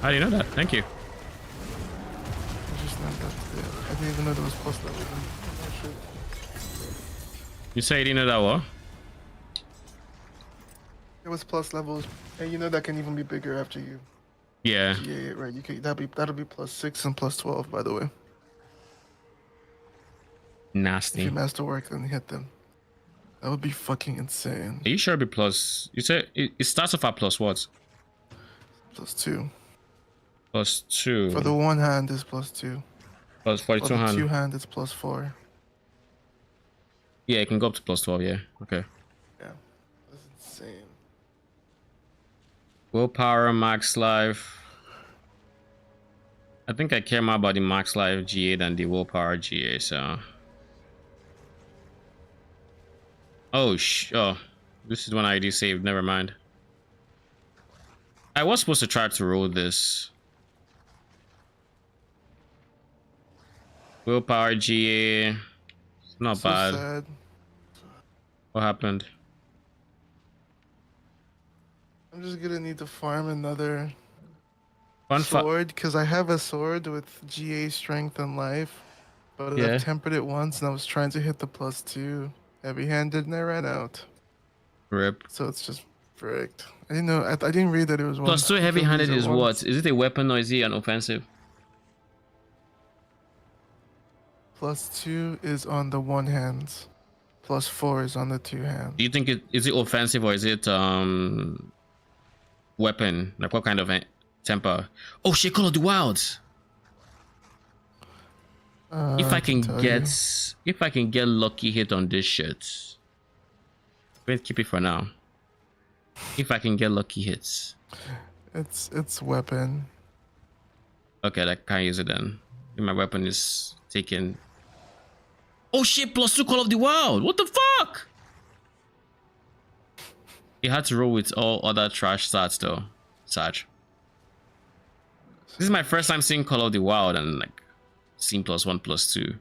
I didn't know that. Thank you. I didn't even know there was plus level. You say you didn't know that what? It was plus levels, and you know that can even be bigger after you. Yeah. Yeah, right. You can that'll be +6 and +12, by the way. Nasty. If you masterwork and hit them, that would be fucking insane. Are you sure it'll be plus? You said it starts off at plus what? +2. +2. For the one hand is +2. Plus 42 For the hand. two hand it's +4. Yeah, it can go up to +12. Yeah. Okay. Yeah, that's insane. Willpower, max life. I think I care more about the max life GA than the willpower GA. So. Oh this is one I already saved. Never mind. I was supposed to try to roll this. Willpower GA. It's not So bad. sad. What happened? I'm just gonna need to farm another Fun sword because I have a sword with GA strength and life, but Yeah. I've tempered it once and I was trying to hit the +2 heavy-handed and I ran out. Rip. So it's just fricked. I didn't know. I didn't read that it was one. +2 heavy-handed is what? Is it a weapon or is it an offensive? +2 is on the one hand. +4 is on the two hand. Do you think is it offensive or is it weapon? Like what kind of temper? Oh shit! Call of the Wilds. If I can get lucky hit on this shit, wait, keep it for now. If I can get lucky hits, It's weapon. okay, I can't use it then. If my weapon is taken. Oh shit! +2 Call of the Wild. What the fuck? You had to roll with all other trash stats though, Sarge. This is my first time seeing Call of the Wild and like seeing +1 +2.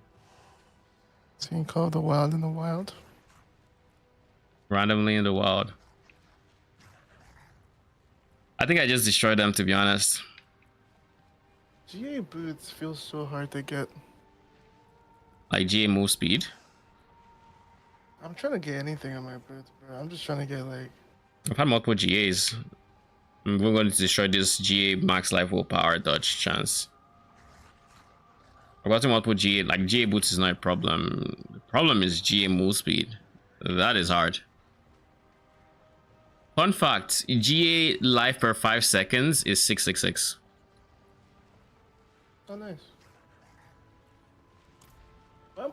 Seeing Call of the Wild in the wild. Randomly in the wild. I think I just destroyed them, to be honest. GA boots feel so hard to get. Like GA move speed. I'm trying to get anything on my boots, bro. I'm just trying to get like. I've had multiple GAs. We're going to destroy this GA max life willpower dodge chance. I've gotten multiple GA. Like GA boots is not a problem. The problem is GA move speed. That is hard. Fun fact: GA life per 5 seconds is 666. Oh, nice.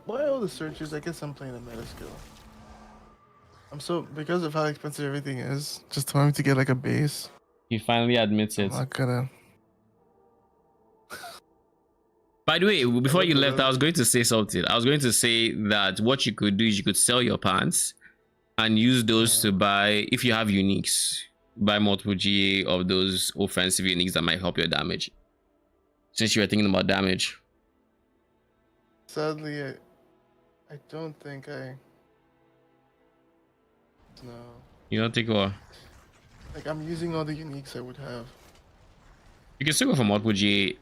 Why all the searches? I guess I'm playing a meta skill. I'm so because of how expensive everything is. Just tell me to get like a base. He finally admits it. I'm not gonna. By the way, before you left, I was going to say something. I was going to say that what you could do is you could sell your pants and use those to buy, if you have uniques, buy multiple GA of those offensive uniques that might help your damage. Since you were thinking about damage. Sadly, I don't think I. No. You don't think what? Like I'm using all the uniques I would have. You can still go for multiple GA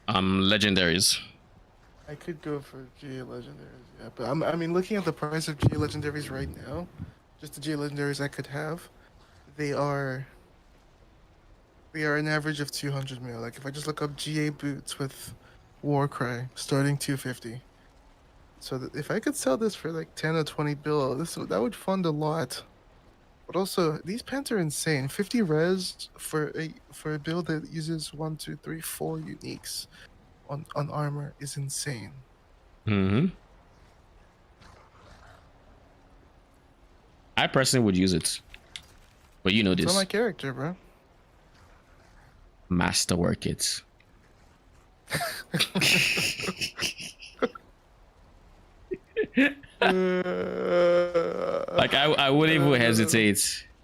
Legendaries. I could go for GA legendaries, yeah, but I mean, looking at the price of GA legendaries right now, just the GA legendaries I could have, they are an average of 200 mil. Like if I just look up GA boots with Warcry, starting 250. So that if I could sell this for like 10 or 20 bill, that would fund a lot. But also, these pants are insane. 50 res for a build that uses 1, 2, 3, 4 uniques on armor is insane. Mm-hmm. I personally would use it, but you know It's on this. my character, bro. Masterwork it. Like I wouldn't even hesitate.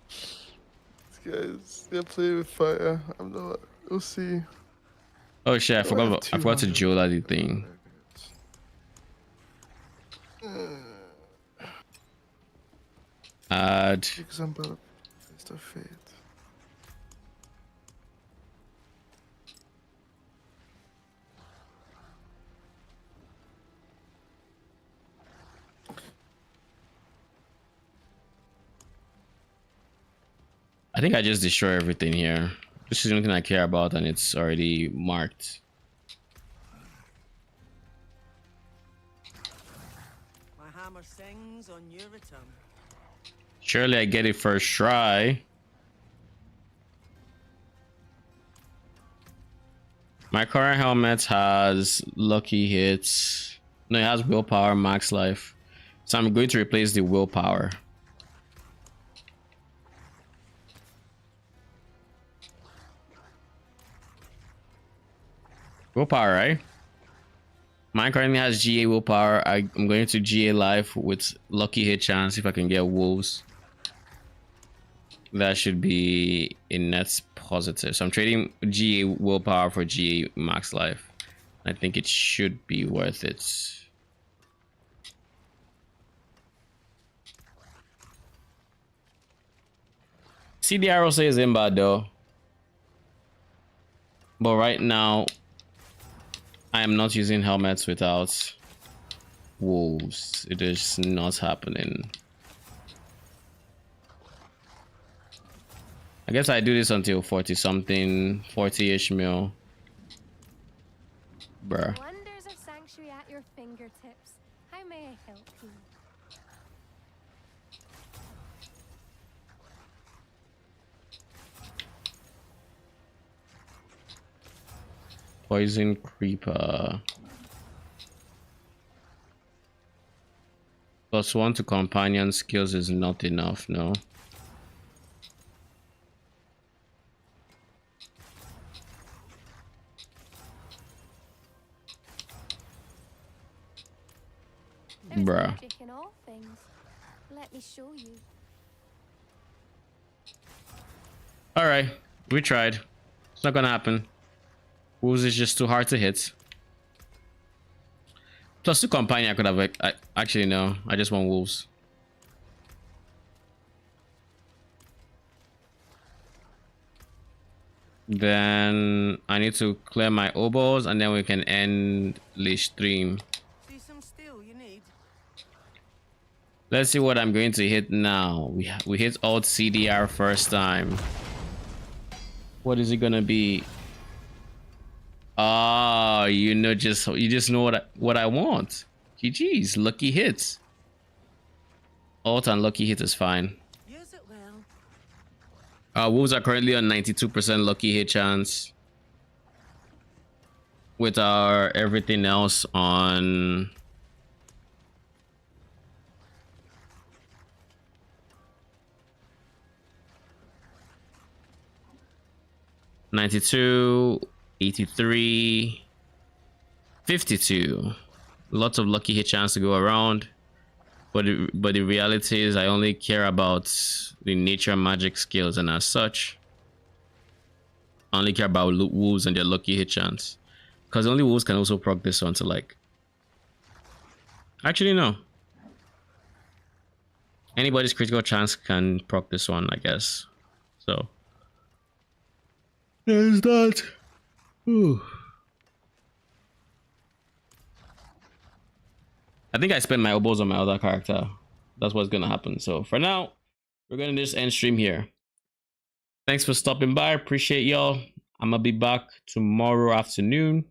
This guy's gonna play with fire. I'm not. We'll see. Oh shit! I Oh, I have forgot to 200 Jola the thing. Add. Because I'm about to face the fate. I think I just destroy everything here. This is the only thing I care about, and it's already marked. My hammer sings on your return. Surely I get it first try. My current helmet has lucky hits. No, it has willpower, max life. So I'm going to replace the willpower. Willpower, right? Mine currently has GA willpower. I'm going to GA life with lucky hit chance if I can get wolves. That should be a net positive. So I'm trading GA willpower for GA max life. I think it should be worth it. CDR also is in bad though. But right now, I am not using helmets without wolves. It is not happening. I guess I do this until 40 something, 40-ish mil. Bruh. Wonders of sanctuary at your fingertips. How may I help you? Poison creeper. +1 to companion skills is not enough, no. There's Bruh. magic in all things. Let me show you. Alright, we tried. It's not gonna happen. Wolves is just too hard to hit. +2 companion, I could have. Actually, no. I just want wolves. Then I need to clear my oboes, and then we can end the stream. See some steel you need. Let's see what I'm going to hit now. We hit Alt CDR first time. What is it gonna be? Ah, you just know what I want. GG's, lucky hits. Alt and lucky hit is fine. Use it well. Wolves are currently on 92% lucky hit chance. With our everything else on 92, 83, 52. Lots of lucky hit chance to go around. But the reality is I only care about the nature magic skills, and as such, I only care about wolves and their lucky hit chance. Because only wolves can also proc this one to like... Actually, no. Anybody's critical chance can proc this one, I guess. So... There's that. Ooh. I think I spent my oboes on my other character. That's what's gonna happen. So for now, we're gonna just end stream here. Thanks for stopping by. Appreciate y'all. I'm gonna be back tomorrow afternoon.